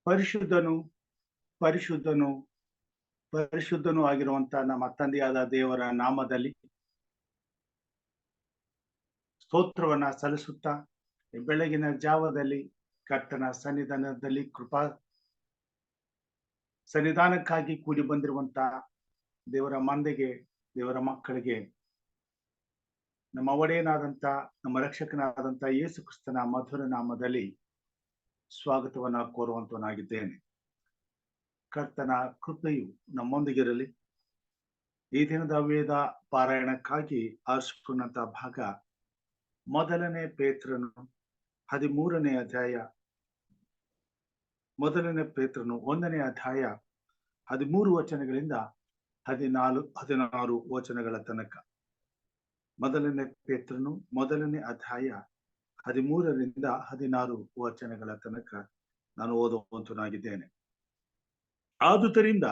ಪರಿಶುದ್ಧನು ಪರಿಶುದ್ಧನು ಪರಿಶುದ್ಧನೂ ಆಗಿರುವಂತಹ ನಮ್ಮ ತಂದೆಯಾದ ದೇವರ ನಾಮದಲ್ಲಿ ಸ್ತೋತ್ರವನ್ನ ಸಲ್ಲಿಸುತ್ತಾ ಬೆಳಗಿನ ಜಾವದಲ್ಲಿ ಕರ್ತನ ಸನ್ನಿಧಾನದಲ್ಲಿ ಸನ್ನಿಧಾನಕ್ಕಾಗಿ ಕೂಡಿ ಬಂದಿರುವಂತಹ ದೇವರ ಮಂದೆಗೆ, ದೇವರ ಮಕ್ಕಳಿಗೆ ನಮ್ಮ ಒಡೆಯನಾದಂತ, ನಮ್ಮ ರಕ್ಷಕನಾದಂತ ಯೇಸು ಕ್ರಿಸ್ತನ ಮಧುರ ನಾಮದಲ್ಲಿ ಸ್ವಾಗತವನ್ನ ಕೋರುವಂತವನಾಗಿದ್ದೇನೆ. ಕರ್ತನ ಕೃಪೆಯು ನಮ್ಮೊಂದಿಗಿರಲಿ. ಈ ದಿನದ ವೇದ ಪಾರಾಯಣಕ್ಕಾಗಿ ಆರಿಸಿಕೊಂಡಂತ ಭಾಗ ಮೊದಲನೇ ಪೇತ್ರನು 13ನೇ ಅಧ್ಯಾಯ, ಮೊದಲನೇ ಪೇತ್ರನು 1ನೇ ಅಧ್ಯಾಯ 13 ವಚನಗಳಿಂದ 16 ವಚನಗಳ ತನಕ. ಮೊದಲನೇ ಪೇತ್ರನು 1ನೇ ಅಧ್ಯಾಯ 13ರಿಂದ 16 ವಚನಗಳ ತನಕ ನಾನು ಓದುವಂತನಾಗಿದ್ದೇನೆ. ಆದುದರಿಂದ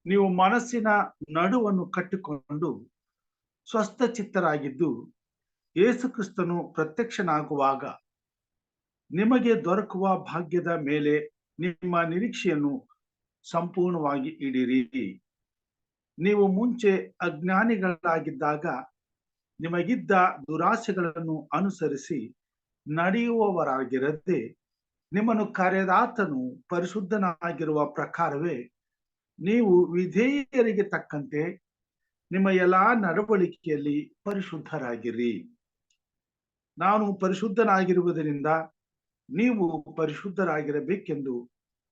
ನೀವು ಮನಸ್ಸಿನ ನಡುವನ್ನು ಕಟ್ಟಿಕೊಂಡು ಸ್ವಸ್ಥಚಿತ್ತರಾಗಿದ್ದು, ಯೇಸು ಕ್ರಿಸ್ತನು ಪ್ರತ್ಯಕ್ಷನಾಗುವಾಗ ನಿಮಗೆ ದೊರಕುವ ಭಾಗ್ಯದ ಮೇಲೆ ನಿಮ್ಮ ನಿರೀಕ್ಷೆಯನ್ನು ಸಂಪೂರ್ಣವಾಗಿ ಇಡಿರಿ. ನೀವು ಮುಂಚೆ ಅಜ್ಞಾನಿಗಳಾಗಿದ್ದಾಗ ನಿಮಗಿದ್ದ ದುರಾಸೆಗಳನ್ನು ಅನುಸರಿಸಿ ನಡೆಯುವವರಾಗಿರದೆ, ನಿಮ್ಮನ್ನು ಕರೆದಾತನು ಪರಿಶುದ್ಧನಾಗಿರುವ ಪ್ರಕಾರವೇ ನೀವು ವಿಧೇಯರಿಗೆ ತಕ್ಕಂತೆ ನಿಮ್ಮ ಎಲ್ಲಾ ನಡವಳಿಕೆಯಲ್ಲಿ ಪರಿಶುದ್ಧರಾಗಿರಿ. ನಾನು ಪರಿಶುದ್ಧನಾಗಿರುವುದರಿಂದ ನೀವು ಪರಿಶುದ್ಧರಾಗಿರಬೇಕೆಂದು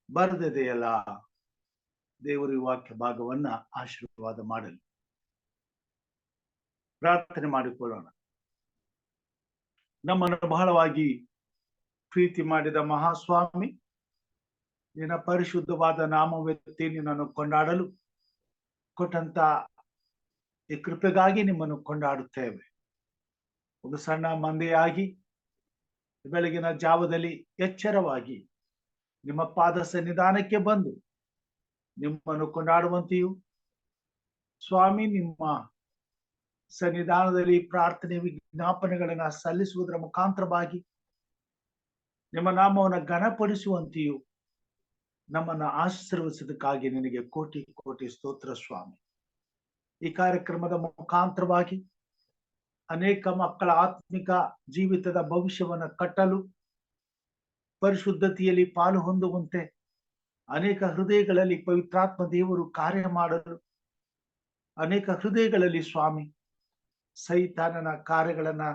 ಬರೆದಿದೆಯಲ್ಲ. ದೇವರು ಈ ವಾಕ್ಯ ಭಾಗವನ್ನ ಆಶೀರ್ವಾದ ಮಾಡಲಿ. ಪ್ರಾರ್ಥನೆ ಮಾಡಿಕೊಳ್ಳೋಣ. ನಮ್ಮನ್ನು ಬಹಳವಾಗಿ ಪ್ರೀತಿ ಮಾಡಿದ ಮಹಾಸ್ವಾಮಿ, ನಿನ್ನ ಪರಿಶುದ್ಧವಾದ ನಾಮವೆತ್ತಿ ನಿನ್ನನ್ನು ಕೊಂಡಾಡಲು ಕೊಟ್ಟಂತ ಈ ಕೃಪೆಗಾಗಿ ನಿಮ್ಮನ್ನು ಕೊಂಡಾಡುತ್ತೇವೆ. ಒಂದು ಸಣ್ಣ ಮಂದೆಯಾಗಿ ಬೆಳಗಿನ ಜಾವದಲ್ಲಿ ಎಚ್ಚರವಾಗಿ ನಿಮ್ಮ ಪಾದ ಸನ್ನಿಧಾನಕ್ಕೆ ಬಂದು ನಿಮ್ಮನ್ನು ಕೊಂಡಾಡುವಂತೆಯೂ, ಸ್ವಾಮಿ ನಿಮ್ಮ ಸನ್ನಿಧಾನದಲ್ಲಿ ಪ್ರಾರ್ಥನೆ ವಿಜ್ಞಾಪನೆಗಳನ್ನ ಸಲ್ಲಿಸುವುದರ ಮುಖಾಂತರವಾಗಿ ನಿಮ್ಮ ನಾಮವನ್ನು ಘನಪಡಿಸುವಂತೆಯೂ ನಮ್ಮನ್ನು ಆಶೀರ್ವದಿಸೋದಕ್ಕಾಗಿ ನಿನಗೆ ಕೋಟಿ ಕೋಟಿ ಸ್ತೋತ್ರ ಸ್ವಾಮಿ. ಈ ಕಾರ್ಯಕ್ರಮದ ಮುಖಾಂತರವಾಗಿ ಅನೇಕ ಮಕ್ಕಳ ಆತ್ಮಿಕ ಜೀವಿತದ ಭವಿಷ್ಯವನ್ನು ಕಟ್ಟಲು, ಪರಿಶುದ್ಧತೆಯಲ್ಲಿ ಪಾಲು ಹೊಂದುವಂತೆ ಅನೇಕ ಹೃದಯಗಳಲ್ಲಿ ಪವಿತ್ರಾತ್ಮ ದೇವರು ಕಾರ್ಯ ಮಾಡಲು, ಅನೇಕ ಹೃದಯಗಳಲ್ಲಿ ಸ್ವಾಮಿ ಸೈತಾನನ ಕಾರ್ಯಗಳನ್ನ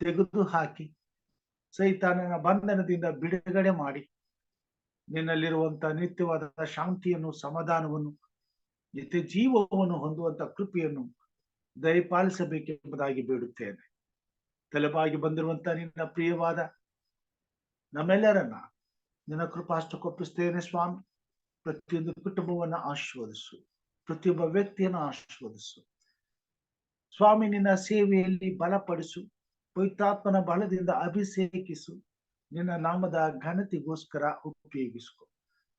ತೆಗೆದು ಹಾಕಿ ಸೈತಾನನ ಬಂಧನದಿಂದ ಬಿಡುಗಡೆ ಮಾಡಿ ನಿನ್ನಲ್ಲಿರುವಂತ ನಿತ್ಯವಾದ ಶಾಂತಿಯನ್ನು, ಸಮಾಧಾನವನ್ನು, ನಿತ್ಯ ಜೀವವನ್ನು ಹೊಂದುವಂತ ಕೃಪೆಯನ್ನು ದಯಪಾಲಿಸಬೇಕೆಂಬುದಾಗಿ ಬೇಡುತ್ತೇನೆ. ತಲೆಬಾಗಿ ಬಂದಿರುವಂತ ನಿನ್ನ ಪ್ರಿಯವಾದ ನಮ್ಮೆಲ್ಲರನ್ನ ನಿನ್ನ ಕೃಪಾಷ್ಟಕ್ಕೊಪ್ಪಿಸ್ತೇನೆ ಸ್ವಾಮಿ. ಪ್ರತಿಯೊಂದು ಕುಟುಂಬವನ್ನು ಆಶೀರ್ವದಿಸು, ಪ್ರತಿಯೊಬ್ಬ ವ್ಯಕ್ತಿಯನ್ನು ಆಶೀರ್ವದಿಸು ಸ್ವಾಮಿ. ನಿನ್ನ ಸೇವೆಯಲ್ಲಿ ಬಲಪಡಿಸು, ಪವಿತ್ರಾತ್ಮನ ಬಲದಿಂದ ಅಭಿಷೇಕಿಸು, ನಿನ್ನ ನಾಮದ ಘನತೆಗೋಸ್ಕರ ಉಪಯೋಗಿಸಿಕೊ.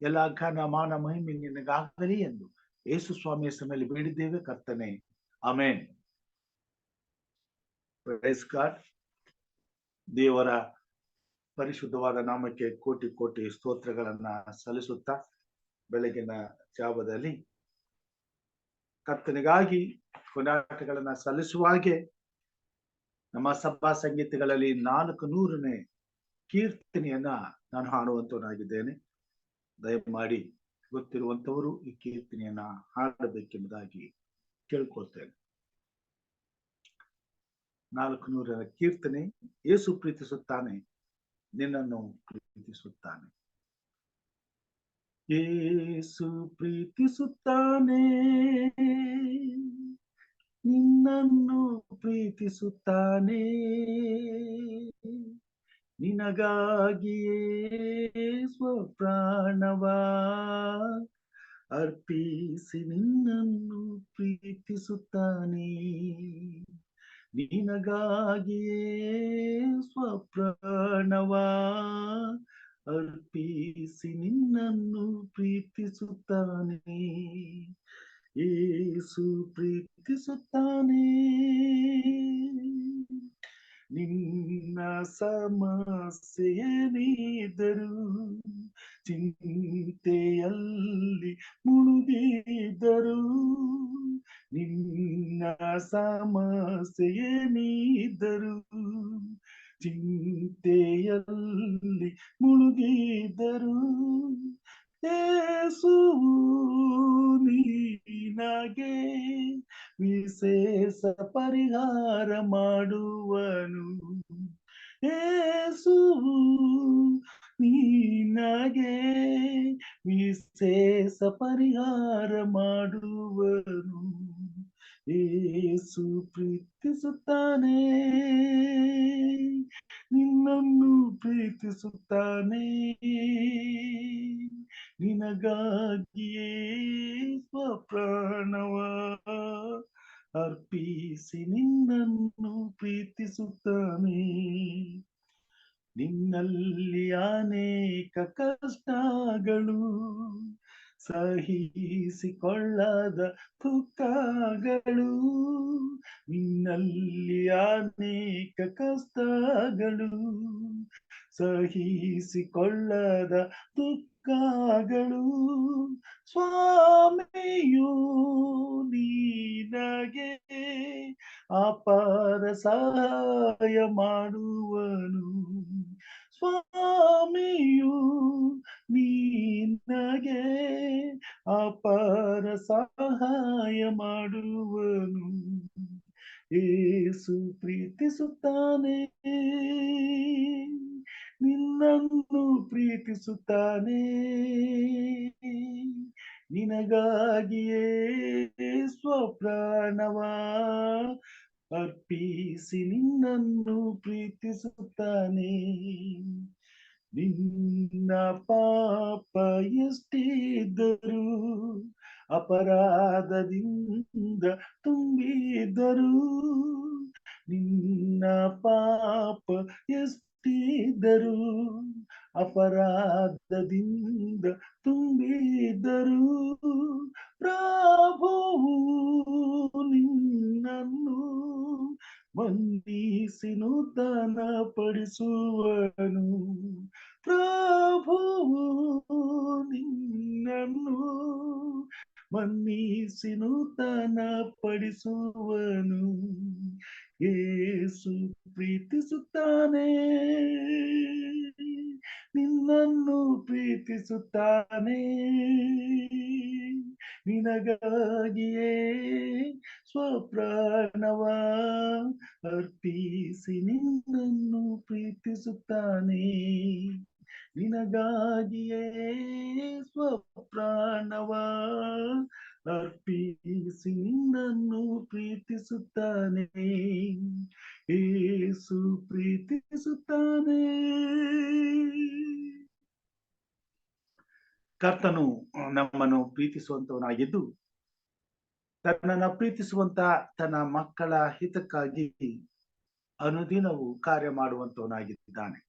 ಎಲ್ಲ ಘನ ಮಾನ ಮಹಿಮೆ ನಿನಗಾಗಲಿ ಎಂದು ಯೇಸು ಸ್ವಾಮಿ ಹೆಸರಿನಲ್ಲಿ ಬೇಡಿದ್ದೇವೆ ಕರ್ತನೆ, ಆಮೆನ್. Praise God. ದೇವರ ಪರಿಶುದ್ಧವಾದ ನಾಮಕ್ಕೆ ಕೋಟಿ ಕೋಟಿ ಸ್ತೋತ್ರಗಳನ್ನ ಸಲ್ಲಿಸುತ್ತಾ ಬೆಳಗಿನ ಜಾವದಲ್ಲಿ ಕರ್ತನಿಗಾಗಿ ಕೊಂಡಾಟಗಳನ್ನ ಸಲ್ಲಿಸುವಾಗೆ ನಮ್ಮ ಸಭಾ ಸಂಗೀತಗಳಲ್ಲಿ 400ನೇ ಕೀರ್ತನೆಯನ್ನ ನಾನು ಹಾಡುವಂತವನಾಗಿದ್ದೇನೆ. ದಯಮಾಡಿ ಗೊತ್ತಿರುವಂತವರು ಈ ಕೀರ್ತನೆಯನ್ನ ಹಾಡಬೇಕೆಂಬುದಾಗಿ ಕೇಳ್ಕೊಳ್ತೇನೆ. 400ರ ಕೀರ್ತನೆ. ಯೇಸು ಪ್ರೀತಿಸುತ್ತಾನೆ, ನಿನ್ನನ್ನು ಪ್ರೀತಿಸುತ್ತಾನೆ. ಯೇಸು ಪ್ರೀತಿಸುತ್ತಾನೆ, ನಿನ್ನನ್ನು ಪ್ರೀತಿಸುತ್ತಾನೆ. ನಿನಗಾಗಿಯೇ ಸ್ವಪ್ರಾಣವ ಅರ್ಪಿಸಿ ನಿನ್ನನ್ನು ಪ್ರೀತಿಸುತ್ತಾನೆ. ನಿನಗಾಗಿಯೇ ಸ್ವಪ್ರಾಣವ ಅರ್ಪಿಸಿ ನಿನ್ನನ್ನು ಪ್ರೀತಿಸುತ್ತಾನೆ. ಯೇಸು ಪ್ರೀತಿಸುತ್ತಾನೆ. ನಿನ್ನ ಸಮಸ್ಯೆಯೇನಿದ್ದರೂ ಚಿಂತೆಯಲ್ಲಿ ಮುಳುಗಿದ್ದರು, ನಿನ್ನ ಸಮಸ್ಯೆಯೇನಿದ್ದರೂ ಚಿಂತೆಯಲ್ಲಿ ಮುಳುಗಿದ್ದರು, ಯೇಸುವು ನಿನಗೆ ವಿಶೇಷ ಪರಿಹಾರ ಮಾಡುವನು. ಯೇಸುವು ನಿನಗೆ ವಿಶೇಷ ಪರಿಹಾರ ಮಾಡುವನು. ಯೇಸು ಪ್ರೀತಿಸುತ್ತಾನೆ. ನಿನ್ನನ್ನು ಪ್ರೀತಿಸುತ್ತಾನೆ. ನಿನಗಾಗಿಯೇ ಸ್ವಪ್ರಾಣವ ಅರ್ಪಿಸಿ ನಿನ್ನನ್ನು ಪ್ರೀತಿಸುತ್ತಾನೆ. ನಿನ್ನಲ್ಲಿ ಅನೇಕ ಕಷ್ಟಗಳು, ಸಹಿಸಿಕೊಳ್ಳದ ದುಃಖಗಳು, ನಿನ್ನಲ್ಲಿ ಅನೇಕ ಕಷ್ಟಗಳು, ಸಹಿಸಿಕೊಳ್ಳದ ದುಃಖಗಳು, ಸ್ವಾಮಿಯು ನಿನಗೆ ಅಪಾರ ಸಹಾಯ ಮಾಡುವನು. ಸ್ವಾಮಿಯು ನಿನಗೆ ಅಪಾರ ಸಹಾಯ ಮಾಡುವನು. ಯೇಸು ಪ್ರೀತಿಸುತ್ತಾನೆ. ನಿನ್ನನ್ನು ಪ್ರೀತಿಸುತ್ತಾನೆ. ನಿನಗಾಗಿಯೇ ಸ್ವಪ್ರಾಣವ ಅರ್ಪಿಸಿ ನಿನ್ನನ್ನು ಪ್ರೀತಿಸುತ್ತಾನೆ. ನಿನ್ನ ಪಾಪ ಎಷ್ಟಿದ್ದರೂ, ಅಪರಾಧದಿಂದ ತುಂಬಿದ್ದರು, ನಿನ್ನ ಪಾಪ ಎಷ್ಟಿದ್ದರೂ, ಅಪರಾಧದಿಂದ ತುಂಬಿದ್ದರು, ಪ್ರಭುವು ನಿನ್ನನ್ನು ಮನ್ನಿಸಿ ನೂತನ ಪಡಿಸುವನು. ಪ್ರಭುವು ನಿನ್ನನ್ನು ಮನ್ನಿಸಿ ನೂತನ ಪಡಿಸುವನು. ಯೇಸು ಪ್ರೀತಿಸುತ್ತಾನೆ. ನಿನ್ನನ್ನು ಪ್ರೀತಿಸುತ್ತಾನೆ. ನಿನಗಾಗಿಯೇ ಸ್ವಪ್ರಾಣವ ಅರ್ಪಿಸಿ ನಿನ್ನನ್ನು ಪ್ರೀತಿಸುತ್ತಾನೆ. ನಿನಗಾಗಿಯೇ ಸ್ವಪ್ರಾಣವ ಅರ್ಪಿಸಿ ನಿನ್ನನ್ನು ಪ್ರೀತಿಸುತ್ತಾನೆ. ಯೇಸು ಪ್ರೀತಿಸುತ್ತಾನೆ. ಕರ್ತನು ನಮ್ಮನ್ನು ಪ್ರೀತಿಸುವಂತವನಾಗಿದ್ದು, ತನ್ನನ್ನು ಪ್ರೀತಿಸುವಂತ ತನ್ನ ಮಕ್ಕಳ ಹಿತಕ್ಕಾಗಿ ಅನುದಿನವೂ ಕಾರ್ಯ ಮಾಡುವಂತವನಾಗಿದ್ದಾನೆ.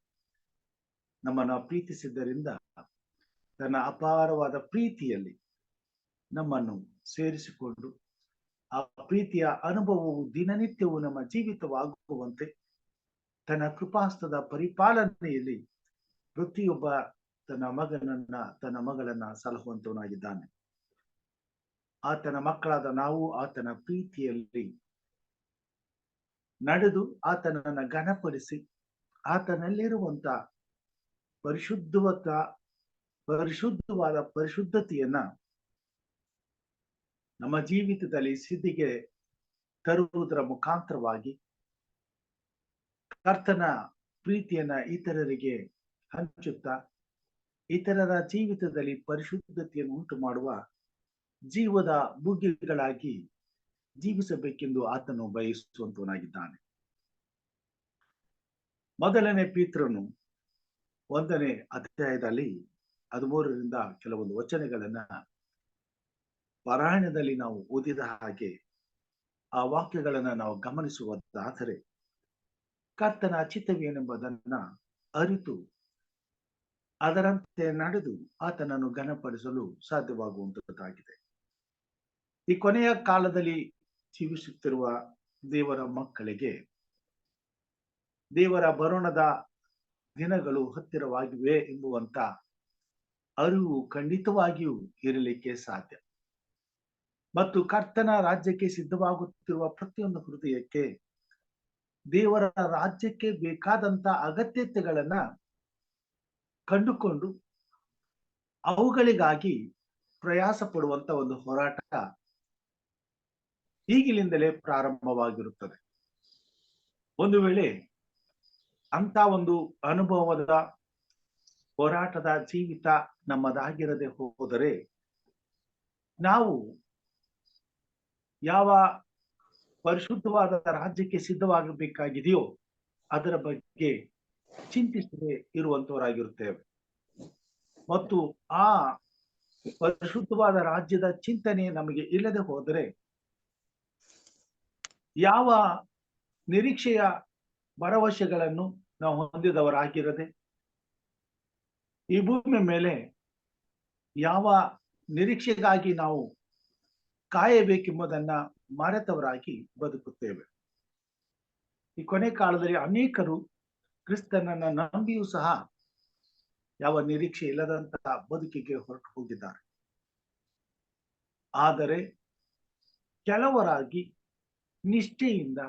ನಮ್ಮನ್ನು ಪ್ರೀತಿಸಿದ್ದರಿಂದ ತನ್ನ ಅಪಾರವಾದ ಪ್ರೀತಿಯಲ್ಲಿ ನಮ್ಮನ್ನು ಸೇರಿಸಿಕೊಂಡು ಆ ಪ್ರೀತಿಯ ಅನುಭವವು ದಿನನಿತ್ಯವೂ ನಮ್ಮ ಜೀವಿತವಾಗುವಂತೆ ತನ್ನ ಕೃಪಾಸ್ತದ ಪರಿಪಾಲನೆಯಲ್ಲಿ ಪ್ರತಿಯೊಬ್ಬ ತನ್ನ ಮಗಳನ್ನ ಸಲಹುವಂತವನಾಗಿದ್ದಾನೆ. ಆತನ ಮಕ್ಕಳಾದ ನಾವು ಆತನ ಪ್ರೀತಿಯಲ್ಲಿ ನಡೆದು ಆತನನ್ನ ಘನಪಡಿಸಿ ಆತನಲ್ಲಿರುವಂತ ಪರಿಶುದ್ಧವಾದ ಪರಿಶುದ್ಧತೆಯನ್ನ ನಮ್ಮ ಜೀವಿತದಲ್ಲಿ ಸಿದ್ಧಿಗೆ ತರುವುದರ ಮುಖಾಂತರವಾಗಿ ಕರ್ತನ ಪ್ರೀತಿಯನ್ನ ಇತರರಿಗೆ ಹಂಚುತ್ತಾ ಇತರರ ಜೀವಿತದಲ್ಲಿ ಪರಿಶುದ್ಧತೆಯನ್ನು ಉಂಟು ಮಾಡುವ ಜೀವದ ಬುಗ್ಗಿಗಳಾಗಿ ಜೀವಿಸಬೇಕೆಂದು ಆತನು ಬಯಸುವಂತವನಾಗಿದ್ದಾನೆ. ಮೊದಲನೇ ಪೇತ್ರನು 1ನೇ ಅಧ್ಯಾಯದಲ್ಲಿ 13ರಿಂದ ಕೆಲವೊಂದು ವಚನಗಳನ್ನ ಪಾರಾಯಣದಲ್ಲಿ ನಾವು ಓದಿದ ಹಾಗೆ ಆ ವಾಕ್ಯಗಳನ್ನ ನಾವು ಗಮನಿಸುವುದಾದರೆ, ಕರ್ತನ ಚಿತ್ತವೇನೆಂಬುದನ್ನ ಅರಿತು ಅದರಂತೆ ನಡೆದು ಆತನನ್ನು ಘನಪಡಿಸಲು ಸಾಧ್ಯವಾಗುವಂತದ್ದಾಗಿದೆ. ಈ ಕೊನೆಯ ಕಾಲದಲ್ಲಿ ಜೀವಿಸುತ್ತಿರುವ ದೇವರ ಮಕ್ಕಳಿಗೆ ದೇವರ ಬರೋಣದ ದಿನಗಳು ಹತ್ತಿರವಾಗಿವೆ ಎಂಬುವಂತ ಅರಿವು ಖಂಡಿತವಾಗಿಯೂ ಇರಲಿಕ್ಕೆ ಸಾಧ್ಯ. ಮತ್ತು ಕರ್ತನ ರಾಜ್ಯಕ್ಕೆ ಸಿದ್ಧವಾಗುತ್ತಿರುವ ಪ್ರತಿಯೊಂದು ಹೃದಯಕ್ಕೆ ದೇವರ ರಾಜ್ಯಕ್ಕೆ ಬೇಕಾದಂತ ಅಗತ್ಯತೆಗಳನ್ನ ಕಂಡುಕೊಂಡು ಅವುಗಳಿಗಾಗಿ ಪ್ರಯಾಸ ಪಡುವಂತ ಒಂದು ಹೋರಾಟ ಈಗಿನಿಂದಲೇ ಪ್ರಾರಂಭವಾಗಿರುತ್ತದೆ. ಒಂದು ವೇಳೆ ಅಂತ ಒಂದು ಅನುಭವದ ಹೋರಾಟದ ಜೀವಿತ ನಮ್ಮದಾಗಿರದೆ ಹೋದರೆ, ನಾವು ಯಾವ ಪರಿಶುದ್ಧವಾದ ರಾಜ್ಯಕ್ಕೆ ಸಿದ್ಧವಾಗಬೇಕಾಗಿದೆಯೋ ಅದರ ಬಗ್ಗೆ ಚಿಂತಿಸದೆ ಇರುವಂತವರಾಗಿರುತ್ತೇವೆ. ಮತ್ತು ಆ ಪರಿಶುದ್ಧವಾದ ರಾಜ್ಯದ ಚಿಂತನೆ ನಮಗೆ ಇಲ್ಲದೆ ಹೋದರೆ, ಯಾವ ನಿರೀಕ್ಷೆಯ ಭರವಸೆಗಳನ್ನು ನಾವು ಹೊಂದಿದವರಾಗಿರದೆ, ಈ ಭೂಮಿ ಮೇಲೆ ಯಾವ ನಿರೀಕ್ಷೆಗಾಗಿ ನಾವು ಕಾಯಬೇಕೆಂಬುದನ್ನ ಮರೆತವರಾಗಿ ಬದುಕುತ್ತೇವೆ. ಈ ಕೊನೆ ಕಾಲದಲ್ಲಿ ಅನೇಕರು ಕ್ರಿಸ್ತನನ್ನ ನಂಬಿಯೂ ಸಹ ಯಾವ ನಿರೀಕ್ಷೆ ಇಲ್ಲದಂತಹ ಬದುಕಿಗೆ ಹೊರಟು ಹೋಗಿದ್ದಾರೆ. ಆದರೆ ಕೆಲವರಾಗಿ ನಿಷ್ಠೆಯಿಂದ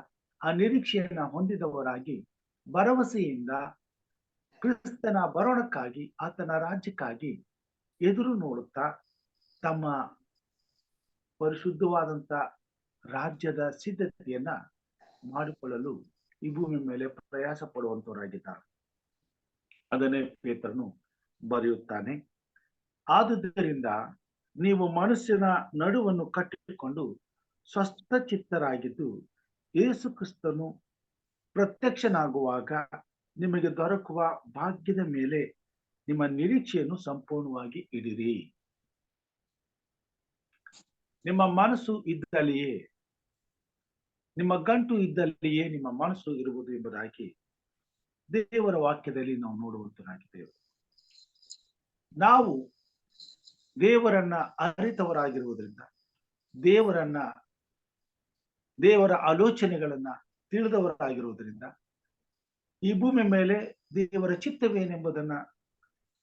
ಆ ನಿರೀಕ್ಷೆಯನ್ನ ಹೊಂದಿದವರಾಗಿ ಭರವಸೆಯಿಂದ ಕ್ರಿಸ್ತನ ಬರೋಣಕ್ಕಾಗಿ, ಆತನ ರಾಜ್ಯಕ್ಕಾಗಿ ಎದುರು ನೋಡುತ್ತಾ ತಮ್ಮ ಪರಿಶುದ್ಧವಾದಂತ ರಾಜ್ಯದ ಸಿದ್ಧತೆಯನ್ನ ಮಾಡಿಕೊಳ್ಳಲು ಈ ಭೂಮಿ ಮೇಲೆ ಪ್ರಯಾಸ ಪಡುವಂತವರಾಗಿದ್ದಾರೆ. ಅದನ್ನೇ ಪೇತ್ರನು ಬರೆಯುತ್ತಾನೆ. ಆದುದರಿಂದ ನೀವು ಮನಸ್ಸಿನ ನಡುವನ್ನು ಕಟ್ಟಿಕೊಂಡು ಸ್ವಸ್ಥಚಿತ್ತರಾಗಿದ್ದು ಯೇಸು ಕ್ರಿಸ್ತನು ಪ್ರತ್ಯಕ್ಷನಾಗುವಾಗ ನಿಮಗೆ ದೊರಕುವ ಭಾಗ್ಯದ ಮೇಲೆ ನಿಮ್ಮ ನಿರೀಕ್ಷೆಯನ್ನು ಸಂಪೂರ್ಣವಾಗಿ ಇಡಿರಿ. ನಿಮ್ಮ ಮನಸ್ಸು ಇದ್ದಲ್ಲಿಯೇ, ನಿಮ್ಮ ಗಂಟು ಇದ್ದಲ್ಲಿಯೇ ನಿಮ್ಮ ಮನಸ್ಸು ಇರುವುದು ಎಂಬುದಾಗಿ ದೇವರ ವಾಕ್ಯದಲ್ಲಿ ನಾವು ನೋಡುವಂತರಾಗಿದ್ದೇವೆ. ನಾವು ದೇವರನ್ನ ಅರಿತವರಾಗಿರುವುದರಿಂದ, ದೇವರ ಆಲೋಚನೆಗಳನ್ನ ತಿಳಿದವರಾಗಿರುವುದರಿಂದ, ಈ ಭೂಮಿ ಮೇಲೆ ದೇವರ ಚಿತ್ತವೇನೆಂಬುದನ್ನ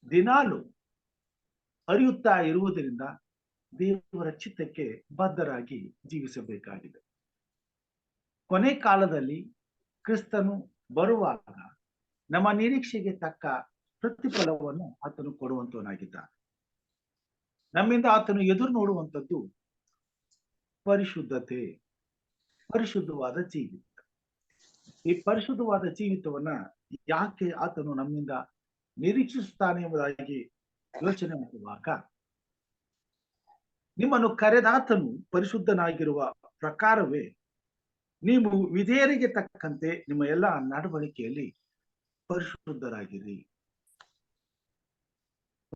ದಿನಾಲು ಅರಿಯುತ್ತಾ ಇರುವುದರಿಂದ ದೇವರ ಚಿತ್ತಕ್ಕೆ ಬದ್ಧರಾಗಿ ಜೀವಿಸಬೇಕಾಗಿದೆ. ಕೊನೆ ಕಾಲದಲ್ಲಿ ಕ್ರಿಸ್ತನು ಬರುವಾಗ ನಮ್ಮ ನಿರೀಕ್ಷೆಗೆ ತಕ್ಕ ಪ್ರತಿಫಲವನ್ನು ಆತನು ಕೊಡುವಂತವನಾಗಿದ್ದಾನೆ. ನಮ್ಮಿಂದ ಆತನು ಎದುರು ನೋಡುವಂಥದ್ದು ಪರಿಶುದ್ಧತೆ, ಪರಿಶುದ್ಧವಾದ ಜೀವಿತ. ಈ ಪರಿಶುದ್ಧವಾದ ಜೀವಿತವನ್ನ ಯಾಕೆ ಆತನು ನಮ್ಮಿಂದ ನಿರೀಕ್ಷಿಸುತ್ತಾನೆ ಎಂಬುದಾಗಿ ಯೋಚನೆ ಮಾಡುವಾಗ, ನಿಮ್ಮನ್ನು ಕರೆದಾತನು ಪರಿಶುದ್ಧನಾಗಿರುವ ಪ್ರಕಾರವೇ ನೀವು ವಿಧೇಯರಿಗೆ ತಕ್ಕಂತೆ ನಿಮ್ಮ ಎಲ್ಲ ನಡವಳಿಕೆಯಲ್ಲಿ ಪರಿಶುದ್ಧರಾಗಿರಿ.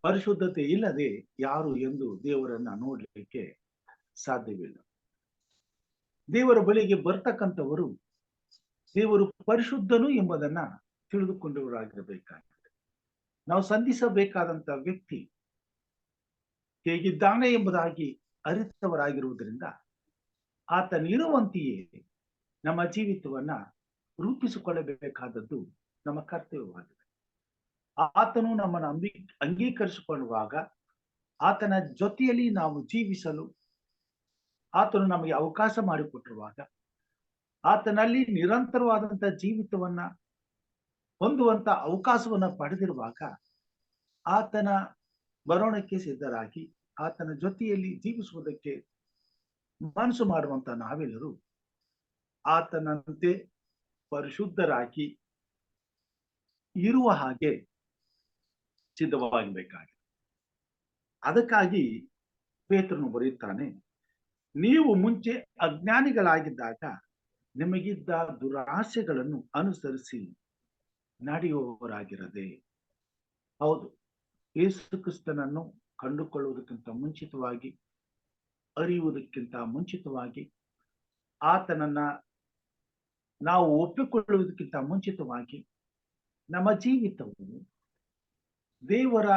ಪರಿಶುದ್ಧತೆ ಇಲ್ಲದೆ ಯಾರು ಎಂದು ದೇವರನ್ನ ನೋಡಲಿಕ್ಕೆ ಸಾಧ್ಯವಿಲ್ಲ. ದೇವರ ಬಳಿಗೆ ಬರ್ತಕ್ಕಂಥವರು ದೇವರು ಪರಿಶುದ್ಧನು ಎಂಬುದನ್ನ ತಿಳಿದುಕೊಂಡವರಾಗಿರಬೇಕಾಗಿದೆ. ನಾವು ಸಂಧಿಸಬೇಕಾದಂತ ವ್ಯಕ್ತಿ ಹೇಗಿದ್ದಾನೆ ಎಂಬುದಾಗಿ ಅರಿತವರಾಗಿರುವುದರಿಂದ ಆತನಿರುವಂತೆಯೇ ನಮ್ಮ ಜೀವಿತವನ್ನ ರೂಪಿಸಿಕೊಳ್ಳಬೇಕಾದದ್ದು ನಮ್ಮ ಕರ್ತವ್ಯವಾಗಿದೆ. ಆತನು ನಮ್ಮನ್ನು ಅಂಗೀಕರಿಸಿಕೊಳ್ಳುವಾಗ, ಆತನ ಜೊತೆಯಲ್ಲಿ ನಾವು ಜೀವಿಸಲು ಆತನು ನಮಗೆ ಅವಕಾಶ ಮಾಡಿಕೊಟ್ಟಿರುವಾಗ, ಆತನಲ್ಲಿ ನಿರಂತರವಾದಂತ ಜೀವಿತವನ್ನ ಹೊಂದುವಂತ ಅವಕಾಶವನ್ನ ಪಡೆದಿರುವಾಗ, ಆತನ ಬರೋಣಕ್ಕೆ ಸಿದ್ಧರಾಗಿ ಆತನ ಜೊತೆಯಲ್ಲಿ ಜೀವಿಸುವುದಕ್ಕೆ ಮನಸ್ಸು ಮಾಡುವಂತ ನಾವೆಲ್ಲರೂ ಆತನಂತೆ ಪರಿಶುದ್ಧರಾಗಿ ಇರುವ ಹಾಗೆ ಸಿದ್ಧವಾಗಬೇಕಾಗಿದೆ. ಅದಕ್ಕಾಗಿ ಪೇತ್ರನು ಬರೆಯುತ್ತಾನೆ, ನೀವು ಮುಂಚೆ ಅಜ್ಞಾನಿಗಳಾಗಿದ್ದಾಗ ನಿಮಗಿದ್ದ ದುರಾಸೆಗಳನ್ನು ಅನುಸರಿಸಿ ನಡೆಯುವವರಾಗಿರದೆ. ಹೌದು, ಯೇಸು ಕ್ರಿಸ್ತನನ್ನು ಕಂಡುಕೊಳ್ಳುವುದಕ್ಕಿಂತ ಮುಂಚಿತವಾಗಿ, ಅರಿಯುವುದಕ್ಕಿಂತ ಮುಂಚಿತವಾಗಿ, ಆತನನ್ನ ನಾವು ಒಪ್ಪಿಕೊಳ್ಳುವುದಕ್ಕಿಂತ ಮುಂಚಿತವಾಗಿ ನಮ್ಮ ಜೀವಿತವು ದೇವರ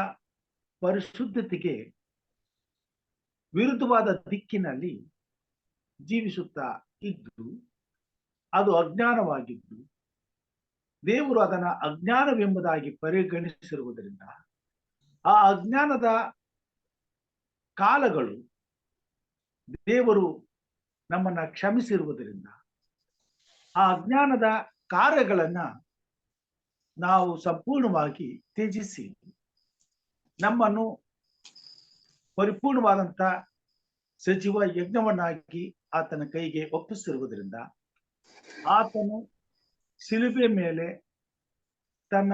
ಪರಿಶುದ್ಧತೆಗೆ ವಿರುದ್ಧವಾದ ದಿಕ್ಕಿನಲ್ಲಿ ಜೀವಿಸುತ್ತಾ ಇದ್ದು, ಅದು ಅಜ್ಞಾನವಾಗಿದ್ದು ದೇವರು ಅದನ್ನ ಅಜ್ಞಾನವೆಂಬುದಾಗಿ ಪರಿಗಣಿಸಿರುವುದರಿಂದ ಆ ಅಜ್ಞಾನದ ಕಾಲಗಳು ದೇವರು ನಮ್ಮನ್ನ ಕ್ಷಮಿಸಿರುವುದರಿಂದ ಆ ಅಜ್ಞಾನದ ಕಾರ್ಯಗಳನ್ನ ನಾವು ಸಂಪೂರ್ಣವಾಗಿ ತ್ಯಜಿಸಿ ನಮ್ಮನ್ನು ಪರಿಪೂರ್ಣವಾದಂತ ಸಜೀವ ಯಜ್ಞವನ್ನಾಗಿ ಆತನ ಕೈಗೆ ಒಪ್ಪಿಸಿರುವುದರಿಂದ ಆತನು ಶಿಲುಬೆ ಮೇಲೆ ತನ್ನ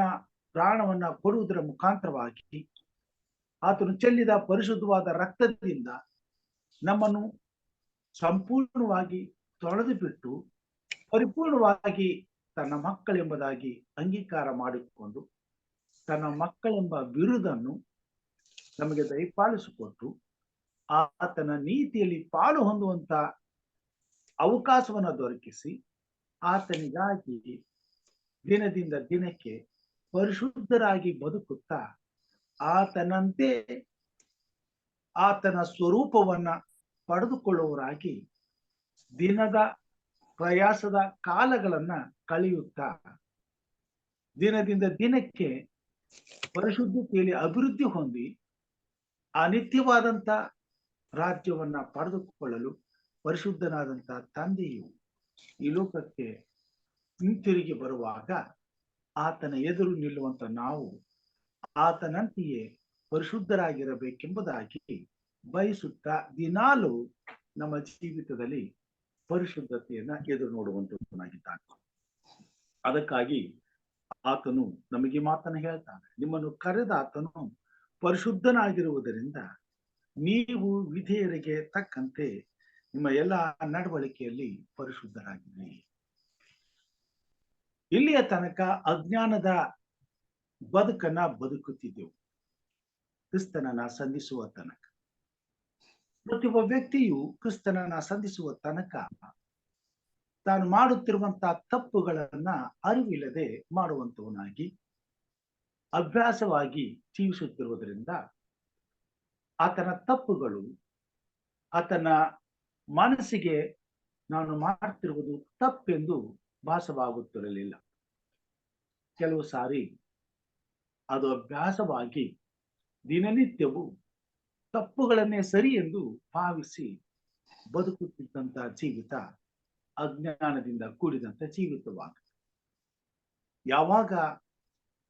ಪ್ರಾಣವನ್ನ ಕೊಡುವುದರ ಮುಖಾಂತರವಾಗಿ ಆತನು ಚೆಲ್ಲಿದ ಪರಿಶುದ್ಧವಾದ ರಕ್ತದಿಂದ ನಮ್ಮನ್ನು ಸಂಪೂರ್ಣವಾಗಿ ತೊಳೆದು ಬಿಟ್ಟು ಪರಿಪೂರ್ಣವಾಗಿ ತನ್ನ ಮಕ್ಕಳೆಂಬುದಾಗಿ ಅಂಗೀಕಾರ ಮಾಡಿಕೊಂಡು ತನ್ನ ಮಕ್ಕಳೆಂಬ ಬಿರುದನ್ನು ನಮಗೆ ದಯಪಾಲಿಸಿಕೊಟ್ಟು ಆತನ ನೀತಿಯಲ್ಲಿ ಪಾಲು ಹೊಂದುವಂತ ಅವಕಾಶವನ್ನು ದೊರಕಿಸಿ ಆತನಿಗಾಗಿ ದಿನದಿಂದ ದಿನಕ್ಕೆ ಪರಿಶುದ್ಧರಾಗಿ ಬದುಕುತ್ತಾ ಆತನಂತೆ ಆತನ ಸ್ವರೂಪವನ್ನ ಪಡೆದುಕೊಳ್ಳುವವರಾಗಿ ದಿನದ ಪ್ರಯಾಸದ ಕಾಲಗಳನ್ನ ಕಳೆಯುತ್ತಾ ದಿನದಿಂದ ದಿನಕ್ಕೆ ಪರಿಶುದ್ಧತೆಯಲ್ಲಿ ಅಭಿವೃದ್ಧಿ ಹೊಂದಿ ಆ ನಿತ್ಯವಾದಂತ ರಾಜ್ಯವನ್ನ ಪಡೆದುಕೊಳ್ಳಲು ಪರಿಶುದ್ಧನಾದಂತ ತಂದೆಯು ಈ ಲೋಕಕ್ಕೆ ಹಿಂತಿರುಗಿ ಬರುವಾಗ ಆತನ ಎದುರು ನಿಲ್ಲುವಂತ ನಾವು ಆತನಂತೆಯೇ ಪರಿಶುದ್ಧರಾಗಿರಬೇಕೆಂಬುದಾಗಿ ಬಯಸುತ್ತಾ ದಿನಾಲು ನಮ್ಮ ಜೀವಿತದಲ್ಲಿ ಪರಿಶುದ್ಧತೆಯನ್ನ ಎದುರು ನೋಡುವಂತನಾಗಿದ್ದಾನೆ. ಅದಕ್ಕಾಗಿ ಆತನು ನಮಗೆ ಮಾತನ್ನು ಹೇಳ್ತಾನೆ, ನಿಮ್ಮನ್ನು ಕರೆದ ಆತನು ಪರಿಶುದ್ಧನಾಗಿರುವುದರಿಂದ ನೀವು ವಿಧೇಯರಿಗೆ ತಕ್ಕಂತೆ ನಿಮ್ಮ ಎಲ್ಲ ನಡವಳಿಕೆಯಲ್ಲಿ ಪರಿಶುದ್ಧರಾಗಿರಿ. ಇಲ್ಲಿಯ ತನಕ ಅಜ್ಞಾನದ ಬದುಕನ್ನ ಬದುಕುತ್ತಿದ್ದೆವು ಕ್ರಿಸ್ತನನ್ನ ಸಂಧಿಸುವ ತನಕ. ಪ್ರತಿಯೊಬ್ಬ ವ್ಯಕ್ತಿಯು ಕ್ರಿಸ್ತನನ್ನ ಸಂಧಿಸುವ ತನಕ ತಾನು ಮಾಡುತ್ತಿರುವಂತಹ ತಪ್ಪುಗಳನ್ನ ಅರಿವಿಲ್ಲದೆ ಮಾಡುವಂತವನಾಗಿ ಅಭ್ಯಾಸವಾಗಿ ಜೀವಿಸುತ್ತಿರುವುದರಿಂದ ಆತನ ತಪ್ಪುಗಳು ಆತನ ಮನಸ್ಸಿಗೆ ನಾನು ಮಾಡ್ತಿರುವುದು ತಪ್ಪೆಂದು ಭಾಸವಾಗುತ್ತಿರಲಿಲ್ಲ. ಕೆಲವು ಸಾರಿ ಅದು ಅಭ್ಯಾಸವಾಗಿ ದಿನನಿತ್ಯವೂ ತಪ್ಪುಗಳನ್ನೇ ಸರಿ ಎಂದು ಭಾವಿಸಿ ಬದುಕುತ್ತಿದ್ದಂತ ಜೀವಿತ ಅಜ್ಞಾನದಿಂದ ಕೂಡಿದಂತ ಜೀವಿತವಾಗುತ್ತೆ. ಯಾವಾಗ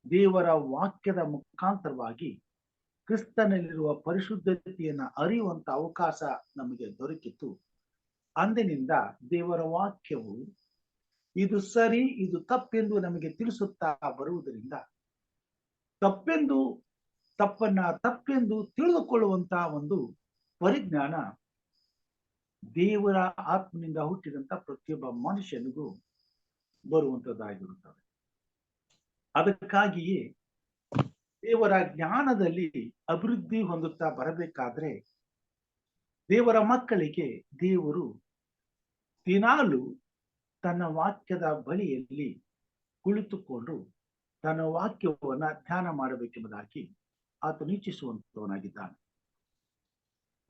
ದೇವರ ವಾಕ್ಯದ ಮುಖಾಂತರವಾಗಿ ಕ್ರಿಸ್ತನಲ್ಲಿರುವ ಪರಿಶುದ್ಧತೆಯನ್ನ ಅರಿಯುವಂತ ಅವಕಾಶ ನಮಗೆ ದೊರಕಿತು, ಅಂದಿನಿಂದ ದೇವರ ವಾಕ್ಯವು ಇದು ಸರಿ ಇದು ತಪ್ಪೆಂದು ನಮಗೆ ತಿಳಿಸುತ್ತಾ ಬರುವುದರಿಂದ ತಪ್ಪೆಂದು ತಿಳಿದುಕೊಳ್ಳುವಂತ ಒಂದು ಪರಿಜ್ಞಾನ ದೇವರ ಆತ್ಮನಿಂದ ಹುಟ್ಟಿದಂತ ಪ್ರತಿಯೊಬ್ಬ ಮನುಷ್ಯನಿಗೂ ಬರುವಂತದ್ದಾಗಿರುತ್ತದೆ. ಅದಕ್ಕಾಗಿಯೇ ದೇವರ ಜ್ಞಾನದಲ್ಲಿ ಅಭಿವೃದ್ಧಿ ಹೊಂದುತ್ತಾ ಬರಬೇಕಾದ್ರೆ ದೇವರ ಮಕ್ಕಳಿಗೆ ದೇವರು ದಿನಾಲು ತನ್ನ ವಾಕ್ಯದ ಬಳಿಯಲ್ಲಿ ಕುಳಿತುಕೊಂಡು ತನ್ನ ವಾಕ್ಯವನ್ನ ಧ್ಯಾನ ಮಾಡಬೇಕೆಂಬುದಾಗಿ ಆತನು ಇಚ್ಛಿಸುವಂತವನಾಗಿದ್ದಾನೆ.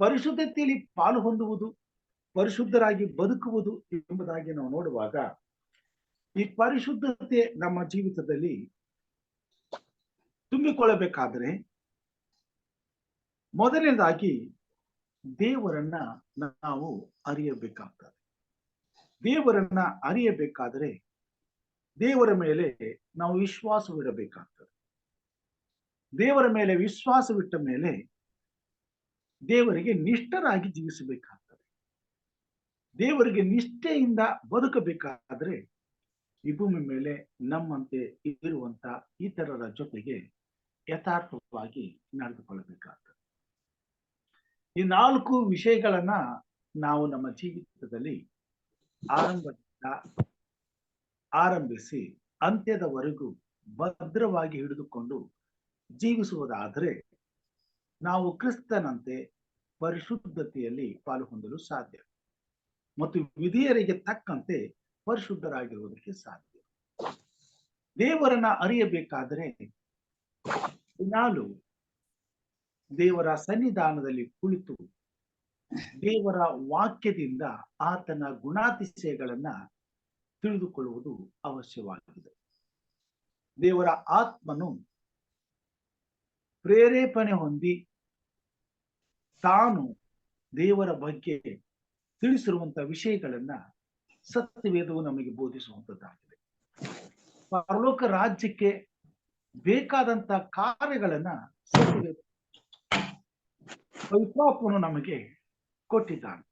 ಪರಿಶುದ್ಧತೆಯಲ್ಲಿ ಪಾಲು ಹೊಂದುವುದು, ಪರಿಶುದ್ಧರಾಗಿ ಬದುಕುವುದು ಎಂಬುದಾಗಿ ನಾವು ನೋಡುವಾಗ ಈ ಪರಿಶುದ್ಧತೆ ನಮ್ಮ ಜೀವಿತದಲ್ಲಿ ತುಂಬಿಕೊಳ್ಳಬೇಕಾದ್ರೆ ಮೊದಲನೇದಾಗಿ ದೇವರನ್ನ ನಾವು ಅರಿಯಬೇಕಾಗ್ತದೆ. ದೇವರನ್ನ ಅರಿಯಬೇಕಾದರೆ ದೇವರ ಮೇಲೆ ನಾವು ವಿಶ್ವಾಸವಿಡಬೇಕಾಗ್ತದೆ. ದೇವರ ಮೇಲೆ ವಿಶ್ವಾಸವಿಟ್ಟ ಮೇಲೆ ದೇವರಿಗೆ ನಿಷ್ಠರಾಗಿ ಜೀವಿಸಬೇಕಾಗ್ತದೆ. ದೇವರಿಗೆ ನಿಷ್ಠೆಯಿಂದ ಬದುಕಬೇಕಾದ್ರೆ ಈ ಭೂಮಿ ಮೇಲೆ ನಮ್ಮಂತೆ ಇರುವಂತ ಇತರರ ಜೊತೆಗೆ ಯಥಾರ್ಥವಾಗಿ ನಡೆದುಕೊಳ್ಳಬೇಕಾಗ್ತದೆ. ಈ 4 ವಿಷಯಗಳನ್ನ ನಾವು ನಮ್ಮ ಜೀವಿತದಲ್ಲಿ ಆರಂಭದಿಂದ ಆರಂಭಿಸಿ ಅಂತ್ಯದವರೆಗೂ ಭದ್ರವಾಗಿ ಹಿಡಿದುಕೊಂಡು ಜೀವಿಸುವುದಾದರೆ ನಾವು ಕ್ರಿಸ್ತನಂತೆ ಪರಿಶುದ್ಧತೆಯಲ್ಲಿ ಪಾಲು ಹೊಂದಲು ಸಾಧ್ಯ ಮತ್ತು ವಿಧಿಯರಿಗೆ ತಕ್ಕಂತೆ ಪರಿಶುದ್ಧರಾಗಿರುವುದಕ್ಕೆ ಸಾಧ್ಯ. ದೇವರನ್ನ ಅರಿಯಬೇಕಾದರೆ ದಿನಾಲು ದೇವರ ಸನ್ನಿಧಾನದಲ್ಲಿ ಕುಳಿತು ದೇವರ ವಾಕ್ಯದಿಂದ ಆತನ ಗುಣಾತಿಶಯಗಳನ್ನ ತಿಳಿದುಕೊಳ್ಳುವುದು ಅವಶ್ಯವಾಗಿದೆ. ದೇವರ ಆತ್ಮನು ಪ್ರೇರೇಪಣೆ ಹೊಂದಿ ತಾನು ದೇವರ ಬಗ್ಗೆ ತಿಳಿಸಿರುವಂತಹ ವಿಷಯಗಳನ್ನ ಸತ್ಯವೇದವು ನಮಗೆ ಬೋಧಿಸುವಂತದ್ದಾಗಿದೆ. ಪರಲೋಕ ರಾಜ್ಯಕ್ಕೆ ಬೇಕಾದಂತ ಕಾರ್ಯಗಳನ್ನ ಸತ್ಯವೇದ ಪವಿತ್ರಾತ್ಮನು ನಮಗೆ ಕೊಟ್ಟಿದ್ದಾನೆ.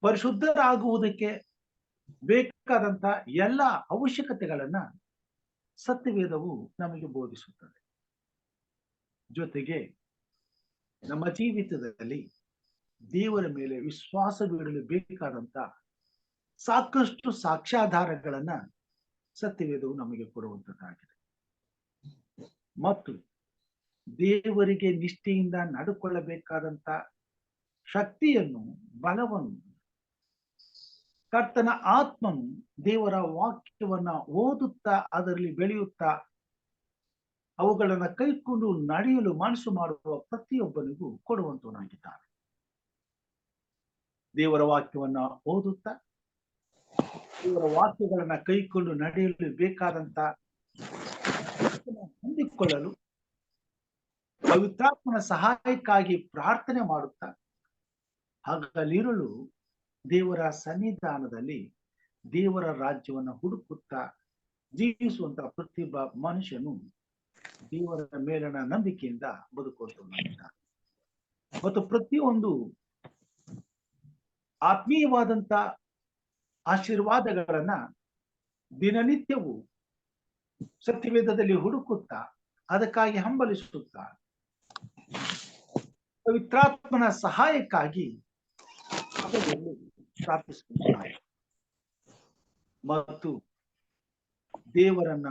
ಪರಿಶುದ್ಧರಾಗುವುದಕ್ಕೆ ಬೇಕಾದಂತ ಎಲ್ಲ ಅವಶ್ಯಕತೆಗಳನ್ನ ಸತ್ಯವೇದವು ನಮಗೆ ಬೋಧಿಸುತ್ತದೆ. ಜೊತೆಗೆ ನಮ್ಮ ಜೀವಿತದಲ್ಲಿ ದೇವರ ಮೇಲೆ ವಿಶ್ವಾಸವಿಡಲು ಬೇಕಾದಂತ ಸಾಕಷ್ಟು ಸಾಕ್ಷ್ಯಾಧಾರಗಳನ್ನ ಸತ್ಯವೇದವು ನಮಗೆ ಕೊಡುವಂತದ್ದಾಗಿದೆ. ಮತ್ತು ದೇವರಿಗೆ ನಿಷ್ಠೆಯಿಂದ ನಡ್ಕೊಳ್ಳಬೇಕಾದಂತ ಶಕ್ತಿಯನ್ನು, ಬಲವನ್ನು ಕರ್ತನ ಆತ್ಮನು ದೇವರ ವಾಕ್ಯವನ್ನ ಓದುತ್ತಾ ಅದರಲ್ಲಿ ಬೆಳೆಯುತ್ತಾ ಅವುಗಳನ್ನ ಕೈಕೊಂಡು ನಡೆಯಲು ಮನಸ್ಸು ಮಾಡುವ ಪ್ರತಿಯೊಬ್ಬನಿಗೂ ಕೊಡುವಂತವನಾಗಿದ್ದಾನೆ. ದೇವರ ವಾಕ್ಯವನ್ನ ಓದುತ್ತಾ ದೇವರ ವಾಕ್ಯಗಳನ್ನ ಕೈಕೊಂಡು ನಡೆಯಲು ಬೇಕಾದಂತ ಹೊಂದಿಕೊಳ್ಳಲು ಪವಿತ್ರಾತ್ಮನ ಸಹಾಯಕ್ಕಾಗಿ ಪ್ರಾರ್ಥನೆ ಮಾಡುತ್ತಾ ಹಗಲಿರುಳು ದೇವರ ಸನ್ನಿಧಾನದಲ್ಲಿ ದೇವರ ರಾಜ್ಯವನ್ನ ಹುಡುಕುತ್ತಾ ಜೀವಿಸುವಂತಹ ಪ್ರತಿಯೊಬ್ಬ ಮನುಷ್ಯನು ದೇವರ ಮೇಲಿನ ನಂಬಿಕೆಯಿಂದ ಬದುಕುವಂತವನಾಗಿದ್ದಾನೆ. ಮತ್ತು ಪ್ರತಿಯೊಂದು ಆತ್ಮೀಯವಾದಂತ ಆಶೀರ್ವಾದಗಳನ್ನ ದಿನನಿತ್ಯವೂ ಸತ್ಯವೇದದಲ್ಲಿ ಹುಡುಕುತ್ತಾ ಅದಕ್ಕಾಗಿ ಹಂಬಲಿಸುತ್ತಾ ಪವಿತ್ರಾತ್ಮನ ಸಹಾಯಕ್ಕಾಗಿ ಪ್ರಾರ್ಥಿಸುತ್ತಾರೆ ಮತ್ತು ದೇವರನ್ನ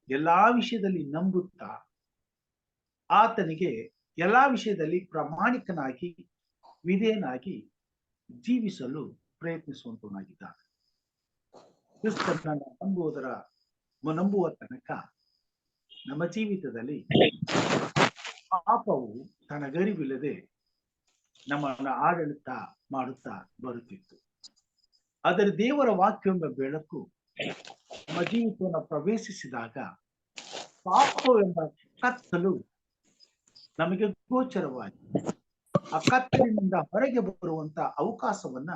ಎಲ್ಲಾ ವಿಷಯದಲ್ಲಿ ನಂಬುತ್ತಾ ಆತನಿಗೆ ಎಲ್ಲಾ ವಿಷಯದಲ್ಲಿ ಪ್ರಾಮಾಣಿಕನಾಗಿ ವಿಧೇಯನಾಗಿ ಜೀವಿಸಲು ಪ್ರಯತ್ನಿಸುವಂತವನಾಗಿದ್ದಾನೆ. ಕ್ರಿಸ್ತನನ್ನ ನಂಬುವ ತನಕ ನಮ್ಮ ಜೀವಿತದಲ್ಲಿ ಪಾಪವು ತನಗರಿವಿಲ್ಲದೆ ನಮ್ಮನ್ನ ಆಡಳಿತ ಮಾಡುತ್ತಾ ಬರುತ್ತಿತ್ತು. ಆದರೆ ದೇವರ ವಾಕ್ಯವೆಂಬ ಬೆಳಕು ನಮ್ಮ ಜೀವಿತವನ್ನು ಪ್ರವೇಶಿಸಿದಾಗ ಪಾಪವೆಂಬ ಕತ್ತಲು ನಮಗೆ ಗೋಚರವಾಗಿ ಆ ಕತ್ತಲಿನಿಂದ ಹೊರಗೆ ಬರುವಂತ ಅವಕಾಶವನ್ನ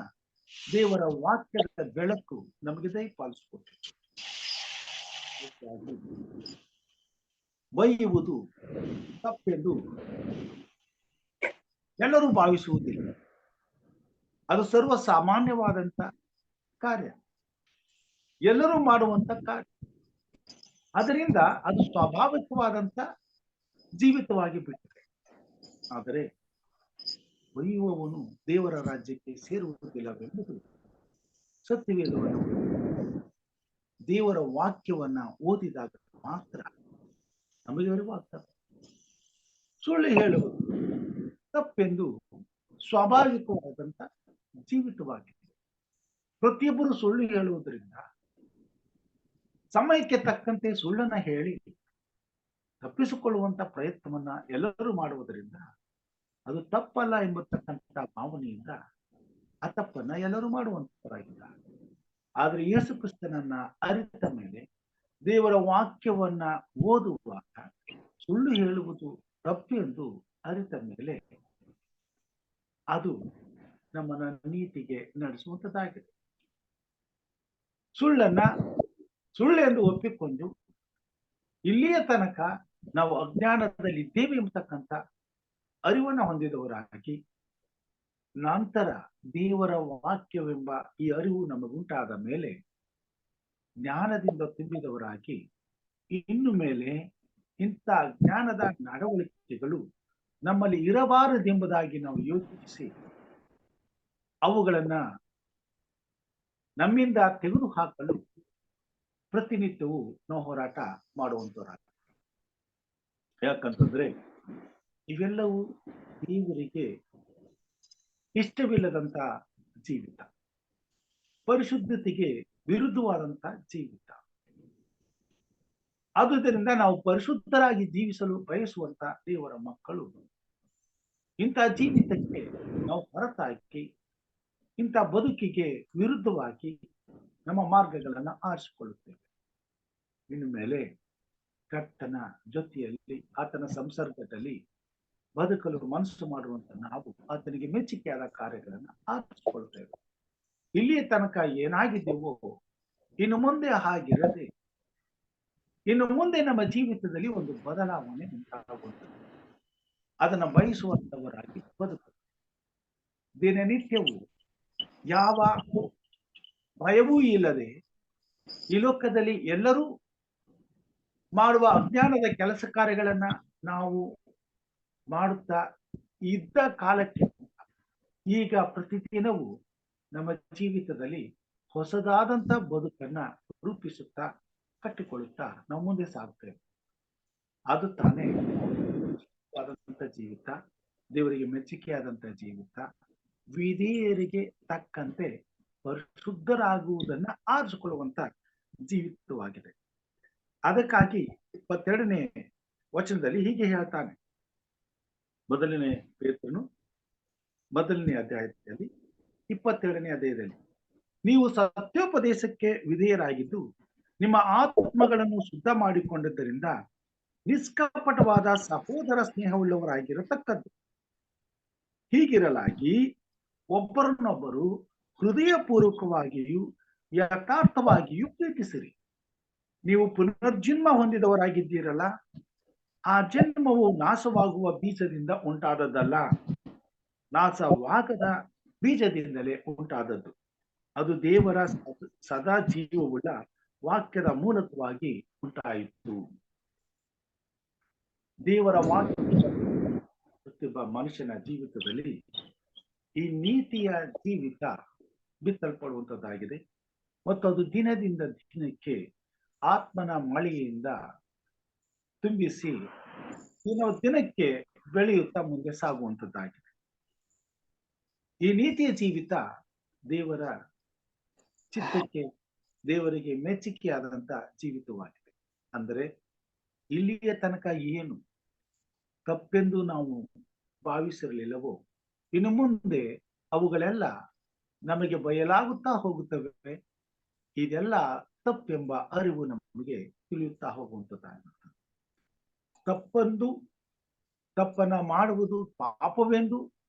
ದೇವರ ವಾಕ್ಯದ ಬೆಳಕು ನಮಗೆ ದಯಪಾಲಿಸಿಕೊಟ್ಟಿತ್ತು. ಬೈಯುವುದು ತಪ್ಪೆಂದು ಎಲ್ಲರೂ ಭಾವಿಸುವುದಿಲ್ಲ. ಅದು ಸರ್ವ ಸಾಮಾನ್ಯವಾದಂತ ಕಾರ್ಯ, ಎಲ್ಲರೂ ಮಾಡುವಂತ ಕಾರ್ಯ. ಅದರಿಂದ ಅದು ಸ್ವಾಭಾವಿಕವಾದಂತ ಜೀವಿತವಾಗಿ ಬಿಟ್ಟಿದೆ. ಆದರೆ ಬೈಯುವವನು ದೇವರ ರಾಜ್ಯಕ್ಕೆ ಸೇರುವುದಿಲ್ಲವೆಂಬುದು ಸತ್ಯವೇದವನ್ನು ದೇವರ ವಾಕ್ಯವನ್ನ ಓದಿದಾಗ ಮಾತ್ರ ನಮಗೆ ಅರಿವಾಗ್ತದೆ. ಸುಳ್ಳು ಹೇಳುವುದು ತಪ್ಪೆಂದು ಸ್ವಾಭಾವಿಕವಾದಂತ ಜೀವಿತವಾಗಿದೆ. ಪ್ರತಿಯೊಬ್ಬರು ಸುಳ್ಳು ಹೇಳುವುದರಿಂದ ಸಮಯಕ್ಕೆ ತಕ್ಕಂತೆ ಸುಳ್ಳನ್ನ ಹೇಳಿ ತಪ್ಪಿಸಿಕೊಳ್ಳುವಂತ ಪ್ರಯತ್ನವನ್ನ ಎಲ್ಲರೂ ಮಾಡುವುದರಿಂದ ಅದು ತಪ್ಪಲ್ಲ ಎಂಬತಕ್ಕಂಥ ಭಾವನೆಯಿಂದ ಆ ತಪ್ಪನ್ನ ಎಲ್ಲರೂ ಮಾಡುವಂತರಾಗಿದ್ದಾರೆ. ಆದ್ರೆ ಯೇಸು ಕ್ರಿಸ್ತನನ್ನ ಅರಿತ ಮೇಲೆ ದೇವರ ವಾಕ್ಯವನ್ನ ಓದುವಾಗ ಸುಳ್ಳು ಹೇಳುವುದು ತಪ್ಪು ಎಂದು ಅರಿತ ಮೇಲೆ ಅದು ನಮ್ಮನ್ನ ನೀತಿಗೆ ನಡೆಸುವಂತದ್ದಾಗಿದೆ. ಸುಳ್ಳೆಂದು ಒಪ್ಪಿಕೊಂಡು ಇಲ್ಲಿಯ ತನಕ ನಾವು ಅಜ್ಞಾನದಲ್ಲಿ ಇದ್ದೇವೆ ಎಂಬತಕ್ಕಂಥ ಅರಿವನ್ನ ಹೊಂದಿದವರಾಗಿ ನಂತರ ದೇವರ ವಾಕ್ಯವೆಂಬ ಈ ಅರಿವು ನಮಗುಂಟಾದ ಮೇಲೆ ಜ್ಞಾನದಿಂದ ತುಂಬಿದವರಾಗಿ ಇನ್ನು ಮೇಲೆ ಇಂಥ ಜ್ಞಾನದ ನಡವಳಿಕೆಗಳು ನಮ್ಮಲ್ಲಿ ಇರಬಾರದೆಂಬುದಾಗಿ ನಾವು ಯೋಚಿಸಿ ಅವುಗಳನ್ನ ನಮ್ಮಿಂದ ತೆಗೆದು ಹಾಕಲು ಪ್ರತಿನಿತ್ಯವೂ ನಾವು ಹೋರಾಟ ಮಾಡುವಂತವರಾಗ. ಯಾಕಂತಂದ್ರೆ ಇವೆಲ್ಲವೂ ದೇವರಿಗೆ ಇಷ್ಟವಿಲ್ಲದಂತ ಜೀವಿತ, ಪರಿಶುದ್ಧತೆಗೆ ವಿರುದ್ಧವಾದಂತ ಜೀವಿತ. ಆದುದರಿಂದ ನಾವು ಪರಿಶುದ್ಧರಾಗಿ ಜೀವಿಸಲು ಬಯಸುವಂತ ದೇವರ ಮಕ್ಕಳು ಇಂಥ ಜೀವಿತಕ್ಕೆ ನಾವು ಹೊರತಾಗಿ ಇಂಥ ಬದುಕಿಗೆ ವಿರುದ್ಧವಾಗಿ ನಮ್ಮ ಮಾರ್ಗಗಳನ್ನು ಆರಿಸಿಕೊಳ್ಳುತ್ತೇವೆ. ಇನ್ನು ಮೇಲೆ ಕರ್ತನ ಜೊತೆಯಲ್ಲಿ ಆತನ ಸಂಸರ್ಗದಲ್ಲಿ ಬದುಕಲು ಮನಸ್ಸು ಮಾಡುವಂತ ನಾವು ಆತನಿಗೆ ಮೆಚ್ಚುಗೆಯಾದ ಕಾರ್ಯಗಳನ್ನು ಆರಿಸಿಕೊಳ್ತೇವೆ. ಇಲ್ಲಿಯ ತನಕ ಏನಾಗಿದ್ದೆವೋ ಇನ್ನು ಮುಂದೆ ಹಾಗಿರದೆ ಇನ್ನು ಮುಂದೆ ನಮ್ಮ ಜೀವಿತದಲ್ಲಿ ಒಂದು ಬದಲಾವಣೆ ಉಂಟಾಗುತ್ತದೆ. ಅದನ್ನು ಬಯಸುವಂತವರಾಗಿ ಬದುಕು. ದಿನನಿತ್ಯವೂ ಯಾವ ಭಯವೂ ಇಲ್ಲದೆ ಈ ಲೋಕದಲ್ಲಿ ಎಲ್ಲರೂ ಮಾಡುವ ಅಜ್ಞಾನದ ಕೆಲಸ ಕಾರ್ಯಗಳನ್ನ ನಾವು ಮಾಡುತ್ತಾ ಇದ್ದ ಕಾಲಕ್ಕೆ ಈಗ ಪ್ರತಿದಿನವೂ ನಮ್ಮ ಜೀವಿತದಲ್ಲಿ ಹೊಸದಾದಂತ ಬದುಕನ್ನ ರೂಪಿಸುತ್ತಾ ಕಟ್ಟಿಕೊಳ್ಳುತ್ತಾ ನಾವು ಮುಂದೆ ಸಾಗುತ್ತೇವೆ. ಅದು ತಾನೇ ಆದಂತ ಜೀವಿತ, ದೇವರಿಗೆ ಮೆಚ್ಚುಗೆಯಾದಂತ ಜೀವಿತ, ವಿಧೇಯರಿಗೆ ತಕ್ಕಂತೆ ಪರಿಶುದ್ಧರಾಗುವುದನ್ನ ಆರಿಸಿಕೊಳ್ಳುವಂತ ಜೀವಿತವಾಗಿದೆ. ಅದಕ್ಕಾಗಿ 22ನೇ ವಚನದಲ್ಲಿ ಹೀಗೆ ಹೇಳ್ತಾನೆ. ಮೊದಲನೇ ಪೇತ್ರನು 1ನೇ ಅಧ್ಯಾಯದಲ್ಲಿ 22ನೇ ಅಧ್ಯಾಯದಲ್ಲಿ, ನೀವು ಸತ್ಯೋಪದೇಶಕ್ಕೆ ವಿಧೇಯರಾಗಿದ್ದು ನಿಮ್ಮ ಆತ್ಮಗಳನ್ನು ಶುದ್ಧ ಮಾಡಿಕೊಂಡಿದ್ದರಿಂದ ನಿಷ್ಕಪಟವಾದ ಸಹೋದರ ಸ್ನೇಹವುಳ್ಳವರಾಗಿರತಕ್ಕದ್ದು. ಹೀಗಿರಲಾಗಿ ಒಬ್ಬರನ್ನೊಬ್ಬರು ಹೃದಯ ಪೂರ್ವಕವಾಗಿಯೂ ಯಥಾರ್ಥವಾಗಿಯೂ ಪ್ರೀತಿಸಿರಿ. ನೀವು ಪುನರ್ಜನ್ಮ ಹೊಂದಿದವರಾಗಿದ್ದೀರಲ್ಲ, ಆ ಜನ್ಮವು ನಾಶವಾಗುವ ಬೀಜದಿಂದ ಉಂಟಾದದ್ದಲ್ಲ, ನಾಶವಾಗದ ಬೀಜದಿಂದಲೇ ಉಂಟಾದದ್ದು. ಅದು ದೇವರ ಸದಾ ಜೀವವುಳ್ಳ ವಾಕ್ಯದ ಮೂಲಕವಾಗಿ ಉಂಟಾಯಿತು. ದೇವರ ವಾಕ್ಯ ಪ್ರತಿಯೊಬ್ಬ ಮನುಷ್ಯನ ಜೀವಿತದಲ್ಲಿ ಈ ನೀತಿಯ ಜೀವಿತ ಬಿತ್ತಲ್ಪಡುವಂತದ್ದಾಗಿದೆ ಮತ್ತು ಅದು ದಿನದಿಂದ ದಿನಕ್ಕೆ ಆತ್ಮನ ಮಳೆಯಿಂದ ತುಂಬಿಸಿ ದಿನಕ್ಕೆ ಬೆಳೆಯುತ್ತಾ ಮುಂದೆ ಸಾಗುವಂತದ್ದಾಗಿದೆ. ಈ ನೀತಿಯ ಜೀವಿತ ದೇವರ ಚಿತ್ತಕ್ಕೆ, ದೇವರಿಗೆ ಮೆಚ್ಚುಗೆಯಾದಂತ ಜೀವಿತವಾಗಿದೆ. ಅಂದರೆ ಇಲ್ಲಿಯ ತನಕ ಏನು ತಪ್ಪೆಂದು ನಾವು ಭಾವಿಸಿರಲಿಲ್ಲವೋ ಇನ್ನು ಮುಂದೆ ಅವುಗಳೆಲ್ಲ ನಮಗೆ ಬಯಲಾಗುತ್ತಾ ಹೋಗುತ್ತವೆ. ಇದೆಲ್ಲ ತಪ್ಪೆಂಬ ಅರಿವು ನಮಗೆ ತಿಳಿಯುತ್ತಾ ಹೋಗುವಂತದ್ದಾಗಿರುತ್ತದೆ. ತಪ್ಪನ್ನ ಮಾಡುವುದು ಪಾಪವೆಂದು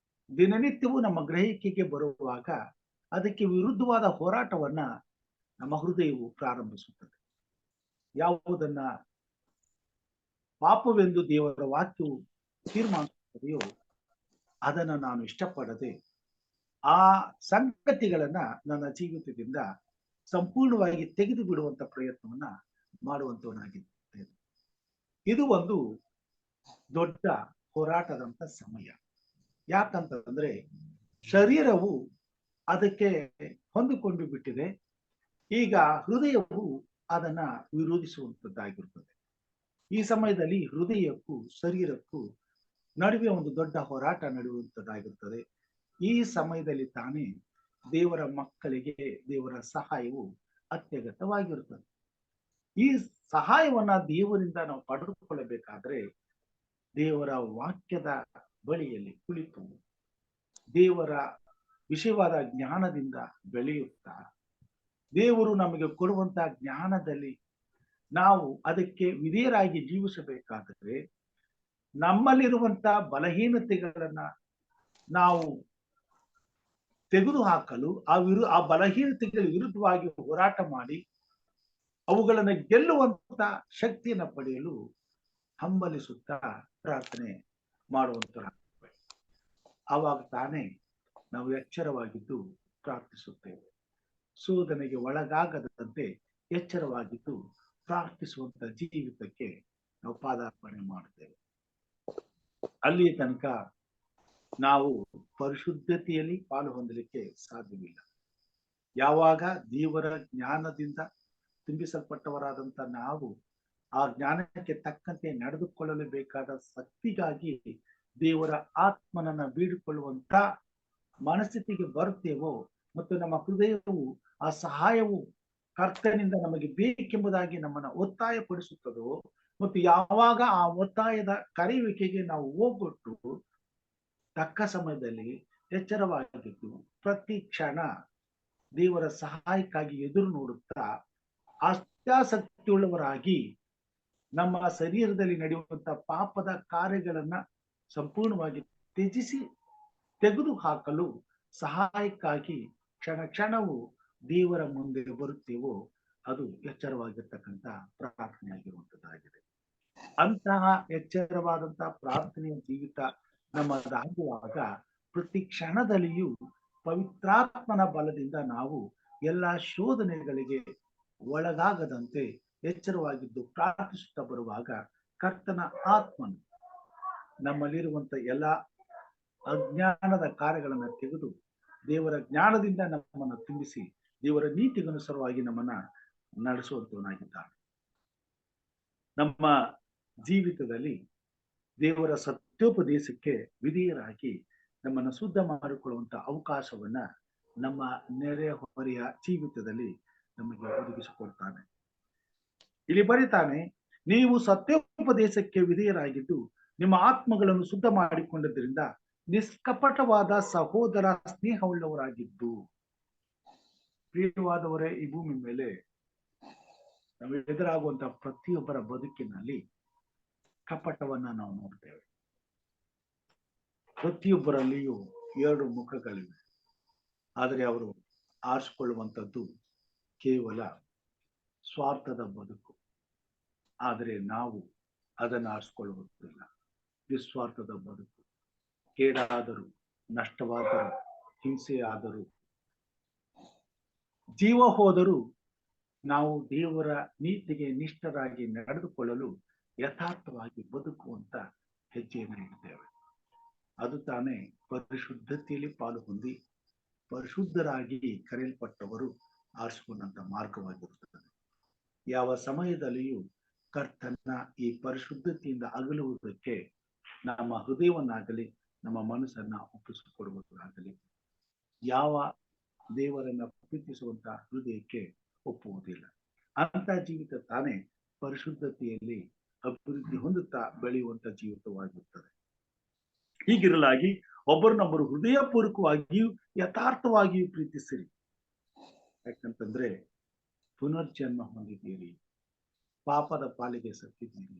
ದಿನನಿತ್ಯವೂ ನಮ್ಮ ಗ್ರಹಿಕೆಗೆ ಬರುವಾಗ ಅದಕ್ಕೆ ವಿರುದ್ಧವಾದ ಹೋರಾಟವನ್ನ ನಮ್ಮ ಹೃದಯವು ಪ್ರಾರಂಭಿಸುತ್ತದೆ. ಯಾವುದನ್ನ ಪಾಪವೆಂದು ದೇವರ ವಾಕ್ಯವು ತೀರ್ಮಾನಿಸುತ್ತದೆಯೋ ಅದನ್ನ ನಾನು ಇಷ್ಟಪಡದೆ ಆ ಸಂಗತಿಗಳನ್ನ ನನ್ನ ಜೀವಿತದಿಂದ ಸಂಪೂರ್ಣವಾಗಿ ತೆಗೆದು ಬಿಡುವಂತ ಪ್ರಯತ್ನವನ್ನ ಮಾಡುವಂತವನಾಗಿದ್ದೇನೆ. ಇದು ಒಂದು ದೊಡ್ಡ ಹೋರಾಟದಂತ ಸಮಯ. ಯಾಕಂತಂದ್ರೆ ಶರೀರವು ಅದಕ್ಕೆ ಹೊಂದಿಕೊಂಡು ಬಿಟ್ಟಿದೆ. ಈಗ ಹೃದಯವು ಅದನ್ನ ವಿರೋಧಿಸುವಂತದ್ದಾಗಿರುತ್ತದೆ. ಈ ಸಮಯದಲ್ಲಿ ಹೃದಯಕ್ಕೂ ಶರೀರಕ್ಕೂ ನಡುವೆ ಒಂದು ದೊಡ್ಡ ಹೋರಾಟ ನಡೆಯುವಂತದ್ದಾಗಿರುತ್ತದೆ. ಈ ಸಮಯದಲ್ಲಿ ತಾನೇ ದೇವರ ಮಕ್ಕಳಿಗೆ ದೇವರ ಸಹಾಯವು ಅತ್ಯಗತ್ಯವಾಗಿರುತ್ತದೆ. ಈ ಸಹಾಯವನ್ನ ದೇವರಿಂದ ನಾವು ಪಡೆದುಕೊಳ್ಳಬೇಕಾದ್ರೆ ದೇವರ ವಾಕ್ಯದ ಬಳಿಯಲ್ಲಿ ಕುಳಿತು ದೇವರ ವಿಷಯವಾದ ಜ್ಞಾನದಿಂದ ಬೆಳೆಯುತ್ತಾ ದೇವರು ನಮಗೆ ಕೊಡುವಂತಹ ಜ್ಞಾನದಲ್ಲಿ ನಾವು ಅದಕ್ಕೆ ವಿಧೇಯರಾಗಿ ಜೀವಿಸಬೇಕಾದರೆ ನಮ್ಮಲ್ಲಿರುವಂತಹ ಬಲಹೀನತೆಗಳನ್ನ ನಾವು ತೆಗೆದುಹಾಕಲು ಆ ಬಲಹೀನತೆಗಳ ವಿರುದ್ಧವಾಗಿ ಹೋರಾಟ ಮಾಡಿ ಅವುಗಳನ್ನು ಗೆಲ್ಲುವಂತ ಶಕ್ತಿಯನ್ನು ಪಡೆಯಲು ಹಂಬಲಿಸುತ್ತಾ ಪ್ರಾರ್ಥನೆ ಮಾಡುವಂತ ಆವಾಗ ತಾನೇ ನಾವು ಎಚ್ಚರವಾಗಿದ್ದು ಪ್ರಾರ್ಥಿಸುತ್ತೇವೆ. ಶೋಧನೆಗೆ ಒಳಗಾಗದಂತೆ ಎಚ್ಚರವಾಗಿದ್ದು ಪ್ರಾರ್ಥಿಸುವಂತ ಜೀವಿತಕ್ಕೆ ನಾವು ಪಾದಾರ್ಪಣೆ ಮಾಡುತ್ತೇವೆ. ಅಲ್ಲಿಯ ತನಕ ನಾವು ಪರಿಶುದ್ಧತೆಯಲ್ಲಿ ಪಾಲು ಹೊಂದಲಿಕ್ಕೆ ಸಾಧ್ಯವಿಲ್ಲ. ಯಾವಾಗ ದೇವರ ಜ್ಞಾನದಿಂದ ತುಂಬಿಸಲ್ಪಟ್ಟವರಾದಂತ ನಾವು ಆ ಜ್ಞಾನಕ್ಕೆ ತಕ್ಕಂತೆ ನಡೆದುಕೊಳ್ಳಲು ಬೇಕಾದ ಶಕ್ತಿಗಾಗಿ ದೇವರ ಆತ್ಮನನ್ನ ಬೀಡಿಕೊಳ್ಳುವಂತ ಮನಸ್ಥಿತಿಗೆ ಬರುತ್ತೇವೋ ಮತ್ತು ನಮ್ಮ ಹೃದಯವು ಆ ಸಹಾಯವು ಕರ್ತನಿಂದ ನಮಗೆ ಬೇಕೆಂಬುದಾಗಿ ನಮ್ಮನ್ನ ಒತ್ತಾಯಪಡಿಸುತ್ತದೋ ಮತ್ತು ಯಾವಾಗ ಆ ಒತ್ತಾಯದ ಕರೆಯುವಿಕೆಗೆ ನಾವು ಹೋಗೊಟ್ಟು ತಕ್ಕ ಸಮಯದಲ್ಲಿ ಎಚ್ಚರವಾಗಿದ್ದು ಪ್ರತಿ ಕ್ಷಣ ದೇವರ ಸಹಾಯಕ್ಕಾಗಿ ಎದುರು ನೋಡುತ್ತಾ ಅತ್ಯಾಸಕ್ತಿಯುಳ್ಳವರಾಗಿ ನಮ್ಮ ಶರೀರದಲ್ಲಿ ನಡೆಯುವಂತ ಪಾಪದ ಕಾರ್ಯಗಳನ್ನ ಸಂಪೂರ್ಣವಾಗಿ ತ್ಯಜಿಸಿ ತೆಗೆದು ಹಾಕಲು ಸಹಾಯಕ್ಕಾಗಿ ಕ್ಷಣ ಕ್ಷಣವು ದೇವರ ಮುಂದೆ ಬರುತ್ತೇವೋ ಅದು ಎಚ್ಚರವಾಗಿರ್ತಕ್ಕಂಥ ಪ್ರಾರ್ಥನೆಯಾಗಿರುವಂತದ್ದಾಗಿದೆ. ಅಂತಹ ಎಚ್ಚರವಾದಂತಹ ಪ್ರಾರ್ಥನೆಯ ಜೀವಿತ ನಮ್ಮದಾಗುವಾಗ ಪ್ರತಿ ಕ್ಷಣದಲ್ಲಿಯೂ ಪವಿತ್ರಾತ್ಮನ ಬಲದಿಂದ ನಾವು ಎಲ್ಲಾ ಶೋಧನೆಗಳಿಗೆ ಒಳಗಾಗದಂತೆ ಎಚ್ಚರವಾಗಿದ್ದು ಪ್ರಾರ್ಥಿಸುತ್ತಾ ಬರುವಾಗ ಕರ್ತನ ಆತ್ಮನು ನಮ್ಮಲ್ಲಿರುವಂತ ಎಲ್ಲಾ ಅಜ್ಞಾನದ ಕಾರ್ಯಗಳನ್ನ ತೆಗೆದು ದೇವರ ಜ್ಞಾನದಿಂದ ನಮ್ಮನ್ನು ತುಂಬಿಸಿ ದೇವರ ನೀತಿಗನುಸಾರವಾಗಿ ನಮ್ಮನ್ನ ನಡೆಸುವಂತವನಾಗಿದ್ದಾನೆ. ನಮ್ಮ ಜೀವಿತದಲ್ಲಿ ದೇವರ ಸತ್ಯೋಪದೇಶಕ್ಕೆ ವಿಧೇಯರಾಗಿ ನಮ್ಮನ್ನು ಶುದ್ಧ ಮಾಡಿಕೊಳ್ಳುವಂತ ಅವಕಾಶವನ್ನ ನಮ್ಮ ನೆರೆಹೊರೆಯ ಜೀವಿತದಲ್ಲಿ ನಮಗೆ ಒದಗಿಸಿಕೊಡ್ತಾನೆ. ಇಲ್ಲಿ ಬರೀತಾನೆ, ನೀವು ಸತ್ಯೋಪದೇಶಕ್ಕೆ ವಿಧೇಯರಾಗಿದ್ದು ನಿಮ್ಮ ಆತ್ಮಗಳನ್ನು ಶುದ್ಧ ಮಾಡಿಕೊಂಡದ್ರಿಂದ ನಿಷ್ಕಪಟವಾದ ಸಹೋದರ ಸ್ನೇಹವುಳ್ಳವರಾಗಿದ್ದು. ಪ್ರಿಯವಾದವರೇ, ಈ ಭೂಮಿ ಮೇಲೆ ನಾವು ಎದುರಾಗುವಂತಹ ಪ್ರತಿಯೊಬ್ಬರ ಬದುಕಿನಲ್ಲಿ ಕಪಟವನ್ನ ನಾವು ನೋಡ್ತೇವೆ. ಪ್ರತಿಯೊಬ್ಬರಲ್ಲಿಯೂ 2 ಮುಖಗಳಿವೆ. ಆದರೆ ಅವರು ಆರಿಸಿಕೊಳ್ಳುವಂಥದ್ದು ಕೇವಲ ಸ್ವಾರ್ಥದ ಬದುಕು. ಆದರೆ ನಾವು ಅದನ್ನು ಆರಿಸಿಕೊಳ್ಳುವುದಿಲ್ಲ. ನಿಸ್ವಾರ್ಥದ ಬದುಕು. ಕೇಡಾದರೂ, ನಷ್ಟವಾದರೂ, ಹಿಂಸೆ ಆದರೂ, ಜೀವ ಹೋದರೂ ನಾವು ದೇವರ ನೀತಿಗೆ ನಿಷ್ಠರಾಗಿ ನಡೆದುಕೊಳ್ಳಲು ಯಥಾರ್ಥವಾಗಿ ಬದುಕುವಂತ ಹೆಜ್ಜೆಯನ್ನು ಇಡ್ತೇವೆ. ಅದು ತಾನೇ ಪರಿಶುದ್ಧತೆಯಲ್ಲಿ ಪಾಲು ಹೊಂದಿ ಪರಿಶುದ್ಧರಾಗಿ ಕರೆಯಲ್ಪಟ್ಟವರು ಆರಿಸಿಕೊಂಡಂತ ಮಾರ್ಗವಾಗಿರುತ್ತದೆ. ಯಾವ ಸಮಯದಲ್ಲಿಯೂ ಕರ್ತನ ಈ ಪರಿಶುದ್ಧತೆಯಿಂದ ಅಗಲುವುದಕ್ಕೆ ನಮ್ಮ ಹೃದಯವನ್ನಾಗಲಿ ನಮ್ಮ ಮನಸ್ಸನ್ನ ಒಪ್ಪಿಸಿಕೊಡುವುದಾಗಲಿ ಯಾವ ದೇವರನ್ನ ಪ್ರೀತಿಸುವಂತ ಹೃದಯಕ್ಕೆ ಒಪ್ಪುವುದಿಲ್ಲ. ಅಂತ ಜೀವಿತ ತಾನೇ ಪರಿಶುದ್ಧತೆಯಲ್ಲಿ ಅಭಿವೃದ್ಧಿ ಹೊಂದುತ್ತಾ ಬೆಳೆಯುವಂತ ಜೀವಿತವಾಗಿರುತ್ತದೆ. ಹೀಗಿರಲಾಗಿ ಒಬ್ಬರನ್ನೊಬ್ಬರು ಹೃದಯಪೂರ್ವಕವಾಗಿಯೂ ಯಥಾರ್ಥವಾಗಿಯೂ ಪ್ರೀತಿಸಿರಿ. ಯಾಕಂತಂದ್ರೆ ಪುನರ್ಜನ್ಮ ಹೊಂದಿದ್ದೀರಿ, ಪಾಪದ ಪಾಲಿಗೆ ಸತ್ತಿದ್ದೀರಿ,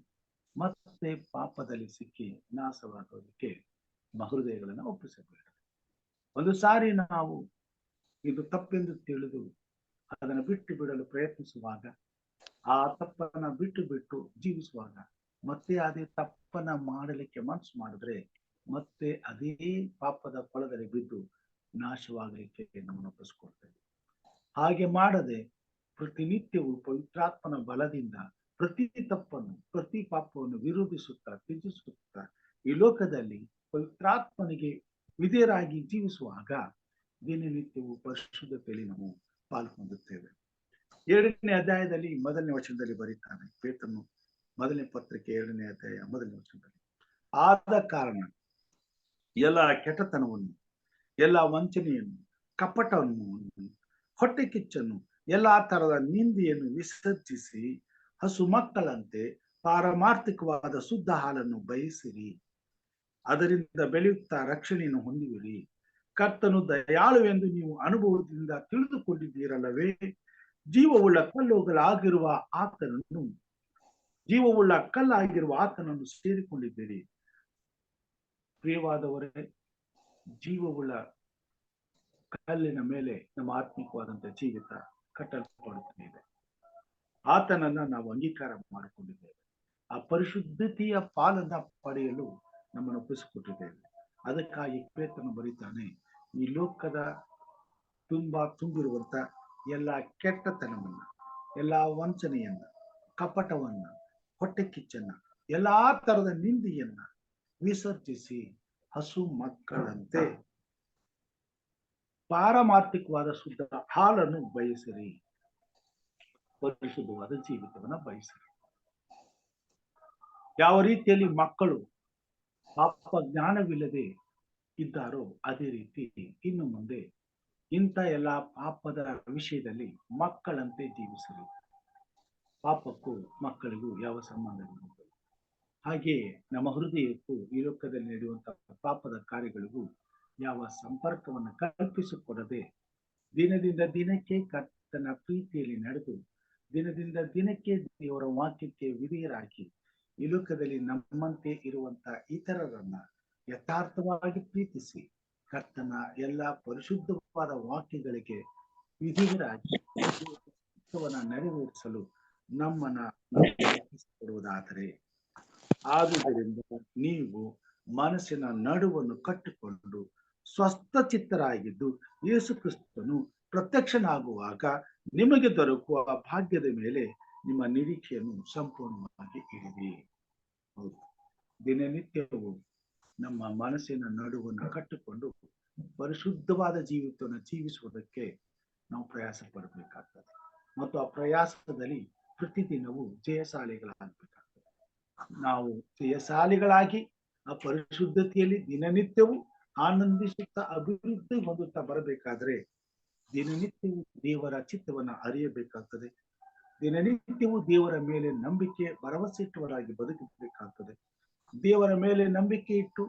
ಮತ್ತೆ ಪಾಪದಲ್ಲಿ ಸಿಕ್ಕಿ ನಾಶವಾಗೋದಕ್ಕೆ ನಮ್ಮ ಹೃದಯಗಳನ್ನು ಒಪ್ಪಿಸಬೇಡ. ಒಂದು ಸಾರಿ ನಾವು ಇದು ತಪ್ಪೆಂದು ತಿಳಿದು ಅದನ್ನು ಬಿಟ್ಟು ಬಿಡಲು ಪ್ರಯತ್ನಿಸುವಾಗ, ಆ ತಪ್ಪನ್ನ ಬಿಟ್ಟು ಜೀವಿಸುವಾಗ ಮತ್ತೆ ಅದೇ ತಪ್ಪನ್ನ ಮಾಡಲಿಕ್ಕೆ ಮನಸ್ಸು ಮಾಡಿದ್ರೆ ಮತ್ತೆ ಅದೇ ಪಾಪದ ಕೊಳದಲ್ಲಿ ಬಿದ್ದು ನಾಶವಾಗಲಿಕ್ಕೆ ನಮ್ಮನ್ನು ಒಪ್ಪಿಸ್ಕೊಳ್ತೇವೆ. ಹಾಗೆ ಮಾಡದೆ ಪ್ರತಿನಿತ್ಯವೂ ಪವಿತ್ರಾತ್ಮನ ಬಲದಿಂದ ಪ್ರತಿ ತಪ್ಪನ್ನು ಪ್ರತಿ ಪಾಪವನ್ನು ವಿರೋಧಿಸುತ್ತಾ ತ್ಯಜಿಸುತ್ತಾ ಈ ಲೋಕದಲ್ಲಿ ಪವಿತ್ರಾತ್ಮನಿಗೆ ವಿಧೇಯರಾಗಿ ಜೀವಿಸುವಾಗ ದಿನನಿತ್ಯವೂ ಪರಿಶುದ್ಧತೆಯಲ್ಲಿ ನಾವು ಪಾಲ್ಗೊಂಡುತ್ತೇವೆ. 2ನೇ ಅಧ್ಯಾಯದಲ್ಲಿ 1ನೇ ವಚನದಲ್ಲಿ ಬರೀತಾನೆ ಪೇತ್ರನು, 1ನೇ ಪತ್ರಿಕೆ 2ನೇ ಅಧ್ಯಾಯ 1ನೇ ವಚನದಲ್ಲಿ, ಆದ ಕಾರಣ ಎಲ್ಲ ಕೆಟ್ಟತನವನ್ನು, ಎಲ್ಲ ವಂಚನೆಯನ್ನು, ಕಪಟವನ್ನು, ಹೊಟ್ಟೆ ಕಿಚ್ಚನ್ನು, ಎಲ್ಲಾ ತರದ ನಿಂದೆಯನ್ನು ವಿಸರ್ಜಿಸಿ ಹಸು ಮಕ್ಕಳಂತೆ ಪಾರಮಾರ್ಥಿಕವಾದ ಶುದ್ಧ ಹಾಲನ್ನು ಬಯಸಿರಿ. ಅದರಿಂದ ಬೆಳೆಯುತ್ತಾ ರಕ್ಷಣೆಯನ್ನು ಹೊಂದುವಿರಿ. ಕರ್ತನು ದಯಾಳುವೆಂದು ನೀವು ಅನುಭವದಿಂದ ತಿಳಿದುಕೊಂಡಿದ್ದೀರಲ್ಲವೇ? ಜೀವವುಳ್ಳ ಕಲ್ಲಾಗಿರುವ ಆತನನ್ನು ಸೇರಿಕೊಂಡಿದ್ದೀರಿ. ಪ್ರಿಯವಾದವರೇ, ಜೀವವುಳ್ಳ ಕಲ್ಲಿನ ಮೇಲೆ ನಮ್ಮ ಆತ್ಮಿಕವಾದಂತ ಜೀವಿತ ಕಟ್ಟಲ್ಪಡುತ್ತಿದೆ. ಆತನನ್ನ ನಾವು ಅಂಗೀಕಾರ ಮಾಡಿಕೊಂಡಿದ್ದೇವೆ. ಆ ಪರಿಶುದ್ಧತೆಯ ಪಾಲನ್ನ ಪಡೆಯಲು ನಮ್ಮನ್ನು ಒಪ್ಪಿಸಿಕೊಟ್ಟಿದ್ದೇವೆ. ಅದಕ್ಕಾಗಿ ಪೇತ್ರನು ಬರೀತಾನೆ, ಈ ಲೋಕದ ತುಂಬಿರುವಂತ ಎಲ್ಲಾ ಕೆಟ್ಟತನವನ್ನ, ಎಲ್ಲಾ ವಂಚನೆಯನ್ನ, ಕಪಟವನ್ನ, ಹೊಟ್ಟೆ ಕಿಚ್ಚನ್ನ, ಎಲ್ಲಾ ತರದ ನಿಂದೆಯನ್ನ ವಿಸರ್ಜಿಸಿ ಹಸು ಮಕ್ಕಳಂತೆ ಪಾರಮಾರ್ಥಿಕವಾದ ಶುದ್ಧ ಹಾಲನ್ನು ಬಯಸಿರಿ. ಪರಿಶುದ್ಧವಾದ ಜೀವಿತವನ್ನ ಬಯಸಿರಿ. ಯಾವ ರೀತಿಯಲ್ಲಿ ಮಕ್ಕಳು ಪಾಪ ಜ್ಞಾನವಿಲ್ಲದೆ ಇದ್ದಾರೋ ಅದೇ ರೀತಿ ಇನ್ನು ಮುಂದೆ ಇಂಥ ಎಲ್ಲ ಪಾಪದ ವಿಷಯದಲ್ಲಿ ಮಕ್ಕಳಂತೆ ಜೀವಿಸಲು. ಪಾಪಕ್ಕೂ ಮಕ್ಕಳಿಗೂ ಯಾವ ಸಂಬಂಧವಿಲ್ಲ. ಹಾಗೆಯೇ ನಮ್ಮ ಹೃದಯಕ್ಕೂ ಈ ಲೋಕದಲ್ಲಿ ನಡೆಯುವಂತಹ ಪಾಪದ ಕಾರ್ಯಗಳಿಗೂ ಯಾವ ಸಂಪರ್ಕವನ್ನು ಕಲ್ಪಿಸಿಕೊಡದೆ ದಿನದಿಂದ ದಿನಕ್ಕೆ ಕರ್ತನ ಪ್ರೀತಿಯಲ್ಲಿ ನಡೆದು ದಿನದಿಂದ ದಿನಕ್ಕೆ ದೇವರ ವಾಕ್ಯಕ್ಕೆ ವಿಧೇಯರಾಗಿ ಈ ಲೋಕದಲ್ಲಿ ನಮ್ಮಂತೆ ಇರುವಂತಹ ಇತರರನ್ನ ಯಥಾರ್ಥವಾಗಿ ಪ್ರೀತಿಸಿ ಕರ್ತನ ಎಲ್ಲ ಪರಿಶುದ್ಧವಾದ ವಾಕ್ಯಗಳಿಗೆ ವಿಧೇಯರಾಗಿ ನೆರವೇರಿಸಲು ನಮ್ಮನ್ನ ಕೊಡುವುದಾದರೆ, ಆದುದರಿಂದ ನೀವು ಮನಸ್ಸಿನ ನಡುವನ್ನು ಕಟ್ಟಿಕೊಂಡು ಸ್ವಸ್ಥ ಚಿತ್ತರಾಗಿದ್ದು ಯೇಸು ಕ್ರಿಸ್ತನು ಪ್ರತ್ಯಕ್ಷನಾಗುವಾಗ ನಿಮಗೆ ದೊರಕುವ ಭಾಗ್ಯದ ಮೇಲೆ ನಿಮ್ಮ ನಿರೀಕ್ಷೆಯನ್ನು ಸಂಪೂರ್ಣವಾಗಿ ಇಡಿರಿ. ಹೌದು, ದಿನನಿತ್ಯವೂ ನಮ್ಮ ಮನಸ್ಸಿನ ನಡುವನ್ನು ಕಟ್ಟಿಕೊಂಡು ಪರಿಶುದ್ಧವಾದ ಜೀವಿತವನ್ನು ಜೀವಿಸುವುದಕ್ಕೆ ನಾವು ಪ್ರಯಾಸ ಪಡಬೇಕಾಗ್ತದೆ. ಮತ್ತು ಆ ಪ್ರಯಾಸದಲ್ಲಿ ಪ್ರತಿದಿನವೂ ಜಯಶಾಲಿಗಳಾಗಬೇಕಾಗ್ತದೆ. ನಾವು ಜಯಶಾಲಿಗಳಾಗಿ ಆ ಪರಿಶುದ್ಧತೆಯಲ್ಲಿ ದಿನನಿತ್ಯವೂ ಆನಂದಿಸುತ್ತಾ ಅಭಿವೃದ್ಧಿ ಹೊಂದುತ್ತಾ ಬರಬೇಕಾದ್ರೆ ದಿನನಿತ್ಯವೂ ದೇವರ ಚಿತ್ತವನ್ನ ಅರಿಯಬೇಕಾಗ್ತದೆ. ದಿನನಿತ್ಯವೂ ದೇವರ ಮೇಲೆ ನಂಬಿಕೆ ಭರವಸೆ ಇಟ್ಟವರಾಗಿ ಬದುಕಬೇಕಾಗ್ತದೆ. ದೇವರ ಮೇಲೆ ನಂಬಿಕೆ ಇಟ್ಟು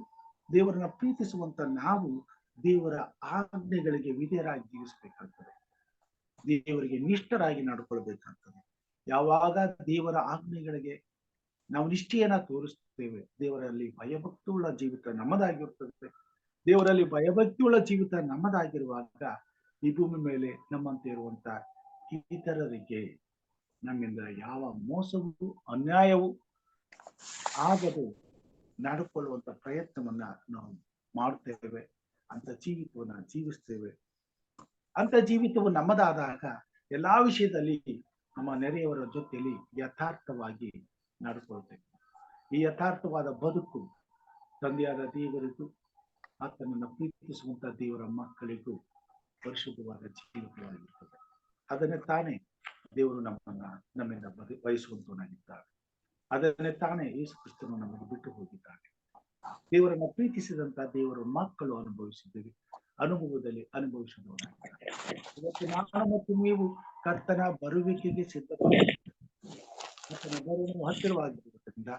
ದೇವರನ್ನ ಪ್ರೀತಿಸುವಂತ ನಾವು ದೇವರ ಆಜ್ಞೆಗಳಿಗೆ ವಿಧೇಯರಾಗಿ ಜೀವಿಸಬೇಕಾಗ್ತದೆ. ದೇವರಿಗೆ ನಿಷ್ಠರಾಗಿ ನಡ್ಕೊಳ್ಬೇಕಾಗ್ತದೆ. ಯಾವಾಗ ದೇವರ ಆಜ್ಞೆಗಳಿಗೆ ನಾವು ನಿಷ್ಠೆಯನ್ನ ತೋರಿಸ್ತೇವೆ, ದೇವರಲ್ಲಿ ಭಯಭಕ್ತಿಯುಳ್ಳ ಜೀವಿತ ನಮ್ಮದಾಗಿರುತ್ತದೆ. ದೇವರಲ್ಲಿ ಭಯಭಕ್ತಿಯುಳ್ಳ ಜೀವಿತ ನಮ್ಮದಾಗಿರುವಾಗ ಈ ಭೂಮಿ ಮೇಲೆ ನಮ್ಮಂತೆ ಇರುವಂತ ಇತರರಿಗೆ ನಮ್ಮಿಂದ ಯಾವ ಮೋಸವೂ ಅನ್ಯಾಯವೂ ಆಗದೆ ನಡ್ಕೊಳ್ಳುವಂತ ಪ್ರಯತ್ನವನ್ನ ನಾವು ಮಾಡ್ತೇವೆ. ಅಂತ ಜೀವಿತವನ್ನ ಜೀವಿಸ್ತೇವೆ. ಅಂತ ಜೀವಿತವು ನಮ್ಮದಾದಾಗ ಎಲ್ಲಾ ವಿಷಯದಲ್ಲಿ ನಮ್ಮ ನೆರೆಯವರ ಜೊತೆಯಲ್ಲಿ ಯಥಾರ್ಥವಾಗಿ ನಡ್ಕೊಳ್ತೇವೆ. ಈ ಯಥಾರ್ಥವಾದ ಬದುಕು ತಂದೆಯಾದ ದೇವರಿಗೂ ಆತನನ್ನು ಪ್ರೀತಿಸುವಂತ ದೇವರ ಮಕ್ಕಳಿಗೂ ಪರಿಶುದ್ಧವಾದ ಜೀವಿತವಾಗಿರ್ತದೆ. ಅದನ್ನೇ ತಾನೇ ದೇವರು ನಮ್ಮಿಂದ ಬಯಸುವಂತವನಾಗಿದ್ದಾರೆ. ಅದನ್ನೇ ತಾನೇ ಯೇಸು ಕ್ರಿಸ್ತನು ನಮಗೆ ಬಿಟ್ಟು ಹೋಗಿದ್ದಾರೆ. ದೇವರನ್ನ ಪ್ರೀತಿಸಿದಂತ ದೇವರ ಮಕ್ಕಳು ಅನುಭವಿಸಿದ್ದೇವೆ, ಅನುಭವದಲ್ಲಿ ಅನುಭವಿಸಿದವರಾಗಿದ್ದಾರೆ. ಇವತ್ತು ನಾನು ಮತ್ತು ನೀವು ಕರ್ತನ ಬರುವಿಕೆಗೆ ಸಿದ್ಧವಾಗಿ ಆತನ ಬರುವನ್ನು ಹತ್ತಿರವಾಗಿರುವುದರಿಂದ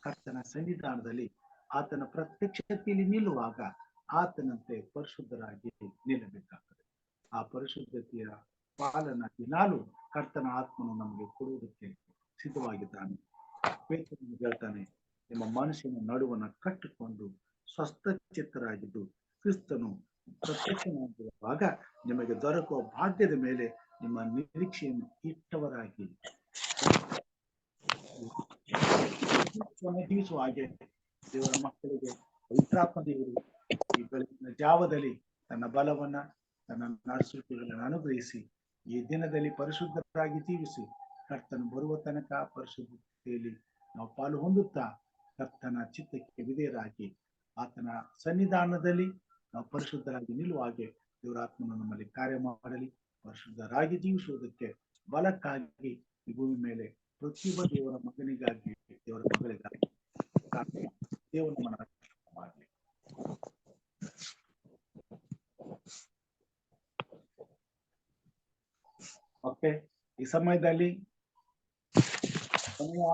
ಕರ್ತನ ಸನ್ನಿಧಾನದಲ್ಲಿ ಆತನ ಪ್ರತ್ಯಕ್ಷತೆಯಲ್ಲಿ ನಿಲ್ಲುವಾಗ ಆತನಂತೆ ಪರಿಶುದ್ಧರಾಗಿ ನಿಲ್ಲಬೇಕಾಗ್ತದೆ. ಆ ಪರಿಶುದ್ಧತೆಯ ಪಾಲನ ದಿನಾಲು ಕರ್ತನ ಆತ್ಮನು ನಮಗೆ ಕೊಡುವುದಕ್ಕೆ ಸಿದ್ಧವಾಗಿದ್ದಾನೆ. ಪೇತ್ರನು ಹೇಳ್ತಾನೆ, ನಿಮ್ಮ ಮನಸ್ಸಿನ ನಡುವನ್ನ ಕಟ್ಟಿಕೊಂಡು ಸ್ವಸ್ಥ ಚಿತ್ತರಾಗಿದ್ದು ಕ್ರಿಸ್ತನು ಪ್ರತ್ಯಕ್ಷನಾಗಿರುವಾಗ ನಿಮಗೆ ದೊರಕುವ ಭಾಗ್ಯದ ಮೇಲೆ ನಿಮ್ಮ ನಿರೀಕ್ಷೆಯನ್ನು ಇಟ್ಟವರಾಗಿ ಜೀವಿಸುವ ಹಾಗೆ ದೇವರ ಮಕ್ಕಳಿಗೆ ಪವಿತ್ರಾತ್ಮ ದೇವರು ಈ ಬೆಳಗಿನ ಜಾವದಲ್ಲಿ ತನ್ನ ಬಲವನ್ನ ತನ್ನ ನಡಸುವಿಕೆಗಳನ್ನು ಅನುಗ್ರಹಿಸಿ ಈ ದಿನದಲ್ಲಿ ಪರಿಶುದ್ಧರಾಗಿ ಜೀವಿಸಿ ಕರ್ತನು ಬರುವ ತನಕ ಪರಿಶುದ್ಧತೆಯಲ್ಲಿ ನಾವು ಪಾಲು ಹೊಂದುತ್ತಾ ಕರ್ತನ ಚಿತ್ತಕ್ಕೆ ವಿಧೇಯರಾಗಿ ಆತನ ಸನ್ನಿಧಾನದಲ್ಲಿ ನಾವು ಪರಿಶುದ್ಧರಾಗಿ ನಿಲ್ಲುವ ಹಾಗೆ ದೇವರಾತ್ಮನು ನಮ್ಮಲ್ಲಿ ಕಾರ್ಯ ಮಾಡಲಿ. ಪರಿಶುದ್ಧರಾಗಿ ಜೀವಿಸುವುದಕ್ಕೆ ಬಲಕ್ಕಾಗಿ ಈ ಭೂಮಿ ಮೇಲೆ ಪ್ರತಿಯೊಬ್ಬ ದೇವರ ಮಗನಿಗಾಗಿ ದೇವರ ಮಗಳಿಗಾಗಿ ದೇವರು ನಮ್ಮನ್ನು ಮಾಡಲಿ. ಓಕೆ, ಈ ಸಮಯದಲ್ಲಿ ಕೊನೆಯ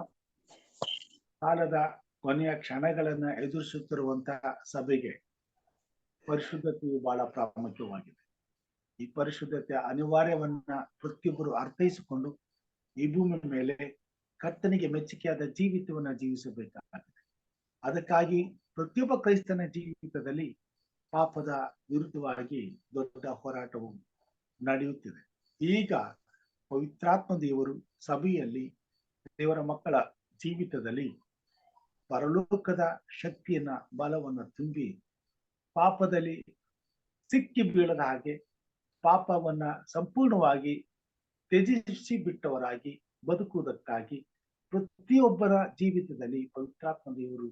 ಕಾಲದ ಕೊನೆಯ ಕ್ಷಣಗಳನ್ನ ಎದುರಿಸುತ್ತಿರುವಂತಹ ಸಭೆಗೆ ಪರಿಶುದ್ಧತೆಯು ಬಹಳ ಪ್ರಾಮುಖ್ಯವಾಗಿದೆ. ಈ ಪರಿಶುದ್ಧತೆಯ ಅನಿವಾರ್ಯವನ್ನ ಪ್ರತಿಯೊಬ್ಬರು ಅರ್ಥೈಸಿಕೊಂಡು ಈ ಭೂಮಿ ಮೇಲೆ ಕರ್ತನಿಗೆ ಮೆಚ್ಚುಗೆಯಾದ ಜೀವಿತವನ್ನ ಜೀವಿಸಬೇಕಾಗಿದೆ. ಅದಕ್ಕಾಗಿ ಪ್ರತಿಯೊಬ್ಬ ಕ್ರೈಸ್ತನ ಜೀವಿತದಲ್ಲಿ ಪಾಪದ ವಿರುದ್ಧವಾಗಿ ದೊಡ್ಡ ಹೋರಾಟವು ನಡೆಯುತ್ತಿದೆ. ಈಗ ಪವಿತ್ರಾತ್ಮ ದೇವರು ಸಭೆಯಲ್ಲಿ ದೇವರ ಮಕ್ಕಳ ಜೀವಿತದಲ್ಲಿ ಪರಲೋಕದ ಶಕ್ತಿಯನ್ನ ಬಲವನ್ನ ತುಂಬಿ ಪಾಪದಲ್ಲಿ ಸಿಕ್ಕಿ ಬೀಳದ ಹಾಗೆ ಪಾಪವನ್ನ ಸಂಪೂರ್ಣವಾಗಿ ತ್ಯಜಿಸಿ ಬಿಟ್ಟವರಾಗಿ ಬದುಕುವುದಕ್ಕಾಗಿ ಪ್ರತಿಯೊಬ್ಬರ ಜೀವಿತದಲ್ಲಿ ಪವಿತ್ರಾತ್ಮ ದೇವರು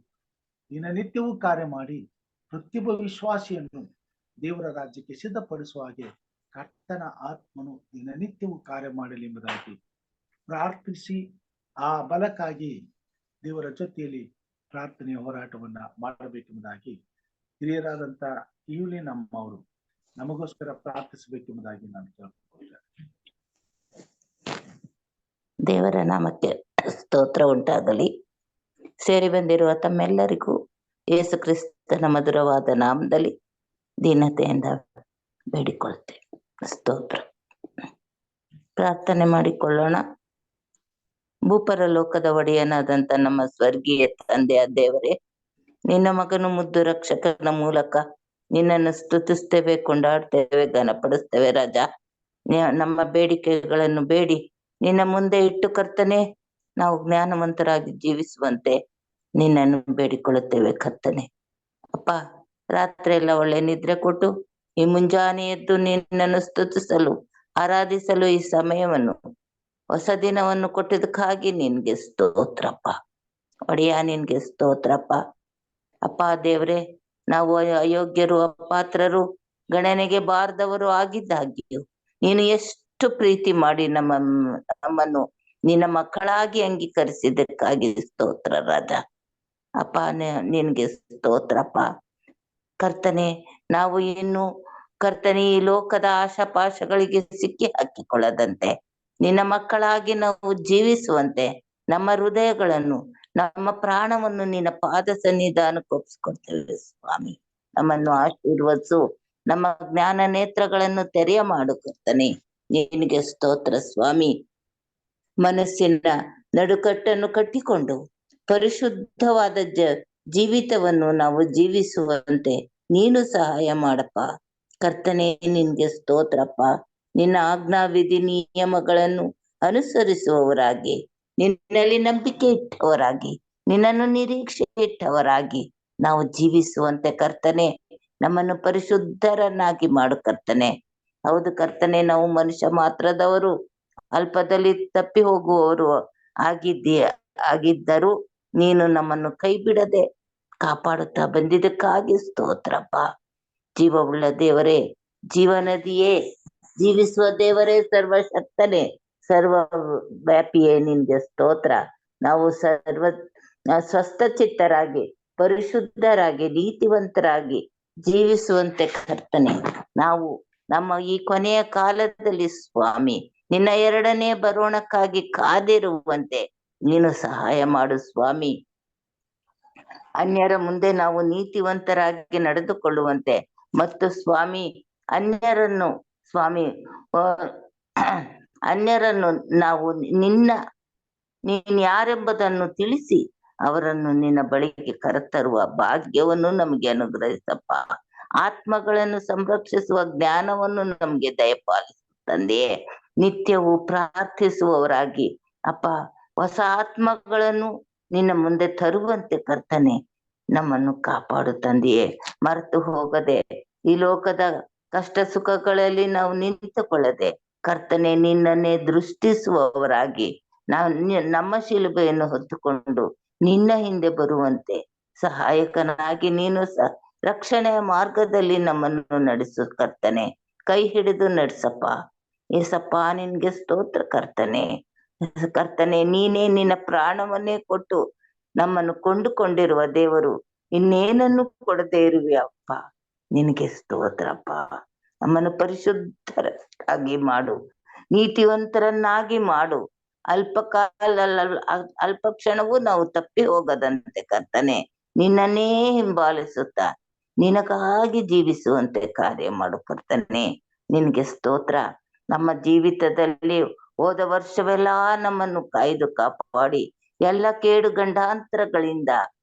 ದಿನನಿತ್ಯವೂ ಕಾರ್ಯ ಮಾಡಿ ಪ್ರತಿಯೊಬ್ಬ ವಿಶ್ವಾಸಿಯನ್ನು ದೇವರ ರಾಜ್ಯಕ್ಕೆ ಸಿದ್ಧಪಡಿಸುವ ಹಾಗೆ ಕರ್ತನ ಆತ್ಮನು ದಿನನಿತ್ಯವೂ ಕಾರ್ಯ ಮಾಡಲಿ ಎಂಬುದಾಗಿ ಪ್ರಾರ್ಥಿಸಿ ಆ ಬಲಕ್ಕಾಗಿ ದೇವರ ಜೊತೆಯಲ್ಲಿ ಪ್ರಾರ್ಥನೆಯ ಹೋರಾಟವನ್ನ ಮಾಡಬೇಕೆಂಬುದಾಗಿ ಹಿರಿಯರಾದಂತ ಈವ್ಲಿನ್ ಅಮ್ಮ ಅವರು ನಮಗೋಸ್ಕರ ಪ್ರಾರ್ಥಿಸಬೇಕೆಂಬುದಾಗಿ ನಾನು ಕೇಳ್ಕೊಳ್ತೇನೆ. ದೇವರ ನಾಮಕ್ಕೆ ಸ್ತೋತ್ರ ಉಂಟಾಗಲಿ. ಸೇರಿ ಬಂದಿರುವ ತಮ್ಮೆಲ್ಲರಿಗೂ ಯೇಸು ಕ್ರಿಸ್ತನ ಮಧುರವಾದ ನಾಮದಲ್ಲಿ ದೀನತೆಯಿಂದ ಬೇಡಿಕೊಳ್ತೇವೆ. ಸ್ತೋತ್ರ. ಪ್ರಾರ್ಥನೆ ಮಾಡಿಕೊಳ್ಳೋಣ. ಭೂಪರ ಲೋಕದ ಒಡೆಯನಾದಂತ ನಮ್ಮ ಸ್ವರ್ಗೀಯ ತಂದೆಯ ದೇವರೇ, ನಿನ್ನ ಮಗನು ಮುದ್ದು ರಕ್ಷಕನ ಮೂಲಕ ನಿನ್ನನ್ನು ಸ್ತುತಿಸ್ತೇವೆ, ಕೊಂಡಾಡ್ತೇವೆ, ಘನಪಡಿಸ್ತೇವೆ. ರಾಜ, ನಮ್ಮ ಬೇಡಿಕೆಗಳನ್ನು ಬೇಡಿ ನಿನ್ನ ಮುಂದೆ ಇಟ್ಟು ಕರ್ತನೆ, ನಾವು ಜ್ಞಾನವಂತರಾಗಿ ಜೀವಿಸುವಂತೆ ನಿನ್ನನ್ನು ಬೇಡಿಕೊಳ್ಳುತ್ತೇವೆ. ಕರ್ತನೆ ಅಪ್ಪ, ರಾತ್ರಿ ಎಲ್ಲ ಒಳ್ಳೆ ನಿದ್ರೆ ಕೊಟ್ಟು ಈ ಮುಂಜಾನೆ ಎದ್ದು ನಿನ್ನನ್ನು ಸ್ತುತಿಸಲು ಆರಾಧಿಸಲು ಈ ಸಮಯವನ್ನು, ಹೊಸ ದಿನವನ್ನು ಕೊಟ್ಟಿದ್ದಕ್ಕಾಗಿ ನಿನ್ಗೆ ಸ್ತೋತ್ರಪ್ಪ. ಒಡೆಯ, ನಿನ್ಗೆ ಸ್ತೋತ್ರಪ್ಪ. ಅಪ್ಪ ದೇವ್ರೆ, ನಾವು ಅಯೋಗ್ಯರು, ಅಪಾತ್ರರು, ಗಣನೆಗೆ ಬಾರದವರು ಆಗಿದ್ದಾಗಿಯೂ ನೀನು ಎಷ್ಟು ಪ್ರೀತಿ ಮಾಡಿ ನಮ್ಮನ್ನು ನಿನ್ನ ಮಕ್ಕಳಾಗಿ ಅಂಗೀಕರಿಸಿದ್ದಕ್ಕಾಗಿ ಸ್ತೋತ್ರ ರಾಜ. ಅಪ್ಪ, ನಿನ್ಗೆ ಸ್ತೋತ್ರಪ್ಪ. ಕರ್ತನೆ, ನಾವು ಇನ್ನು ಕರ್ತನೆ ಈ ಲೋಕದ ಆಶಾಪಾಶಗಳಿಗೆ ಸಿಕ್ಕಿ ಹಾಕಿಕೊಳ್ಳದಂತೆ ನಿನ್ನ ಮಕ್ಕಳಾಗಿ ನಾವು ಜೀವಿಸುವಂತೆ ನಮ್ಮ ಹೃದಯಗಳನ್ನು, ನಮ್ಮ ಪ್ರಾಣವನ್ನು ನಿನ್ನ ಪಾದ ಸನ್ನಿಧಾನಕ್ಕೆ ಒಪ್ಪಿಸ್ಕೊಡ್ತೇವೆ ಸ್ವಾಮಿ. ನಮ್ಮನ್ನು ಆಶೀರ್ವದಿಸು, ನಮ್ಮ ಜ್ಞಾನ ನೇತ್ರಗಳನ್ನು ತೆರೆಯ ಮಾಡು ಕರ್ತನೆ. ನಿನಗೆ ಸ್ತೋತ್ರ ಸ್ವಾಮಿ. ಮನಸ್ಸಿನ ನಡುಕಟ್ಟನ್ನು ಕಟ್ಟಿಕೊಂಡು ಪರಿಶುದ್ಧವಾದ ಜೀವಿತವನ್ನು ನಾವು ಜೀವಿಸುವಂತೆ ನೀನು ಸಹಾಯ ಮಾಡಪ್ಪ ಕರ್ತನೆ. ನಿನ್ಗೆ ಸ್ತೋತ್ರಪ್ಪ. ನಿನ್ನ ಆಜ್ಞಾ ವಿಧಿ ನಿಯಮಗಳನ್ನು ಅನುಸರಿಸುವವರಾಗಿ, ನಿನ್ನಲ್ಲಿ ನಂಬಿಕೆ ಇಟ್ಟವರಾಗಿ, ನಿನ್ನನ್ನು ನಿರೀಕ್ಷೆ ಇಟ್ಟವರಾಗಿ ನಾವು ಜೀವಿಸುವಂತೆ ಕರ್ತನೆ ನಮ್ಮನ್ನು ಪರಿಶುದ್ಧರನ್ನಾಗಿ ಮಾಡು ಕರ್ತನೆ. ಹೌದು ಕರ್ತನೆ, ನಾವು ಮನುಷ್ಯ ಮಾತ್ರದವರು, ಅಲ್ಪದಲ್ಲಿ ತಪ್ಪಿ ಹೋಗುವವರು ಆಗಿದ್ದರೂ ನೀನು ನಮ್ಮನ್ನು ಕೈ ಬಿಡದೆ ಕಾಪಾಡುತ್ತಾ ಬಂದಿದ್ದಕ್ಕಾಗಿ ಸ್ತೋತ್ರಪ್ಪ. ಜೀವವುಳ್ಳ ದೇವರೇ, ಜೀವನದಿಯೇ, ಜೀವಿಸುವ ದೇವರೇ, ಸರ್ವಶಕ್ತನೇ, ಸರ್ವ ವ್ಯಾಪಿಯೇ, ನಿನ್ಗೆ ಸ್ತೋತ್ರ. ನಾವು ಸ್ವಸ್ಥ ಚಿತ್ತರಾಗಿ, ಪರಿಶುದ್ಧರಾಗಿ, ನೀತಿವಂತರಾಗಿ ಜೀವಿಸುವಂತೆ ಕರ್ತನೆ ನಾವು ನಮ್ಮ ಈ ಕೊನೆಯ ಕಾಲದಲ್ಲಿ ಸ್ವಾಮಿ ನಿನ್ನ ಎರಡನೇ ಬರೋಣಕ್ಕಾಗಿ ಕಾದಿರುವಂತೆ ನೀನು ಸಹಾಯ ಮಾಡು ಸ್ವಾಮಿ. ಅನ್ಯರ ಮುಂದೆ ನಾವು ನೀತಿವಂತರಾಗಿ ನಡೆದುಕೊಳ್ಳುವಂತೆ ಮತ್ತು ಸ್ವಾಮಿ ಅನ್ಯರನ್ನು ನಾವು ನೀನ್ ಯಾರೆಂಬುದನ್ನು ತಿಳಿಸಿ ಅವರನ್ನು ನಿನ್ನ ಬಳಿಗೆ ಕರೆತರುವ ಭಾಗ್ಯವನ್ನು ನಮಗೆ ಅನುಗ್ರಹಿಸಪ್ಪ. ಆತ್ಮಗಳನ್ನು ಸಂರಕ್ಷಿಸುವ ಜ್ಞಾನವನ್ನು ನಮ್ಗೆ ದಯಪಾಲಿಸು ತಂದೆಯೇ. ನಿತ್ಯವೂ ಪ್ರಾರ್ಥಿಸುವವರಾಗಿ ಅಪ್ಪ, ಹೊಸ ಆತ್ಮಗಳನ್ನು ನಿನ್ನ ಮುಂದೆ ತರುವಂತೆ ಕರ್ತನೆ ನಮ್ಮನ್ನು ಕಾಪಾಡು ತಂದೆಯೇ. ಮರೆತು ಹೋಗದೆ ಈ ಲೋಕದ ಕಷ್ಟ ಸುಖಗಳಲ್ಲಿ ನಾವು ನಿಂತುಕೊಳ್ಳದೆ ಕರ್ತನೆ ನಿನ್ನನ್ನೇ ದೃಷ್ಟಿಸುವವರಾಗಿ ನಮ್ಮ ಶಿಲುಬೆಯನ್ನು ಹೊತ್ತುಕೊಂಡು ನಿನ್ನ ಹಿಂದೆ ಬರುವಂತೆ ಸಹಾಯಕನಾಗಿ ನೀನು ರಕ್ಷಣೆಯ ಮಾರ್ಗದಲ್ಲಿ ನಮ್ಮನ್ನು ನಡೆಸು ಕರ್ತನೆ. ಕೈ ಹಿಡಿದು ನಡೆಸಪ್ಪ. ಏಸಪ್ಪ, ನಿನ್ಗೆ ಸ್ತೋತ್ರ ಕರ್ತನೆ. ಕರ್ತನೆ, ನೀನೇ ನಿನ್ನ ಪ್ರಾಣವನ್ನೇ ಕೊಟ್ಟು ನಮ್ಮನ್ನು ಕೊಂಡುಕೊಂಡಿರುವ ದೇವರು, ಇನ್ನೇನನ್ನು ಕೊಡದೇ ಇರುವೆಯಪ್ಪ. ನಿನಗೆ ಸ್ತೋತ್ರಪ್ಪ. ನಮ್ಮನ್ನು ಪರಿಶುದ್ಧರಾಗಿ ಮಾಡು, ನೀತಿವಂತರನ್ನಾಗಿ ಮಾಡು. ಅಲ್ಪ ಕ್ಷಣವೂ ನಾವು ತಪ್ಪಿ ಹೋಗದಂತೆ ಕರ್ತನೆ ನಿನ್ನನ್ನೇ ಹಿಂಬಾಲಿಸುತ್ತಾ ನಿನಗಾಗಿ ಜೀವಿಸುವಂತೆ ಕಾರ್ಯ ಮಾಡು ಕರ್ತನೆ. ನಿನ್ಗೆ ಸ್ತೋತ್ರ. ನಮ್ಮ ಜೀವಿತದಲ್ಲಿ ಹೋದ ವರ್ಷವೆಲ್ಲ ನಮ್ಮನ್ನು ಕಾಯ್ದು ಕಾಪಾಡಿ ಎಲ್ಲ ಕೇಡು ಗಂಡಾಂತರಗಳಿಂದ,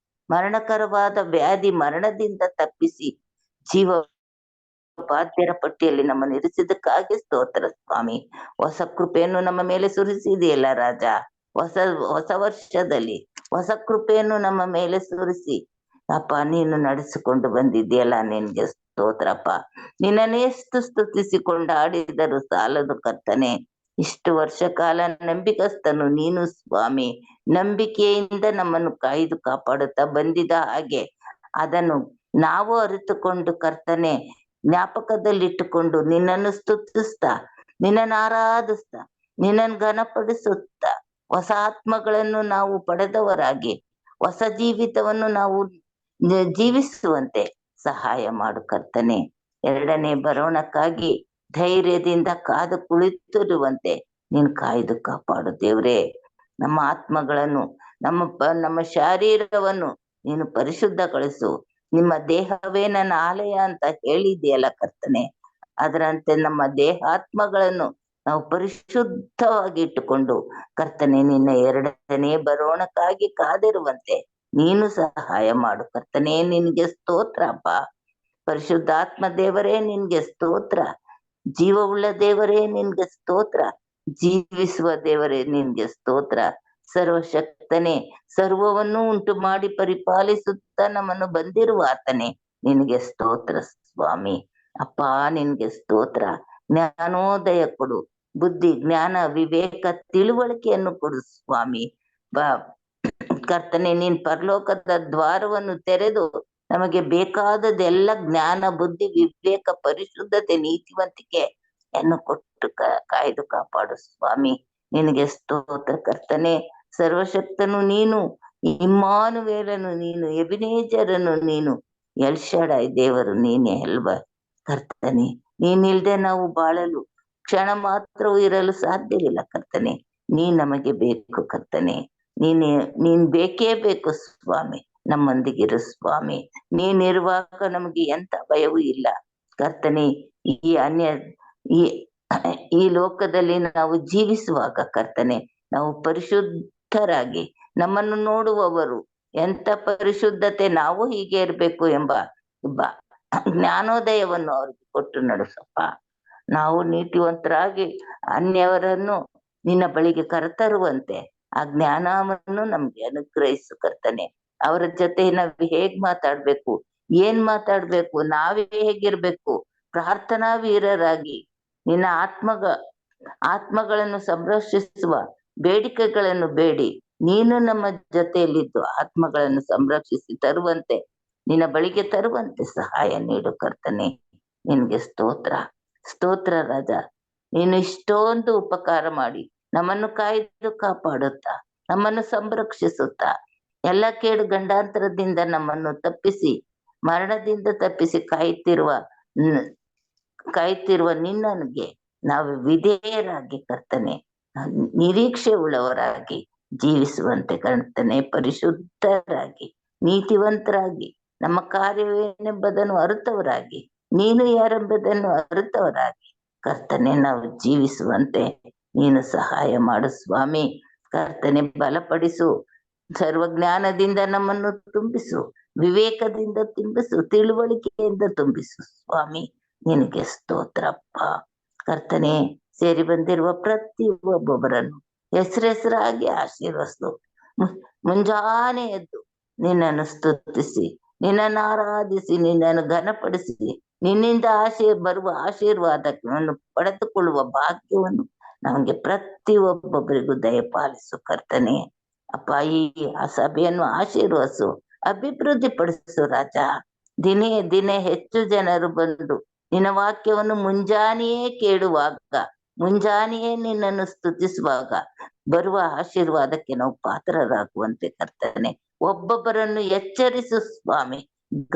ಮರಣಕರವಾದ ವ್ಯಾಧಿ ಮರಣದಿಂದ ತಪ್ಪಿಸಿ ಜೀವ ಬಾಧ್ಯರ ಪಟ್ಟಿಯಲ್ಲಿ ನಮ್ಮನ್ನು ಇರಿಸಿದ್ದಕ್ಕಾಗಿ ಸ್ತೋತ್ರ ಸ್ವಾಮಿ. ಹೊಸ ಕೃಪೆಯನ್ನು ನಮ್ಮ ಮೇಲೆ ಸುರಿಸಿದೆಯಲ್ಲ ರಾಜ. ಹೊಸ ವರ್ಷದಲ್ಲಿ ಹೊಸ ಕೃಪೆಯನ್ನು ನಮ್ಮ ಮೇಲೆ ಸುರಿಸಿ ಅಪ್ಪ ನೀನು ನಡೆಸಿಕೊಂಡು ಬಂದಿದ್ದೀಯಲ್ಲ, ನಿನ್ಗೆ ಸ್ತೋತ್ರಪ್ಪ. ನಿನ್ನನ್ನೇ ಸ್ತುತಿಸಿಕೊಂಡು ಆಡಿದರು ಸಾಲದು ಕರ್ತನೆ. ಇಷ್ಟು ವರ್ಷ ಕಾಲ ನಂಬಿಕಸ್ತನು ನೀನು ಸ್ವಾಮಿ. ನಂಬಿಕೆಯಿಂದ ನಮ್ಮನ್ನು ಕಾಯ್ದು ಕಾಪಾಡುತ್ತಾ ಬಂದಿದ್ದ ಹಾಗೆ ಅದನ್ನು ನಾವು ಅರಿತುಕೊಂಡು ಕರ್ತನೆ ಜ್ಞಾಪಕದಲ್ಲಿಟ್ಟುಕೊಂಡು ನಿನ್ನನ್ನು ಸ್ತುತಿಸ್ತಾ, ನಿನ್ನನ್ನು ಆರಾಧಿಸ್ತಾ, ನಿನ್ನನ್ನು ಘನಪಡಿಸುತ್ತಾ, ಹೊಸ ಆತ್ಮಗಳನ್ನು ನಾವು ಪಡೆದವರಾಗಿ ಹೊಸ ಜೀವಿತವನ್ನು ನಾವು ಜೀವಿಸುವಂತೆ ಸಹಾಯ ಮಾಡು ಕರ್ತನೆ. ಎರಡನೇ ಬರೋಣಕ್ಕಾಗಿ ಧೈರ್ಯದಿಂದ ಕಾದು ಕುಳಿತಿರುವಂತೆ ನೀನು ಕಾಯ್ದು ಕಾಪಾಡು ದೇವ್ರೇ. ನಮ್ಮ ಆತ್ಮಗಳನ್ನು, ನಮ್ಮ ಶರೀರವನ್ನು ನೀನು ಪರಿಶುದ್ಧಗೊಳಿಸು. ನಿಮ್ಮ ದೇಹವೇ ನನ್ನ ಆಲಯ ಅಂತ ಹೇಳಿದೆಯಲ್ಲ ಕರ್ತನೆ, ಅದರಂತೆ ನಮ್ಮ ದೇಹಾತ್ಮಗಳನ್ನು ನಾವು ಪರಿಶುದ್ಧವಾಗಿ ಇಟ್ಟುಕೊಂಡು ಕರ್ತನೆ ನಿನ್ನ ಎರಡನೇ ಬರೋಣಕ್ಕಾಗಿ ಕಾದಿರುವಂತೆ ನೀನು ಸಹಾಯ ಮಾಡು ಕರ್ತನೆ. ನಿನ್ಗೆ ಸ್ತೋತ್ರ ಅಪ್ಪ. ಪರಿಶುದ್ಧಾತ್ಮ ದೇವರೇ ನಿನ್ಗೆ ಸ್ತೋತ್ರ. ಜೀವವುಳ್ಳ ದೇವರೇ ನಿನ್ಗೆ ಸ್ತೋತ್ರ. ಜೀವಿಸುವ ದೇವರೇ ನಿನ್ಗೆ ಸ್ತೋತ್ರ. ಸರ್ವಶಕ್ತನೇ, ಸರ್ವವನ್ನು ಉಂಟು ಮಾಡಿ ಪರಿಪಾಲಿಸುತ್ತಾ ನಮ್ಮನ್ನು ಬಂದಿರುವ ಆತನೇ ನಿನಗೆ ಸ್ತೋತ್ರ ಸ್ವಾಮಿ. ಅಪ್ಪ ನಿನ್ಗೆ ಸ್ತೋತ್ರ. ಜ್ಞಾನೋದಯ ಕೊಡು, ಬುದ್ಧಿ ಜ್ಞಾನ ವಿವೇಕ ತಿಳುವಳಿಕೆಯನ್ನು ಕೊಡು ಸ್ವಾಮಿ. ಕರ್ತನೆ, ನೀನ್ ಪರಲೋಕದ ದ್ವಾರವನ್ನು ತೆರೆದು ನಮಗೆ ಬೇಕಾದದೆಲ್ಲ ಜ್ಞಾನ ಬುದ್ಧಿ ವಿವೇಕ ಪರಿಶುದ್ಧತೆ ನೀತಿವಂತಿಕೆ ಅನ್ನು ಕೊಟ್ಟು ಕಾಯ್ದು ಕಾಪಾಡು ಸ್ವಾಮಿ. ನಿನಗೆ ಸ್ತೋತ್ರ ಕರ್ತನೆ. ಸರ್ವಶಕ್ತನು ನೀನು, ಇಮ್ಮಾನುವೇಲನು ನೀನು, ಎಬಿನೇಜರನು ನೀನು, ಎಲ್ಶಡಾಯ್ ದೇವರು ನೀನೇ ಅಲ್ವಾ ಕರ್ತನೆ. ನೀನಿಲ್ದೆ ನಾವು ಬಾಳಲು ಕ್ಷಣ ಮಾತ್ರವೂ ಇರಲು ಸಾಧ್ಯವಿಲ್ಲ ಕರ್ತನೆ. ನೀನ್ ನಮಗೆ ಬೇಕು ಕರ್ತನೆ. ನೀನ್ ಬೇಕೇ ಬೇಕು ಸ್ವಾಮಿ. ನಮ್ಮೊಂದಿಗಿರು ಸ್ವಾಮಿ. ನೀನಿರುವಾಗ ನಮಗೆ ಎಂತ ಭಯವೂ ಇಲ್ಲ ಕರ್ತನೆ. ಈ ಲೋಕದಲ್ಲಿ ನಾವು ಜೀವಿಸುವಾಗ ಕರ್ತನೆ, ನಾವು ಪರಿಶುದ್ಧರಾಗಿ ನಮ್ಮನ್ನು ನೋಡುವವರು ಎಂತ ಪರಿಶುದ್ಧತೆ, ನಾವು ಹೀಗೆ ಇರ್ಬೇಕು ಎಂಬ ಜ್ಞಾನೋದಯವನ್ನು ಅವ್ರಿಗೆ ಕೊಟ್ಟು ನಡೆಸಪ್ಪ. ನಾವು ನೀತಿವಂತರಾಗಿ ಅನ್ಯವರನ್ನು ನಿನ್ನ ಬಳಿಗೆ ಕರೆತರುವಂತೆ ಆ ಜ್ಞಾನವನ್ನು ನಮ್ಗೆ ಅನುಗ್ರಹಿಸು ಕರ್ತನೆ. ಅವರ ಜೊತೆ ನಾವು ಹೇಗ್ ಮಾತಾಡ್ಬೇಕು, ಏನ್ ಮಾತಾಡ್ಬೇಕು, ನಾವೇ ಹೇಗಿರ್ಬೇಕು, ಪ್ರಾರ್ಥನಾ ವೀರರಾಗಿ ನಿನ್ನ ಆತ್ಮಗಳನ್ನು ಸಂರಕ್ಷಿಸುವ ಬೇಡಿಕೆಗಳನ್ನು ಬೇಡಿ ನೀನು ನಮ್ಮ ಜೊತೆಯಲ್ಲಿದ್ದು ಆತ್ಮಗಳನ್ನು ಸಂರಕ್ಷಿಸಿ ತರುವಂತೆ, ನಿನ್ನ ಬಳಿಗೆ ತರುವಂತೆ ಸಹಾಯ ನೀಡು ಕರ್ತನೆ. ನಿನ್ಗೆ ಸ್ತೋತ್ರ. ಸ್ತೋತ್ರ ರಾಜ. ನೀನು ಇಷ್ಟೊಂದು ಉಪಕಾರ ಮಾಡಿ ನಮ್ಮನ್ನು ಕಾಯ್ದು ಕಾಪಾಡುತ್ತಾ, ನಮ್ಮನ್ನು ಸಂರಕ್ಷಿಸುತ್ತಾ, ಎಲ್ಲ ಕೇಡು ಗಂಡಾಂತರದಿಂದ ನಮ್ಮನ್ನು ತಪ್ಪಿಸಿ, ಮರಣದಿಂದ ತಪ್ಪಿಸಿ ಕಾಯ್ತಿರುವ ನಿನ್ನನಿಗೆ ನಾವು ವಿಧೇಯರಾಗಿ ಕರ್ತನೆ, ನಿರೀಕ್ಷೆ ಉಳ್ಳವರಾಗಿ ಜೀವಿಸುವಂತೆ ಕರ್ತನೆ. ಪರಿಶುದ್ಧರಾಗಿ ನೀತಿವಂತರಾಗಿ ನಮ್ಮ ಕಾರ್ಯವೇನೆಂಬುದನ್ನು ಅರಿತವರಾಗಿ, ನೀನು ಯಾರೆಂಬುದನ್ನು ಅರಿತವರಾಗಿ ಕರ್ತನೆ ನಾವು ಜೀವಿಸುವಂತೆ ನೀನು ಸಹಾಯ ಮಾಡು ಸ್ವಾಮಿ. ಕರ್ತನೆ, ಬಲಪಡಿಸು. ಸರ್ವಜ್ಞಾನದಿಂದ ನಮ್ಮನ್ನು ತುಂಬಿಸು, ವಿವೇಕದಿಂದ ತುಂಬಿಸು, ತಿಳುವಳಿಕೆಯಿಂದ ತುಂಬಿಸು ಸ್ವಾಮಿ. ನಿನಗೆ ಸ್ತೋತ್ರಪ್ಪ ಕರ್ತನೆ. ಸೇರಿ ಬಂದಿರುವ ಪ್ರತಿ ಒಬ್ಬೊಬ್ಬರನ್ನು ಹೆಸರಾಗಿ ಆಶೀರ್ವಸು. ಮುಂಜಾನೆ ಎದ್ದು ನಿನ್ನನ್ನು ಸ್ತುತಿಸಿ, ನಿನ್ನನ್ನು ಆರಾಧಿಸಿ, ನಿನ್ನನ್ನು ಘನಪಡಿಸಿ, ನಿನ್ನಿಂದ ಬರುವ ಆಶೀರ್ವಾದವನ್ನು ಪಡೆದುಕೊಳ್ಳುವ ಭಾಗ್ಯವನ್ನು ನಮಗೆ ಪ್ರತಿ ಒಬ್ಬೊಬ್ಬರಿಗೂ ದಯಪಾಲಿಸು ಕರ್ತನೆ. ಅಪ್ಪ, ಈ ಸಭೆಯನ್ನು ಆಶೀರ್ವಸು, ಅಭಿವೃದ್ಧಿ ಪಡಿಸು ರಾಜ. ದಿನೇ ದಿನೇ ಹೆಚ್ಚು ಜನರು ಬಂದು ನಿನ್ನ ವಾಕ್ಯವನ್ನು ಮುಂಜಾನೆಯೇ ಕೇಳುವಾಗ, ಮುಂಜಾನೆಯೇ ನಿನ್ನನ್ನು ಸ್ತುತಿಸುವಾಗ ಬರುವ ಆಶೀರ್ವಾದಕ್ಕೆ ನಾವು ಪಾತ್ರರಾಗುವಂತೆ ಕರ್ತನೆ. ಒಬ್ಬೊಬ್ಬರನ್ನು ಎಚ್ಚರಿಸು ಸ್ವಾಮಿ,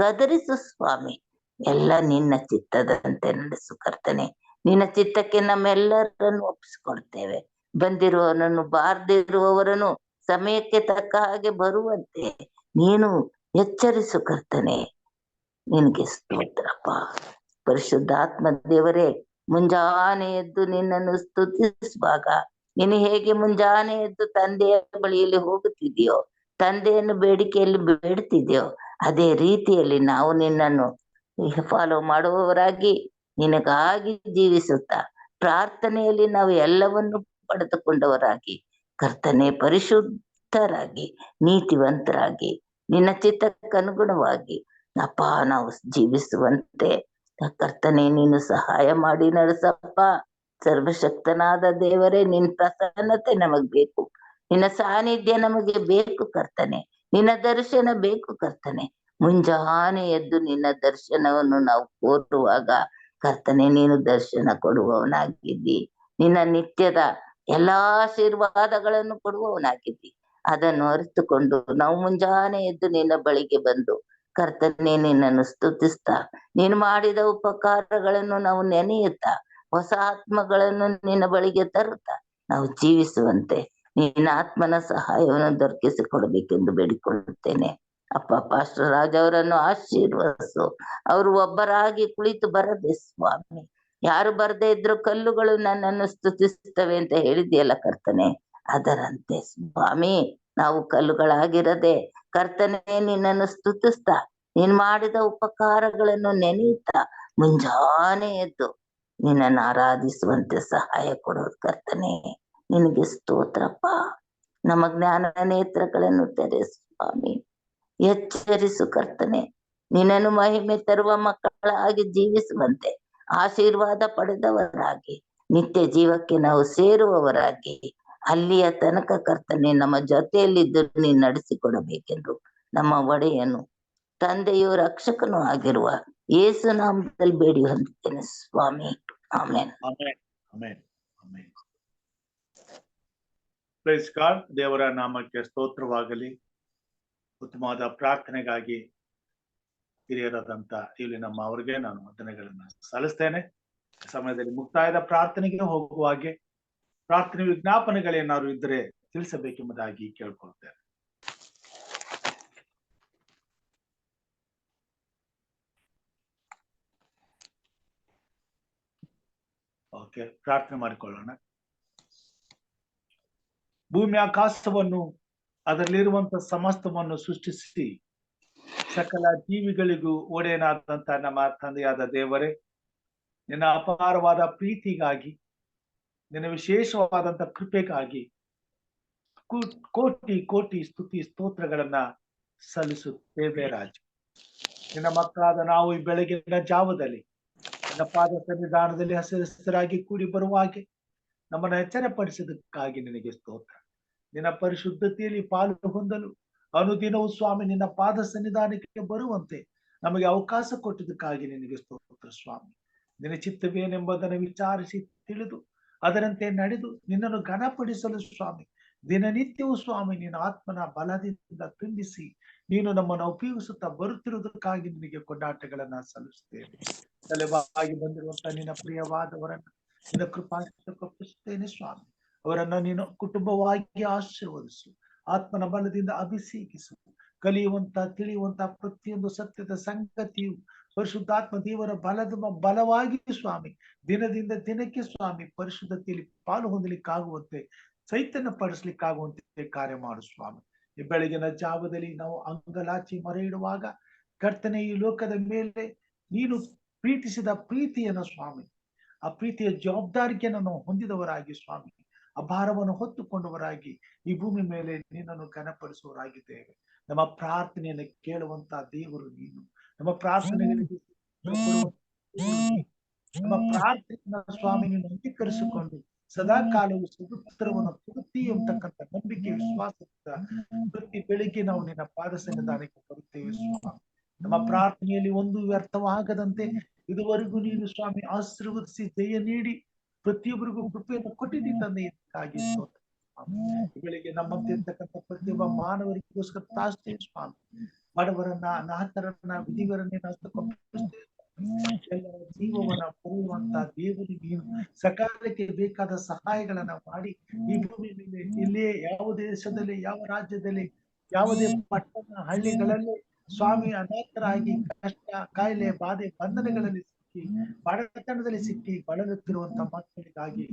ಗದರಿಸು ಸ್ವಾಮಿ. ಎಲ್ಲ ನಿನ್ನ ಚಿತ್ತದಂತೆ ನಡೆಸು ಕರ್ತನೆ. ನಿನ್ನ ಚಿತ್ತಕ್ಕೆ ನಮ್ಮೆಲ್ಲರನ್ನು ಒಪ್ಪಿಸಿಕೊಳ್ತೇವೆ. ಬಂದಿರುವವರನ್ನು ಬಾರದಿರುವವರನ್ನು ಸಮಯಕ್ಕೆ ತಕ್ಕ ಹಾಗೆ ಬರುವಂತೆ ನೀನು ಎಚ್ಚರಿಸು ಕರ್ತನೆ. ನಿನಗೆ ಸ್ತೋತ್ರಪ್ಪ. ಪರಿಶುದ್ಧಾತ್ಮ ದೇವರೇ, ಮುಂಜಾನೆ ಎದ್ದು ನಿನ್ನನ್ನು ಸ್ತುತಿಸುವಾಗ ನೀನು ಹೇಗೆ ಮುಂಜಾನೆ ಎದ್ದು ತಂದೆಯ ಬಳಿಯಲ್ಲಿ ಹೋಗುತ್ತಿದೆಯೋ, ತಂದೆಯನ್ನು ಬೇಡಿಕೆಯಲ್ಲಿ ಬೇಡ್ತಿದೆಯೋ, ಅದೇ ರೀತಿಯಲ್ಲಿ ನಾವು ನಿನ್ನನ್ನು ಫಾಲೋ ಮಾಡುವವರಾಗಿ ನಿನಗಾಗಿ ಜೀವಿಸುತ್ತಾ ಪ್ರಾರ್ಥನೆಯಲ್ಲಿ ನಾವು ಎಲ್ಲವನ್ನು ಪಡೆದುಕೊಂಡವರಾಗಿ ಕರ್ತನೆ, ಪರಿಶುದ್ಧರಾಗಿ ನೀತಿವಂತರಾಗಿ ನಿನ್ನ ಚಿತ್ತಕ್ಕನುಗುಣವಾಗಿ ಅಪ್ಪ ನಾವು ಜೀವಿಸುವಂತೆ ಕರ್ತನೆ ನೀನು ಸಹಾಯ ಮಾಡಿ ನಡೆಸಪ್ಪ. ಸರ್ವಶಕ್ತನಾದ ದೇವರೇ, ನಿನ್ನ ಪ್ರಸನ್ನತೆ ನಮಗ್ ಬೇಕು, ನಿನ್ನ ಸಾನ್ನಿಧ್ಯ ನಮಗೆ ಬೇಕು ಕರ್ತನೆ, ನಿನ್ನ ದರ್ಶನ ಬೇಕು ಕರ್ತನೆ. ಮುಂಜಾನೆ ಎದ್ದು ನಿನ್ನ ದರ್ಶನವನ್ನು ನಾವು ಕೋರುವಾಗ ಕರ್ತನೆ ನೀನು ದರ್ಶನ ಕೊಡುವವನಾಗಿದ್ದಿ. ನಿನ್ನ ನಿತ್ಯದ ಎಲ್ಲಾ ಆಶೀರ್ವಾದಗಳನ್ನು ಕೊಡುವವನಾಗಿದ್ದಿ. ಅದನ್ನು ಅರಿತುಕೊಂಡು ನಾವು ಮುಂಜಾನೆ ಎದ್ದು ನಿನ್ನ ಬಳಿಗೆ ಬಂದು ಕರ್ತನೆ ನಿನ್ನನ್ನು ಸ್ತುತಿಸ್ತಾ, ನೀನು ಮಾಡಿದ ಉಪಕಾರಗಳನ್ನು ನಾವು ನೆನೆಯುತ್ತಾ, ಹೊಸ ಆತ್ಮಗಳನ್ನು ನಿನ್ನ ಬಳಿಗೆ ತರುತ್ತಾ ನಾವು ಜೀವಿಸುವಂತೆ ನಿನ್ನ ಆತ್ಮನ ಸಹಾಯವನ್ನು ದೊರಕಿಸಿಕೊಡಬೇಕೆಂದು ಬೇಡಿಕೊಳ್ಳುತ್ತೇನೆ. ಅಪ್ಪ, ಪಾಸ್ಟರ್ ರಾಜ್ ಅವರನ್ನು ಆಶೀರ್ವದಿಸು. ಅವರು ಒಬ್ಬರಾಗಿ ಕುಳಿತು ಬರದೆ ಸ್ವಾಮಿ, ಯಾರು ಬರದೇ ಇದ್ರು ಕಲ್ಲುಗಳು ನನ್ನನ್ನು ಸ್ತುತಿಸ್ತವೆ ಅಂತ ಹೇಳಿದ್ಯಲ್ಲ ಕರ್ತನೆ, ಅದರಂತೆ ಸ್ವಾಮಿ ನಾವು ಕಲ್ಲುಗಳಾಗಿರದೆ ಕರ್ತನೆ ನಿನ್ನನ್ನು ಸ್ತುತಿಸ್ತಾ, ನೀನ್ ಮಾಡಿದ ಉಪಕಾರಗಳನ್ನು ನೆನೆಯುತ್ತಾ ಮುಂಜಾನೆ ಎದ್ದು ನಿನ್ನನ್ನು ಆರಾಧಿಸುವಂತೆ ಸಹಾಯ ಕೊಡೋದು ಕರ್ತನೆ. ನಿನಗೆ ಸ್ತೋತ್ರಪ್ಪ. ನಮ್ಮ ಜ್ಞಾನ ನೇತ್ರಗಳನ್ನು ತೆರೆಸು ಸ್ವಾಮಿ. ಎಚ್ಚರಿಸು ಕರ್ತನೆ. ನಿನ್ನನ್ನು ಮಹಿಮೆ ತರುವ ಮಕ್ಕಳಾಗಿ ಜೀವಿಸುವಂತೆ, ಆಶೀರ್ವಾದ ಪಡೆದವರಾಗಿ, ನಿತ್ಯ ಜೀವಕ್ಕೆ ನಾವು ಸೇರುವವರಾಗಿ, ಅಲ್ಲಿಯ ತನಕ ಕರ್ತನೆ ನಮ್ಮ ಜೊತೆಯಲ್ಲಿದ್ದು ನೀನು ನಡೆಸಿಕೊಡಬೇಕೆಂದು ನಮ್ಮ ಒಡೆಯನು, ತಂದೆಯು, ರಕ್ಷಕನೂ ಆಗಿರುವ ಯೇಸು ನಾಮದಲ್ಲಿ ಬೇಡಿ ಹೊಂದುತ್ತೇನೆ ಸ್ವಾಮಿ. ಆಮೇನ್. Praise God. ದೇವರ ನಾಮಕ್ಕೆ ಸ್ತೋತ್ರವಾಗಲಿ. ಉತ್ತಮವಾದ ಪ್ರಾರ್ಥನೆಗಾಗಿ ಹಿರಿಯರಾದಂತ ಇಲ್ಲಿ ನಮ್ಮ ಅವರಿಗೆ ನಾನು ವಂದನೆಗಳನ್ನ ಸಲ್ಲಿಸ್ತೇನೆ. ಸಮಯದಲ್ಲಿ ಮುಕ್ತಾಯದ ಪ್ರಾರ್ಥನೆಗೆ ಹೋಗುವ ಹಾಗೆ ಪ್ರಾರ್ಥನೆ ವಿಜ್ಞಾಪನೆಗಳೇನಾದ್ರು ಇದ್ರೆ ತಿಳಿಸಬೇಕೆಂಬುದಾಗಿ ಕೇಳ್ಕೊಳ್ತೇನೆ. ಓಕೆ, ಪ್ರಾರ್ಥನೆ ಮಾಡಿಕೊಳ್ಳೋಣ. ಭೂಮಿ ಆಕಾಶವನ್ನು ಅದರಲ್ಲಿರುವಂತ ಸಮಸ್ತವನ್ನು ಸೃಷ್ಟಿಸಿ ಸಕಲ ಜೀವಿಗಳಿಗೂ ಒಡೆಯನಾದಂತ ನಮ್ಮ ತಂದೆಯಾದ ದೇವರೇ, ನಿನ್ನ ಅಪಾರವಾದ ಪ್ರೀತಿಗಾಗಿ, ನಿನ್ನ ವಿಶೇಷವಾದಂತ ಕೃಪೆಗಾಗಿ ಕೋಟಿ ಕೋಟಿ ಸ್ತುತಿ ಸ್ತೋತ್ರಗಳನ್ನ ಸಲ್ಲಿಸುತ್ತೇವೆ ರಾಜ. ನಿನ್ನ ಮಕ್ಕಳಾದ ನಾವು ಈ ಬೆಳಗಿನ ಜಾವದಲ್ಲಿ ನಿನ್ನ ಪಾದ ಸನ್ನಿಧಾನದಲ್ಲಿ ಹಸಿರಾಗಿ ಕೂಡಿ ಬರುವ ಹಾಗೆ ನಮ್ಮನ್ನು ಎಚ್ಚರಪಡಿಸಿದಕ್ಕಾಗಿ ನಿನಗೆ ಸ್ತೋತ್ರ. ನಿನ್ನ ಪರಿಶುದ್ಧತೆಯಲ್ಲಿ ಪಾಲು ಹೊಂದಲು ಅನುದಿನವೂ ಸ್ವಾಮಿ ನಿನ್ನ ಪಾದ ಸನ್ನಿಧಾನಕ್ಕೆ ಬರುವಂತೆ ನಮಗೆ ಅವಕಾಶ ಕೊಟ್ಟಿದ್ದಕ್ಕಾಗಿ ನಿನಗೆ ಸ್ತೋತ್ರ ಸ್ವಾಮಿ. ನಿನ್ನ ಚಿತ್ತವೇನೆಂಬುದನ್ನು ವಿಚಾರಿಸಿ ತಿಳಿದು ಅದರಂತೆ ನಡೆದು ನಿನ್ನನ್ನು ಘನಪಡಿಸಲು ಸ್ವಾಮಿ ದಿನನಿತ್ಯವೂ ಸ್ವಾಮಿ ನಿನ್ನ ಆತ್ಮನ ಬಲದಿಂದ ತುಂಬಿಸಿ ನೀನು ನಮ್ಮನ್ನು ಉಪಯೋಗಿಸುತ್ತಾ ಬರುತ್ತಿರುವುದಕ್ಕಾಗಿ ನಿನಗೆ ಕೊಂಡಾಟಗಳನ್ನ ಸಲ್ಲಿಸುತ್ತೇವೆ. ತಲೆಬಾಗಿ ಬಂದಿರುವಂತಹ ನಿನ್ನ ಪ್ರಿಯವಾದವರನ್ನ ನಿನ್ನ ಕೃಪಾಸ್ತೇನೆ ಸ್ವಾಮಿ. ಅವರನ್ನ ನೀನು ಕುಟುಂಬವಾಗಿ ಆಶೀರ್ವದಿಸು, ಆತ್ಮನ ಬಲದಿಂದ ಅಭಿಷೇಕಿಸು. ಕಲಿಯುವಂತ ತಿಳಿಯುವಂತ ಪ್ರತಿಯೊಂದು ಸತ್ಯದ ಸಂಗತಿಯು ಪರಿಶುದ್ಧಾತ್ಮ ದೇವರ ಬಲವಾಗಿ ಸ್ವಾಮಿ ದಿನದಿಂದ ದಿನಕ್ಕೆ ಸ್ವಾಮಿ ಪರಿಶುದ್ಧತೆಯಲ್ಲಿ ಪಾಲು ಹೊಂದಲಿಕ್ಕಾಗುವಂತೆ, ಚೈತನ್ಯ ಪಡಿಸ್ಲಿಕ್ಕಾಗುವಂತೆ ಕಾರ್ಯ ಮಾಡು ಸ್ವಾಮಿ. ಈ ಬೆಳಗಿನ ಜಾವದಲ್ಲಿ ನಾವು ಅಂಗಲಾಚಿ ಮೊರೆ ಇಡುವಾಗ ಕರ್ತನೆ ಈ ಲೋಕದ ಮೇಲೆ ನೀನು ಪ್ರೀತಿಸಿದ ಪ್ರೀತಿಯನ್ನು ಸ್ವಾಮಿ, ಆ ಪ್ರೀತಿಯ ಜವಾಬ್ದಾರಿಕೆಯನ್ನು ನಾವು ಹೊಂದಿದವರಾಗಿ ಸ್ವಾಮಿ, ಆ ಭಾರವನ್ನು ಹೊತ್ತುಕೊಂಡವರಾಗಿ ಈ ಭೂಮಿ ಮೇಲೆ ನಿನ್ನನ್ನು ಘನಪಡಿಸುವವರಾಗಿದ್ದೇವೆ. ನಮ್ಮ ಪ್ರಾರ್ಥನೆಯನ್ನು ಕೇಳುವಂತ ದೇವರು ನೀನು. ನಮ್ಮ ಪ್ರಾರ್ಥನೆಗಳಿಗೆ ನಮ್ಮ ಪ್ರಾರ್ಥನೆಯನ್ನ ಸ್ವಾಮಿ ನೀನು ಅಂಗೀಕರಿಸಿಕೊಂಡು ಸದಾ ಕಾಲವು ಸುತ್ತರವನ್ನು ಕೊಡುತ್ತೀ ಅಂತಕ್ಕಂಥ ನಂಬಿಕೆ ವಿಶ್ವಾಸದಿಂದ ಪ್ರತಿ ಬೆಳಿಗ್ಗೆ ನಾವು ನಿನ್ನ ಪಾದ ಸನ್ನಿಧಾನಕ್ಕೆ ಬರುತ್ತೇವೆ ಸ್ವಾಮಿ. ನಮ್ಮ ಪ್ರಾರ್ಥನೆಯಲ್ಲಿ ಒಂದು ವ್ಯರ್ಥವಾಗದಂತೆ ಇದುವರೆಗೂ ನೀನು ಸ್ವಾಮಿ ಆಶೀರ್ವದಿಸಿ ಜಯ ನೀಡಿ ಪ್ರತಿಯೊಬ್ಬರಿಗೂ ಕೃಪೆಯನ್ನು ಕೊಟ್ಟಿದ್ದೀ ತಂದೆ. ಇದಕ್ಕಾಗಿ ಬೆಳಿಗ್ಗೆ ನಮ್ಮಂತೆ ಇರ್ತಕ್ಕಂಥ ಪ್ರತಿಯೊಬ್ಬ ಮಾನವರಿಗೋಸ್ಕರ ತಾಸ್ತೇವೆ ಸ್ವಾಮಿ. ಬಡವರನ್ನ, ಅನಾಥರನ್ನ, ವಿಧಿವರನ್ನ ಎಲ್ಲರ ಜೀವವನ್ನ ಪಡೆಯುವಂತ ದೇವರು ನೀನು. ಸಕಾಲಕ್ಕೆ ಬೇಕಾದ ಸಹಾಯಗಳನ್ನ ಮಾಡಿ ಈ ಭೂಮಿ ಮೇಲೆ ಇಲ್ಲೇ ಯಾವ ದೇಶದಲ್ಲಿ, ಯಾವ ರಾಜ್ಯದಲ್ಲಿ, ಯಾವುದೇ ಪಟ್ಟಣ ಹಳ್ಳಿಗಳಲ್ಲಿ ಸ್ವಾಮಿ ಅನಾಥರಾಗಿ ಕಷ್ಟ, ಕಾಯಿಲೆ, ಬಾಧೆ, ಬಂಧನಗಳಲ್ಲಿ ಸಿಕ್ಕಿ ಬಡತನದಲ್ಲಿ ಸಿಕ್ಕಿ ಬಳಲುತ್ತಿರುವಂತ ಮಕ್ಕಳಿಗಾಗಿ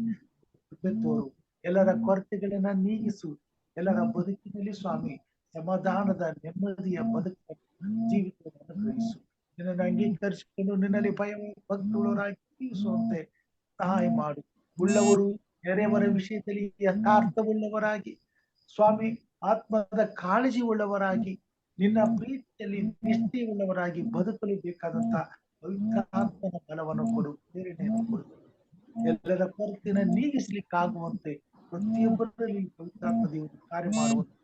ತೋರು. ಎಲ್ಲರ ಕೊರತೆಗಳನ್ನ ನೀಗಿಸು. ಎಲ್ಲರ ಬದುಕಿನಲ್ಲಿ ಸ್ವಾಮಿ ಸಮಾಧಾನದ ನೆಮ್ಮದಿಯ ಬದುಕು ಜೀವಿತವನ್ನು ಅನುಗ್ರಹಿಸು. ನಿನ್ನನ್ನು ಅಂಗೀಕರಿಸಿಕೊಂಡು ನಿನ್ನಲ್ಲಿ ಭಯ ಭಕ್ತುಗಳರಾಗಿ ಜೀವಿಸುವಂತೆ ಸಹಾಯ ಮಾಡು. ಉಳ್ಳವರು ನೆರೆಯವರ ವಿಷಯದಲ್ಲಿ ಯಥಾರ್ಥವುಳ್ಳವರಾಗಿ ಸ್ವಾಮಿ ಆತ್ಮದ ಕಾಳಜಿ ಉಳ್ಳವರಾಗಿ ನಿನ್ನ ಪ್ರೀತಿಯಲ್ಲಿ ನಿಷ್ಠೆಯುಳ್ಳವರಾಗಿ ಬದುಕಲು ಬೇಕಾದಂತ ಪವಿತ್ರಾತ್ಮನ ಬಲವನ್ನು ಕೊಡು, ಪ್ರೇರಣೆಯನ್ನು ಕೊಡು. ಎಲ್ಲರ ಕೊರತೆಯನ್ನು ನೀಗಿಸ್ಲಿಕ್ಕಾಗುವಂತೆ ಪ್ರತಿಯೊಬ್ಬರಲ್ಲಿ ಪವಿತ್ರಾತ್ಮ ದೇವರು ಕಾರ್ಯ ಮಾಡುವಂತೆ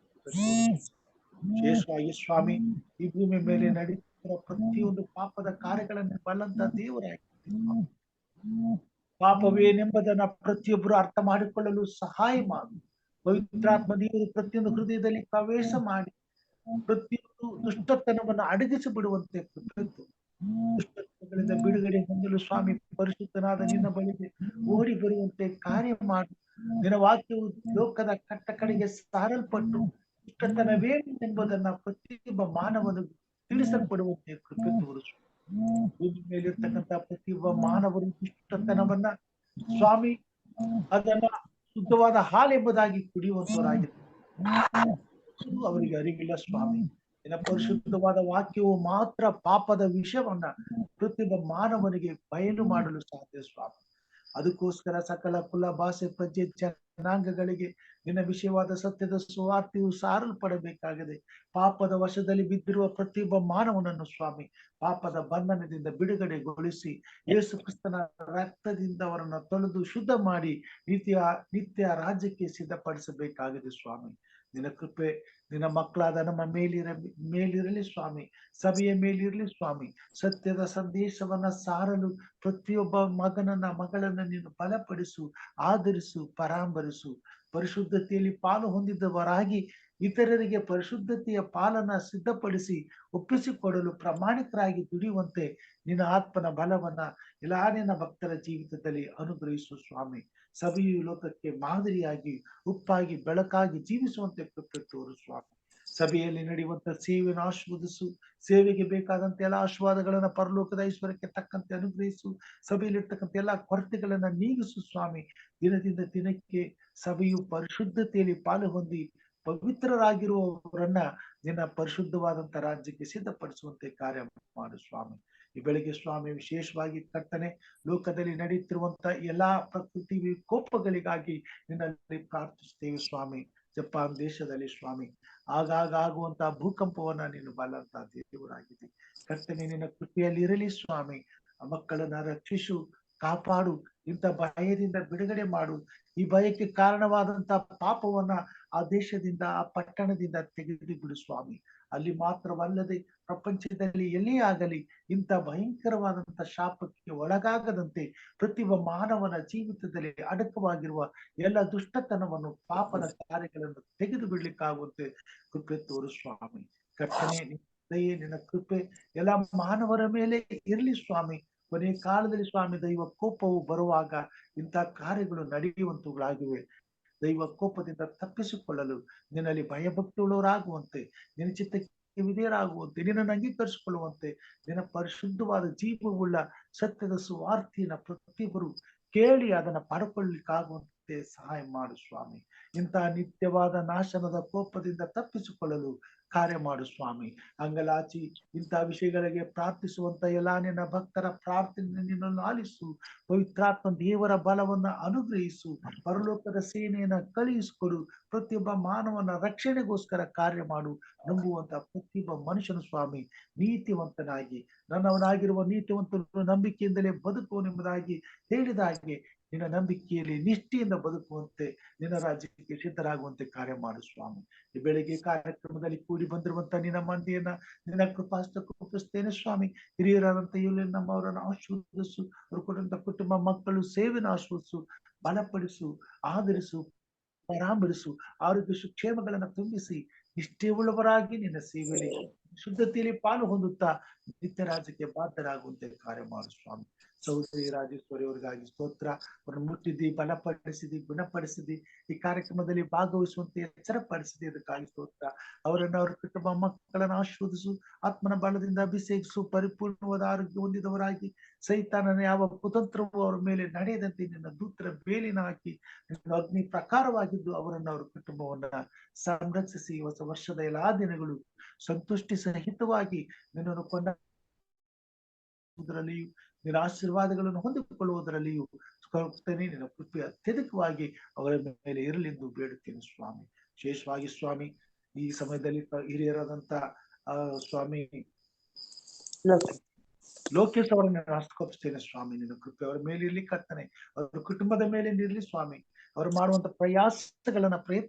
ವಿಶೇಷವಾಗಿ ಸ್ವಾಮಿ ಈ ಭೂಮಿ ಮೇಲೆ ನಡೆಯುತ್ತಿರುವ ಪ್ರತಿಯೊಂದು ಪಾಪದ ಕಾರ್ಯಗಳನ್ನು ಬಲ್ಲಂತ ದೇವರಾಗಿದ್ದೀರಿ ಸ್ವಾಮಿ. ಪಾಪವೇನೆಂಬುದನ್ನ ಪ್ರತಿಯೊಬ್ಬರು ಅರ್ಥ ಮಾಡಿಕೊಳ್ಳಲು ಸಹಾಯ ಮಾಡಿ, ಪವಿತ್ರಾತ್ಮ ದೇವರು ಪ್ರತಿಯೊಂದು ಹೃದಯದಲ್ಲಿ ಪ್ರವೇಶ ಮಾಡಿ ಪ್ರತಿಯೊಂದು ದುಷ್ಟತನವನ್ನು ಅಡಗಿಸಿ ಬಿಡುವಂತೆ ದುಷ್ಟತನಗಳಿಂದ ಬಿಡುಗಡೆ ಹೊಂದಲು ಸ್ವಾಮಿ ಪರಿಶುದ್ಧನಾದ ನಿನ್ನ ಬಳಿಗೆ ಓಡಿ ಬರುವಂತೆ ಕಾರ್ಯ ಮಾಡಿ, ನಿನ್ನ ವಾಕ್ಯವು ಲೋಕದ ಕಟ್ಟ ಕಡೆಗೆ ಸಾರಲ್ಪಟ್ಟು ದುಷ್ಟತನವೇನು ಎಂಬುದನ್ನ ಪ್ರತಿಯೊಬ್ಬ ಮಾನವನಿಗೂ ತಿಳಿಸಲ್ಪಡುವಂತೆ ಕೃಪೆ ತೋರಿಸು. ಭೂಮಿ ಮೇಲಿರ್ತಕ್ಕಂಥ ಪ್ರತಿಯೊಬ್ಬ ಮಾನವರು ದುಷ್ಟತನವನ್ನ ಸ್ವಾಮಿ ಅದನ್ನ ಶುದ್ಧವಾದ ಹಾಲೆಂಬುದಾಗಿ ಕುಡಿಯುವಂತವರಾಗಿದೆ. ಅವರಿಗೆ ಅರಿವಿಲ್ಲ ಸ್ವಾಮಿ. ನಿನ್ನ ಪರಿಶುದ್ಧವಾದ ವಾಕ್ಯವು ಮಾತ್ರ ಪಾಪದ ವಿಷಯವನ್ನ ಪ್ರತಿಯೊಬ್ಬ ಮಾನವನಿಗೆ ಬಯಲು ಮಾಡಲು ಸಾಧ್ಯ ಸ್ವಾಮಿ. ಅದಕ್ಕೋಸ್ಕರ ಸಕಲ ಕುಲ ಭಾಷೆ ಪ್ರಜೆ ಜನಾಂಗಗಳಿಗೆ ನಿನ್ನ ವಿಷಯವಾದ ಸತ್ಯದ ಸುವಾರ್ತೆಯು ಸಾರಲ್ಪಡಬೇಕಾಗಿದೆ. ಪಾಪದ ವಶದಲ್ಲಿ ಬಿದ್ದಿರುವ ಪ್ರತಿಯೊಬ್ಬ ಮಾನವನನ್ನು ಸ್ವಾಮಿ ಪಾಪದ ಬಂಧನದಿಂದ ಬಿಡುಗಡೆಗೊಳಿಸಿ ಯೇಸು ಕ್ರಿಸ್ತನ ರಕ್ತದಿಂದ ಅವರನ್ನು ತೊಳೆದು ಶುದ್ಧ ಮಾಡಿ ನಿತ್ಯ ರಾಜ್ಯಕ್ಕೆ ಸಿದ್ಧಪಡಿಸಬೇಕಾಗಿದೆ ಸ್ವಾಮಿ. ನಿನ್ನ ಕೃಪೆ ನಿನ್ನ ಮಕ್ಕಳಾದ ನಮ್ಮ ಮೇಲಿರಲಿ ಸ್ವಾಮಿ, ಸಭೆಯ ಮೇಲಿರಲಿ ಸ್ವಾಮಿ. ಸತ್ಯದ ಸಂದೇಶವನ್ನ ಸಾರಲು ಪ್ರತಿಯೊಬ್ಬ ಮಗಳನ್ನ ನೀನು ಬಲಪಡಿಸು, ಆಧರಿಸು, ಪರಾಂಬರಿಸು. ಪರಿಶುದ್ಧತೆಯಲ್ಲಿ ಪಾಲು ಹೊಂದಿದವರಾಗಿ ಇತರರಿಗೆ ಪರಿಶುದ್ಧತೆಯ ಪಾಲನ್ನ ಸಿದ್ಧಪಡಿಸಿ ಒಪ್ಪಿಸಿಕೊಡಲು ಪ್ರಾಮಾಣಿಕರಾಗಿ ದುಡಿಯುವಂತೆ ನಿನ್ನ ಆತ್ಮನ ಬಲವನ್ನ ಎಲ್ಲಾ ನಿನ್ನ ಭಕ್ತರ ಜೀವಿತದಲ್ಲಿ ಅನುಗ್ರಹಿಸು ಸ್ವಾಮಿ. ಸಭೆಯು ಲೋಕಕ್ಕೆ ಮಾದರಿಯಾಗಿ ಉಪ್ಪಾಗಿ ಬೆಳಕಾಗಿ ಜೀವಿಸುವಂತೆ ಕೃಪೆ ತೋರು ಸ್ವಾಮಿ. ಸಭೆಯಲ್ಲಿ ನಡೆಯುವಂತ ಸೇವೆಯನ್ನು ಆಶೀರ್ವದಿಸು. ಸೇವೆಗೆ ಬೇಕಾದಂತ ಎಲ್ಲಾ ಆಶೀರ್ವಾದಗಳನ್ನ ಪರಲೋಕದ ಐಶ್ವರ್ಯಕ್ಕೆ ತಕ್ಕಂತೆ ಅನುಗ್ರಹಿಸು. ಸಭೆಯಲ್ಲಿರ್ತಕ್ಕಂಥ ಎಲ್ಲಾ ಕೊರತೆಗಳನ್ನ ನೀಗಿಸು ಸ್ವಾಮಿ. ದಿನದಿಂದ ದಿನಕ್ಕೆ ಸಭೆಯು ಪರಿಶುದ್ಧತೆಯಲ್ಲಿ ಪಾಲು ಹೊಂದಿ ಪವಿತ್ರರಾಗಿರುವವರನ್ನ ನಿನ್ನ ಪರಿಶುದ್ಧವಾದಂತ ರಾಜ್ಯಕ್ಕೆ ಸಿದ್ಧಪಡಿಸುವಂತೆ ಕಾರ್ಯ ಮಾಡು ಸ್ವಾಮಿ. ಈ ಬೆಳಿಗ್ಗೆ ಸ್ವಾಮಿ ವಿಶೇಷವಾಗಿ ಕರ್ತನೆ ಲೋಕದಲ್ಲಿ ನಡೆಯುತ್ತಿರುವಂತ ಎಲ್ಲಾ ಪ್ರಕೃತಿ ವಿಕೋಪಗಳಿಗಾಗಿ ನಿನ್ನಲ್ಲಿ ಪ್ರಾರ್ಥಿಸ್ತೇವೆ ಸ್ವಾಮಿ. ಜಪಾನ್ ದೇಶದಲ್ಲಿ ಸ್ವಾಮಿ ಆಗಾಗ ಆಗುವಂತಹ ಭೂಕಂಪವನ್ನ ನೀನು ಬಲ್ಲಂತ ದೇವರಾಗಿದೆ ಕರ್ತನೆ. ನಿನ್ನ ಕೃಪೆಯಲ್ಲಿ ಇರಲಿ ಸ್ವಾಮಿ. ಮಕ್ಕಳನ್ನ ರಕ್ಷಿಸು, ಕಾಪಾಡು, ಇಂಥ ಭಯದಿಂದ ಬಿಡುಗಡೆ ಮಾಡು. ಈ ಭಯಕ್ಕೆ ಕಾರಣವಾದಂತ ಪಾಪವನ್ನ ಆ ದೇಶದಿಂದ ಆ ಪಟ್ಟಣದಿಂದ ತೆಗೆದು ಬಿಡು ಸ್ವಾಮಿ. ಅಲ್ಲಿ ಮಾತ್ರವಲ್ಲದೆ ಪ್ರಪಂಚದಲ್ಲಿ ಎಲ್ಲಿ ಆಗಲಿ ಇಂಥ ಭಯಂಕರವಾದಂತ ಶಾಪಕ್ಕೆ ಒಳಗಾಗದಂತೆ ಪ್ರತಿಯೊಬ್ಬ ಮಾನವನ ಜೀವಿತದಲ್ಲಿ ಅಡಕವಾಗಿರುವ ಎಲ್ಲ ದುಷ್ಟತನವನ್ನು ಪಾಪದ ಕಾರ್ಯಗಳನ್ನು ತೆಗೆದು ಬಿಡ್ಲಿಕ್ಕಾಗುವಂತೆ ಕೃಪೆ ತೋರು ಸ್ವಾಮಿ. ಕರ್ತನೆ ದಯೆ ನಿನ್ನ ಕೃಪೆ ಎಲ್ಲ ಮಾನವರ ಮೇಲೆ ಇರಲಿ ಸ್ವಾಮಿ. ಕೊನೆಯ ಕಾಲದಲ್ಲಿ ಸ್ವಾಮಿ ದೈವ ಕೋಪವು ಬರುವಾಗ ಇಂಥ ಕಾರ್ಯಗಳು ನಡೆಯುವಂತವುಗಳಾಗಿವೆ. ದೈವ ಕೋಪದಿಂದ ತಪ್ಪಿಸಿಕೊಳ್ಳಲು ನಿನ್ನಲ್ಲಿ ಭಯಭಕ್ತಿಯುಳ್ಳವರಾಗುವಂತೆ, ನಿನ್ನ ಚಿತ್ತಕ್ಕೆ ವಿಧೇಯರಾಗುವಂತೆ, ನಿನ್ನನ್ನು ಅಂಗೀಕರಿಸಿಕೊಳ್ಳುವಂತೆ, ನಿನ್ನ ಪರಿಶುದ್ಧವಾದ ಜೀವವುಳ್ಳ ಸತ್ಯದ ಸುವಾರ್ತೆಯನ್ನ ಪ್ರತಿಯೊಬ್ಬರು ಕೇಳಿ ಅದನ್ನ ಪಡ್ಕೊಳ್ಳಿಕ್ಕಾಗುವಂತೆ ಸಹಾಯ ಮಾಡು ಸ್ವಾಮಿ. ಇಂತಹ ನಿತ್ಯವಾದ ನಾಶನದ ಕೋಪದಿಂದ ತಪ್ಪಿಸಿಕೊಳ್ಳಲು ಕಾರ್ಯ ಮಾಡು ಸ್ವಾಮಿ. ಅಂಗಲಾಚಿ ಇಂತಹ ವಿಷಯಗಳಿಗೆ ಪ್ರಾರ್ಥಿಸುವಂತ ಎಲ್ಲಾ ನಿನ್ನ ಭಕ್ತರ ಪ್ರಾರ್ಥನೆ ನಿನ್ನನ್ನು ಆಲಿಸು. ಪವಿತ್ರಾತ್ಮ ದೇವರ ಬಲವನ್ನ ಅನುಗ್ರಹಿಸು. ಪರಲೋಕದ ಸೇನೆಯನ್ನ ಕಳುಹಿಸಿಕೊಡು. ಪ್ರತಿಯೊಬ್ಬ ಮಾನವನ ರಕ್ಷಣೆಗೋಸ್ಕರ ಕಾರ್ಯ ಮಾಡು. ನಂಬುವಂತ ಪ್ರತಿಯೊಬ್ಬ ಮನುಷ್ಯನು ಸ್ವಾಮಿ ನೀತಿವಂತನಾಗಿ ನನ್ನವನಾಗಿರುವ ನೀತಿವಂತನು ನಂಬಿಕೆಯಿಂದಲೇ ಬದುಕುವನೆಂಬುದಾಗಿ ಹೇಳಿದ ಹಾಗೆ ನಿನ್ನ ನಂಬಿಕೆಯಲ್ಲಿ ನಿಷ್ಠೆಯಿಂದ ಬದುಕುವಂತೆ ನಿನ್ನ ರಾಜ್ಯಕ್ಕೆ ಸಿದ್ಧರಾಗುವಂತೆ ಕಾರ್ಯ ಮಾಡು ಸ್ವಾಮಿ. ಈ ಬೆಳಿಗ್ಗೆ ಕಾರ್ಯಕ್ರಮದಲ್ಲಿ ಕೂಡಿ ಬಂದಿರುವಂತ ನಿನ್ನ ಮಂದಿಯನ್ನ ನಿನ್ನ ಕೃಪಾಸ್ತ ಕೃಪಿಸ್ತೇನೆ ಸ್ವಾಮಿ. ಹಿರಿಯರಾದಂತ ಇವರು ನಮ್ಮವರನ್ನು ಆಶೀರ್ವದಿಸು. ಅವರು ಕೊಡುವಂತ ಕುಟುಂಬ ಮಕ್ಕಳು ಸೇವೆನ ಆಶೀರ್ವದಿಸು, ಬಲಪಡಿಸು, ಆಧರಿಸು, ಪರಾಮರಿಸು. ಆರೋಗ್ಯ ಸುಕ್ಷೇಮಗಳನ್ನ ತುಂಬಿಸಿ ನಿಷ್ಠೆಯುಳ್ಳವರಾಗಿ ನಿನ್ನ ಸೇವೆಯಲ್ಲಿ ಶುದ್ಧತೆಯಲ್ಲಿ ಪಾಲು ಹೊಂದುತ್ತಾ ನಿತ್ಯ ರಾಜ್ಯಕ್ಕೆ ಬಾಧ್ಯರಾಗುವಂತೆ ಕಾರ್ಯ ಮಾಡು ಸ್ವಾಮಿ. ಸಹೋದರಿ ರಾಜೇಶ್ವರಿ ಅವರಿಗಾಗಿ ಸ್ತೋತ್ರ. ಅವರನ್ನು ಮುಟ್ಟಿದ್ದಿ, ಬಲಪಡಿಸಿದಿ, ಗುಣಪಡಿಸಿದಿ, ಈ ಕಾರ್ಯಕ್ರಮದಲ್ಲಿ ಭಾಗವಹಿಸುವಂತೆ ಎಚ್ಚರಪಡಿಸಿದಿ, ಅದಕ್ಕಾಗಿ ಸ್ತೋತ್ರ. ಅವರನ್ನು ಅವರ ಕುಟುಂಬ ಮಕ್ಕಳನ್ನು ಆಶೀರ್ವದಿಸು. ಆತ್ಮನ ಬಲದಿಂದ ಅಭಿಷೇಕಿಸು. ಪರಿಪೂರ್ಣವಾದ ಆರೋಗ್ಯ ಹೊಂದಿದವರಾಗಿ ಸೈತಾನನ ಯಾವ ಕುತಂತ್ರವೂ ಅವರ ಮೇಲೆ ನಡೆಯದಂತೆ ನಿನ್ನ ದೂತರ ಬೇಲಿನ ಹಾಕಿ ನಿನ್ನ ಅಗ್ನಿ ಪ್ರಕಾರವಾಗಿದ್ದು ಅವರನ್ನ ಅವರ ಕುಟುಂಬವನ್ನ ಸಂರಕ್ಷಿಸಿ ಹೊಸ ವರ್ಷದ ಎಲ್ಲಾ ದಿನಗಳು ಸಂತುಷ್ಟಿ ಸಹಿತವಾಗಿ ನಿನ್ನನ್ನು ಕೊಂಡರಲ್ಲಿಯೂ ನಿನ್ನ ಆಶೀರ್ವಾದಗಳನ್ನು ಹೊಂದಿಕೊಳ್ಳುವುದರಲ್ಲಿಯೂ ನಿನ್ನ ಕೃಪೆ ಅತ್ಯಧಿಕವಾಗಿ ಅವರ ಮೇಲೆ ಇರಲೆಂದು ಬೇಡುತ್ತೇನೆ ಸ್ವಾಮಿ. ವಿಶೇಷವಾಗಿ ಸ್ವಾಮಿ ಈ ಸಮಯದಲ್ಲಿ ಹಿರಿಯರಾದಂತ ಸ್ವಾಮಿ ಲೋಕೇಶ್ ಅವರನ್ನು ಹಸ್ತಕೊಪ್ಪಿಸ್ತೇನೆ ಸ್ವಾಮಿ. ನಿನ್ನ ಕೃಪೆ ಅವರ ಮೇಲೆ ಇರ್ಲಿ ಕರ್ತನೆ, ಅವರ ಕುಟುಂಬದ ಮೇಲೆ ನಿರ್ಲಿ ಸ್ವಾಮಿ. ಅವರು ಮಾಡುವಂತ ಪ್ರಯತ್ನಗಳನ್ನ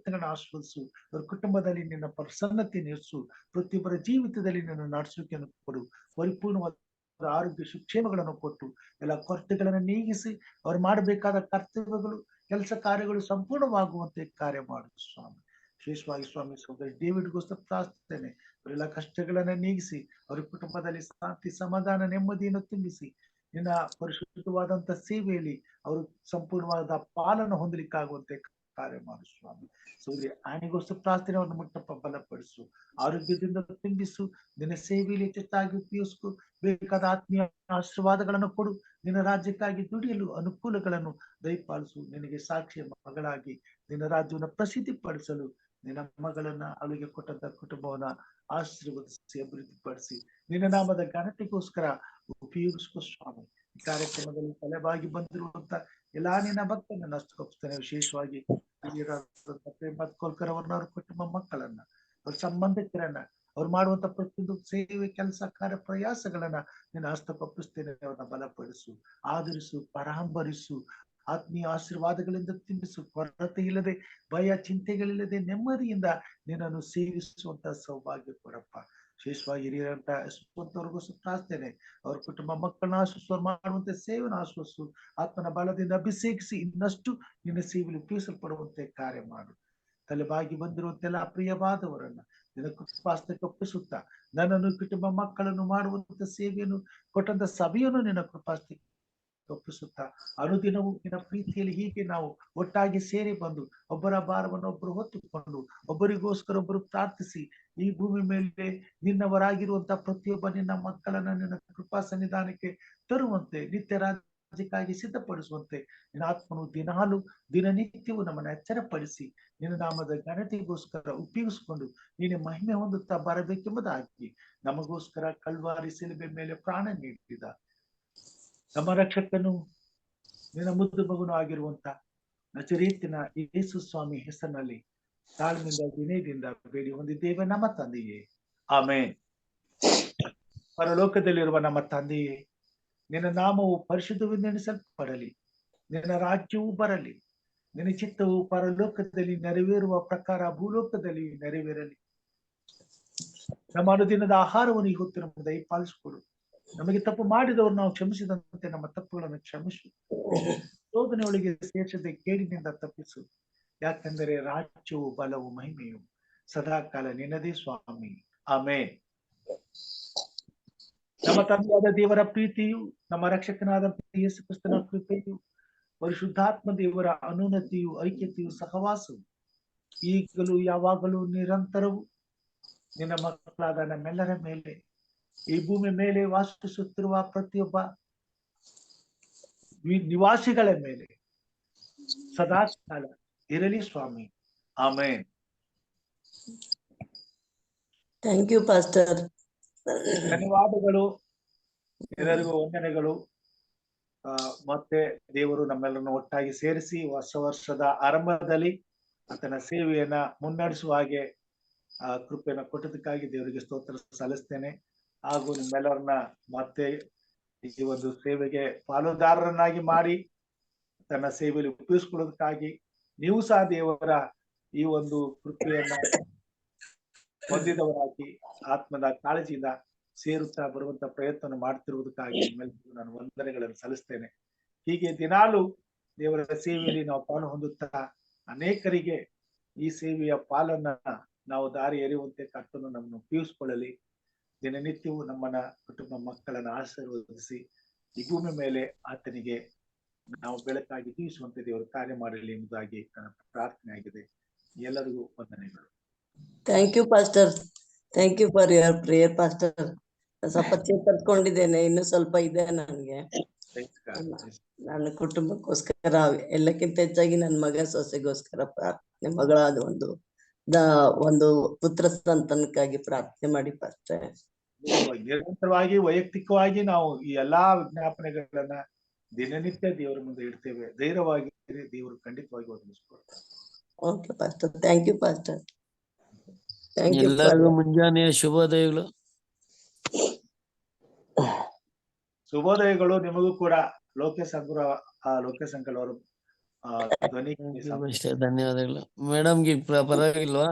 ಆಸ್ವಾದಿಸು. ಅವ್ರ ಕುಟುಂಬದಲ್ಲಿ ನಿನ್ನ ಪ್ರಸನ್ನತೆ ನಿಲ್ಲಿಸು. ಪ್ರತಿಯೊಬ್ಬರ ಜೀವಿತದಲ್ಲಿ ನಿನ್ನ ನಡೆಸುವಿಕೆಯನ್ನು ಕೊಡು. ಪರಿಪೂರ್ಣವಾದ ಆರೋಗ್ಯ ಸುಕ್ಷೇಮಗಳನ್ನು ಕೊಟ್ಟು ಎಲ್ಲ ಕೊರತೆಗಳನ್ನು ನೀಗಿಸಿ ಅವ್ರು ಮಾಡಬೇಕಾದ ಕರ್ತವ್ಯಗಳು ಕೆಲಸ ಕಾರ್ಯಗಳು ಸಂಪೂರ್ಣವಾಗುವಂತೆ ಕಾರ್ಯ ಮಾಡು ಸ್ವಾಮಿ. ವಿಶೇಷವಾಗಿ ಸ್ವಾಮಿ ಸಹೋದರಿ ಡೇವಿಡ್ಗೋಸ್ಕರ ಪ್ರಾರ್ಥಿಸ್ತೇನೆ. ಅವರೆಲ್ಲ ಕಷ್ಟಗಳನ್ನ ನೀಗಿಸಿ ಅವ್ರ ಕುಟುಂಬದಲ್ಲಿ ಶಾಂತಿ ಸಮಾಧಾನ ನೆಮ್ಮದಿಯನ್ನು ತುಂಬಿಸಿ ನಿನ್ನ ಪರಿಶುದ್ಧವಾದಂತ ಸೇವೆಯಲ್ಲಿ ಅವರು ಸಂಪೂರ್ಣವಾದ ಪಾಲನ್ನು ಹೊಂದಲಿಕ್ಕಾಗುವಂತೆ ಕಾರ್ಯ ಮಾಡು ಸ್ವಾಮಿ. ಸೂರ್ಯ ಆನೆಗೋಸ್ಕರ ಪ್ರಾರ್ಥನೆ ಅವ್ರನ್ನ ಮುಟ್ಟಪ್ಪ ಬಲಪಡಿಸು, ಆರೋಗ್ಯದಿಂದ ತುಂಬಿಸು, ನಿನ್ನ ಸೇವೆಯಲ್ಲಿ ಹೆಚ್ಚಾಗಿ ಉಪಯೋಗಿಸು. ಬೇಕಾದ ಆತ್ಮೀಯ ಆಶೀರ್ವಾದಗಳನ್ನು ಕೊಡು. ನಿನ್ನ ರಾಜ್ಯಕ್ಕಾಗಿ ದುಡಿಯಲು ಅನುಕೂಲಗಳನ್ನು ದಯಪಾಲಿಸು. ನಿನಗೆ ಸಾಕ್ಷಿಯ ಮಗಳಾಗಿ ನಿನ್ನ ರಾಜ್ಯವನ್ನು ಪ್ರಸಿದ್ಧಿ ಪಡಿಸಲು ನಿನ್ನ ಮಗಳನ್ನ ಅವಳಿಗೆ ಕೊಟ್ಟಂತ ಕುಟುಂಬವನ್ನ ಆಶೀರ್ವದಿಸಿ ಅಭಿವೃದ್ಧಿಪಡಿಸಿ ನಿನ್ನ ನಾಮದ ಘನತೆಗೋಸ್ಕರ ಉಪಯೋಗಿಸ್ಕೋ ಸ್ವಾಮಿ. ಈ ಕಾರ್ಯಕ್ರಮದಲ್ಲಿ ತಲೆಬಾಗಿ ಬಂದಿರುವಂತ ಎಲ್ಲಾ ನಿನ್ನ ಭಕ್ತನನ್ನ ಅಷ್ಟೊಪ್ಪಿಸ್ತೇನೆ. ವಿಶೇಷವಾಗಿ ಕೋಲ್ಕರ್ ಅವ್ರನ್ನ ಅವ್ರ ಕುಟುಂಬ ಮಕ್ಕಳನ್ನ ಅವ್ರ ಸಂಬಂಧಿಕರನ್ನ ಅವ್ರು ಮಾಡುವಂತ ಪ್ರತಿಯೊಂದು ಸೇವೆ ಕೆಲಸ ಕಾರ್ಯ ಪ್ರಯಾಸಗಳನ್ನ ನಿನ್ನ ಹಸ್ತಕೊಪ್ಪಿಸ್ತೇನೆ. ಅವ್ರನ್ನ ಬಲಪಡಿಸು, ಆದರಿಸು, ಪರಾಂಬರಿಸು, ಆತ್ಮೀಯ ಆಶೀರ್ವಾದಗಳಿಂದ ತುಂಬಿಸು. ಕೊರತೆ ಇಲ್ಲದೆ ಭಯ ಚಿಂತೆಗಳಿಲ್ಲದೆ ನೆಮ್ಮದಿಯಿಂದ ನಿನ್ನನ್ನು ಸೇವಿಸುವಂತ ಸೌಭಾಗ್ಯ ಕೊಡಪ್ಪ. ವಿಶೇಷವಾಗಿ ಹಿರಿಯರಂತ ಯಶವಂತವ್ರಿಗೂ ಪ್ರಾರ್ಥನೆ. ಅವ್ರ ಕುಟುಂಬ ಮಕ್ಕಳನ್ನ ಆಶ್ವಾಸ ಮಾಡುವಂತೆ ಸೇವೆಯನ್ನು ಆಶ್ವಾಸು. ಆತ್ಮನ ಬಲದಿಂದ ಅಭಿಷೇಕಿಸಿ ಇನ್ನಷ್ಟು ನಿನ್ನ ಸೇವೆಯಲ್ಲಿ ಉಪಯೋಗಿಸಲ್ಪಡುವಂತೆ ಕಾರ್ಯ ಮಾಡು. ತಲೆಬಾಗಿ ಬಂದಿರುವಂತೆಲ್ಲ ಅಪ್ರಿಯವಾದವರನ್ನ ನಿನ್ನ ಕೃಪಾಸ್ತಕ್ಕೆ ಒಪ್ಪಿಸುತ್ತಾ ನನ್ನನ್ನು ಕುಟುಂಬ ಮಕ್ಕಳನ್ನು ಮಾಡುವಂತ ಸೇವೆಯನ್ನು ಕೊಟ್ಟಂತ ಸಭೆಯನ್ನು ನಿನ್ನ ಕೃಪಾಸ್ತಕ್ಕೆ ಒಪ್ಪಿಸುತ್ತಾ ಅನುದಿನವೂ ನಿನ್ನ ಪ್ರೀತಿಯಲ್ಲಿ ಹೀಗೆ ನಾವು ಒಟ್ಟಾಗಿ ಸೇರಿ ಬಂದು ಒಬ್ಬರ ಭಾರವನ್ನು ಒಬ್ಬರು ಹೊತ್ತುಕೊಂಡು ಒಬ್ಬರಿಗೋಸ್ಕರ ಒಬ್ಬರು ಪ್ರಾರ್ಥಿಸಿ ಈ ಭೂಮಿ ಮೇಲೆ ನಿನ್ನವರಾಗಿರುವಂತ ಪ್ರತಿಯೊಬ್ಬ ನಿನ್ನ ಮಕ್ಕಳನ್ನ ನಿನ್ನ ಕೃಪಾ ಸನ್ನಿಧಾನಕ್ಕೆ ತರುವಂತೆ ನಿತ್ಯ ರಾಜ್ಯಕ್ಕಾಗಿ ಸಿದ್ಧಪಡಿಸುವಂತೆ ನಿನ್ನ ಆತ್ಮನು ದಿನನಿತ್ಯವೂ ನಮ್ಮನ್ನು ಎಚ್ಚರಪಡಿಸಿ ನಿನ್ನ ನಾಮದ ಘನತೆಗೋಸ್ಕರ ಉಪಯೋಗಿಸಿಕೊಂಡು ನೀನೆ ಮಹಿಮೆ ಹೊಂದುತ್ತಾ ಬರಬೇಕೆಂಬುದಾಗಿ ನಮಗೋಸ್ಕರ ಕಲ್ವಾರಿ ಶಿಲುಬೆ ಮೇಲೆ ಪ್ರಾಣ ನೀಡಿದ ನಮ್ಮ ರಕ್ಷಕನು ನಿನ್ನ ಮುದ್ದು ಮಗನು ಆಗಿರುವಂತ ನಜರೇತಿನ ಯೇಸು ಸ್ವಾಮಿ ಹೆಸರಿನಲ್ಲಿ ತಾಳ್ಮೆಯಿಂದ ವಿನಯದಿಂದ ಬೇಡಿ ಹೊಂದಿದ್ದೇವೆ ನಮ್ಮ ತಂದೆಯೇ, ಆಮೆನ್. ಪರಲೋಕದಲ್ಲಿರುವ ನಮ್ಮ ತಂದೆಯೇ, ನಿನ್ನ ನಾಮವು ಪರಿಶುದ್ಧವೆಂದೆಣಿಸಲ್ಪಡಲಿ, ನಿನ್ನ ರಾಜ್ಯವು ಬರಲಿ, ನಿನ್ನ ಚಿತ್ತವು ಪರಲೋಕದಲ್ಲಿ ನೆರವೇರುವ ಪ್ರಕಾರ ಭೂಲೋಕದಲ್ಲಿ ನೆರವೇರಲಿ. ನಮ್ಮ ಅನುದಿನದ ಆಹಾರವನ್ನು ಇವತ್ತು ನಮಗೆ ದಯಪಾಲಿಸಿಕೊಡು. ನಮಗೆ ತಪ್ಪು ಮಾಡಿದವರು ನಾವು ಕ್ಷಮಿಸಿದಂತೆ ನಮ್ಮ ತಪ್ಪುಗಳನ್ನು ಕ್ಷಮಿಸು. ಶೋಧನೆಯೊಳಗೆ ಸೇರಿಸದೆ ಕೇಡಿನಿಂದ ತಪ್ಪಿಸು. ಯಾಕೆಂದರೆ ರಾಜ್ಯವು ಬಲವು ಮಹಿಮೆಯು ಸದಾಕಾಲ ನಿನ್ನದೇ ಸ್ವಾಮಿ, ಆಮೆನ್. ನಮ್ಮ ತಂದೆಯಾದ ದೇವರ ಪ್ರೀತಿಯು, ನಮ್ಮ ರಕ್ಷಕನಾದ ಯೇಸು ಕ್ರಿಸ್ತನ ಕೃಪೆಯು, ಪರಿಶುದ್ಧಾತ್ಮ ದೇವರ ಅನುನ್ನತಿಯು, ಐಕ್ಯತೆಯು, ಸಹವಾಸವು ಈಗಲೂ ಯಾವಾಗಲೂ ನಿರಂತರವು ನಿನ್ನ ಮಕ್ಕಳಾದ ನಮ್ಮೆಲ್ಲರ ಮೇಲೆ, ಈ ಭೂಮಿ ಮೇಲೆ ವಾಸಿಸುತ್ತಿರುವ ಪ್ರತಿಯೊಬ್ಬ ನಿವಾಸಿಗಳ ಮೇಲೆ ಸದಾಕಾಲ ಇರಲಿ ಸ್ವಾಮಿ, ಆಮೆನ್. Thank you pastor. ಧನ್ಯವಾದಗಳು. ಎಲ್ಲರಿಗೂ ವಂದನೆಗಳು. ಮತ್ತೆ ದೇವರು ನಮ್ಮೆಲ್ಲರನ್ನು ಒಟ್ಟಾಗಿ ಸೇರಿಸಿ ಹೊಸ ವರ್ಷದ ಆರಂಭದಲ್ಲಿ ಆತನ ಸೇವೆಯನ್ನ ಮುನ್ನಡೆಸುವ ಹಾಗೆ ಕೃಪೆಯನ್ನು ಕೊಟ್ಟದಕ್ಕಾಗಿ ದೇವರಿಗೆ ಸ್ತೋತ್ರ ಸಲ್ಲಿಸ್ತೇನೆ. ಹಾಗೂ ನಿಮ್ಮೆಲ್ಲರನ್ನ ಮತ್ತೆ ಈ ಒಂದು ಸೇವೆಗೆ ಪಾಲುದಾರರನ್ನಾಗಿ ಮಾಡಿ ತನ್ನ ಸೇವೆಯಲ್ಲಿ ಉಪಯೋಗಿಸ್ಕೊಳ್ಳೋದಕ್ಕಾಗಿ ನೀವು ಸಹ ದೇವರ ಈ ಒಂದು ಕೃಪೆಯನ್ನ ಹೊಂದಿದವರಾಗಿ ಆತ್ಮದ ಕಾಳಜಿಯಿಂದ ಸೇರುತ್ತಾ ಬರುವಂತ ಪ್ರಯತ್ನ ಮಾಡ್ತಿರುವುದಕ್ಕಾಗಿ ನಿಮ್ಮೆಲ್ಲರಿಗೂ ನಾನು ವಂದನೆಗಳನ್ನು ಸಲ್ಲಿಸ್ತೇನೆ. ಹೀಗೆ ದಿನಾಲು ದೇವರ ಸೇವೆಯಲ್ಲಿ ನಾವು ಪಾಲು ಹೊಂದುತ್ತಾ ಅನೇಕರಿಗೆ ಈ ಸೇವೆಯ ಪಾಲನ್ನ ನಾವು ದಾರಿ ಎರೆಯುವಂತೆ ಕರ್ತನು ನಮ್ಮನ್ನು ಉಪಯೋಗಿಸಿಕೊಳ್ಳಲಿ. ದಿನನಿತ್ಯವೂ ನಮ್ಮನ್ನ ಕುಟುಂಬ ಮಕ್ಕಳನ್ನ ಆಶೀರ್ವದಿಸಿ ಈ ಭೂಮಿ ಮೇಲೆ ಆತನಿಗೆ ನಾವು ಬೆಳಕಾಗಿ ಜೀವಿಸುವಂತೆ ದೇವರು ಕಾರ್ಯ ಮಾಡಲಿ ಎಂಬುದಾಗಿ ನನ್ನ ಪ್ರಾರ್ಥನೆ ಆಗಿದೆ. ಎಲ್ಲರಿಗೂ ವಂದನೆಗಳು. Thank you pastor. Thank you for your prayer pastor. ಸ್ವಲ್ಪ ಚೇತರಿಸ್ಕೊಂಡಿದ್ದೇನೆ, ಇನ್ನು ಸ್ವಲ್ಪ ಇದೆ ನನಗೆ. ನನ್ನ ಕುಟುಂಬಕ್ಕೋಸ್ಕರ, ಎಲ್ಲಕ್ಕಿಂತ ಹೆಚ್ಚಾಗಿ ನನ್ನ ಮಗ ಸೊಸೆಗೋಸ್ಕರ ಪ್ರಾರ್ಥನೆ, ಮಗಳಾದ ಒಂದು ಪುತ್ರ ಸಂತಾನಕ್ಕಾಗಿ ಪ್ರಾರ್ಥನೆ ಮಾಡಿ ಪಾಸ್ಟರ್. ನಿರಂತರವಾಗಿ ವೈಯಕ್ತಿಕವಾಗಿ ನಾವು ಈ ಎಲ್ಲಾ ವಿಜ್ಞಾಪನೆಗಳನ್ನ ದಿನನಿತ್ಯ ದೇವರ ಮುಂದೆ ಇಡ್ತೇವೆ. ಧೈರ್ಯವಾಗಿ ದೇವರು ಖಂಡಿತವಾಗಿ ಒದಗಿಸ್ಕೊಡ್ತಾರೆ. Okay pastor, thank you pastor. Thank you. ಎಲ್ಲರಿಗೂ ಮುಂಜಾನೆಯ ಶುಭೋದಯಗಳು. ಶುಭೋದಯಗಳು ನಿಮಗೂ ಕೂಡ. ಲೋಕೇಶ್ ಅಂಕಲ್ ಅವರು ಧ್ವನಿಗೆ ಅಷ್ಟೇ, ಧನ್ಯವಾದಗಳು. ಮೇಡಮ್ಗೆ ಪರವಾಗಿಲ್ವಾ?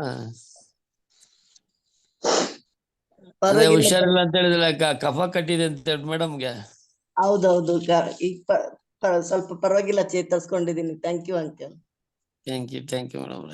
ಅದೇ ಪರವಾಗಿಲ್ಲ ಹುಷಾರಿಲ್ಲ ಅಂತ ಹೇಳಿದ್ರೆ ಕಫ ಕಟ್ಟಿದೆ ಅಂತ ಹೇಳಿ ಮೇಡಮ್ಗೆ. ಹೌದೌದು ಈಗ ಸ್ವಲ್ಪ ಪರವಾಗಿಲ್ಲ, ಚೇತರಿಸ್ಕೊಂಡಿದೀನಿ. Thank you uncle. Thank you madam.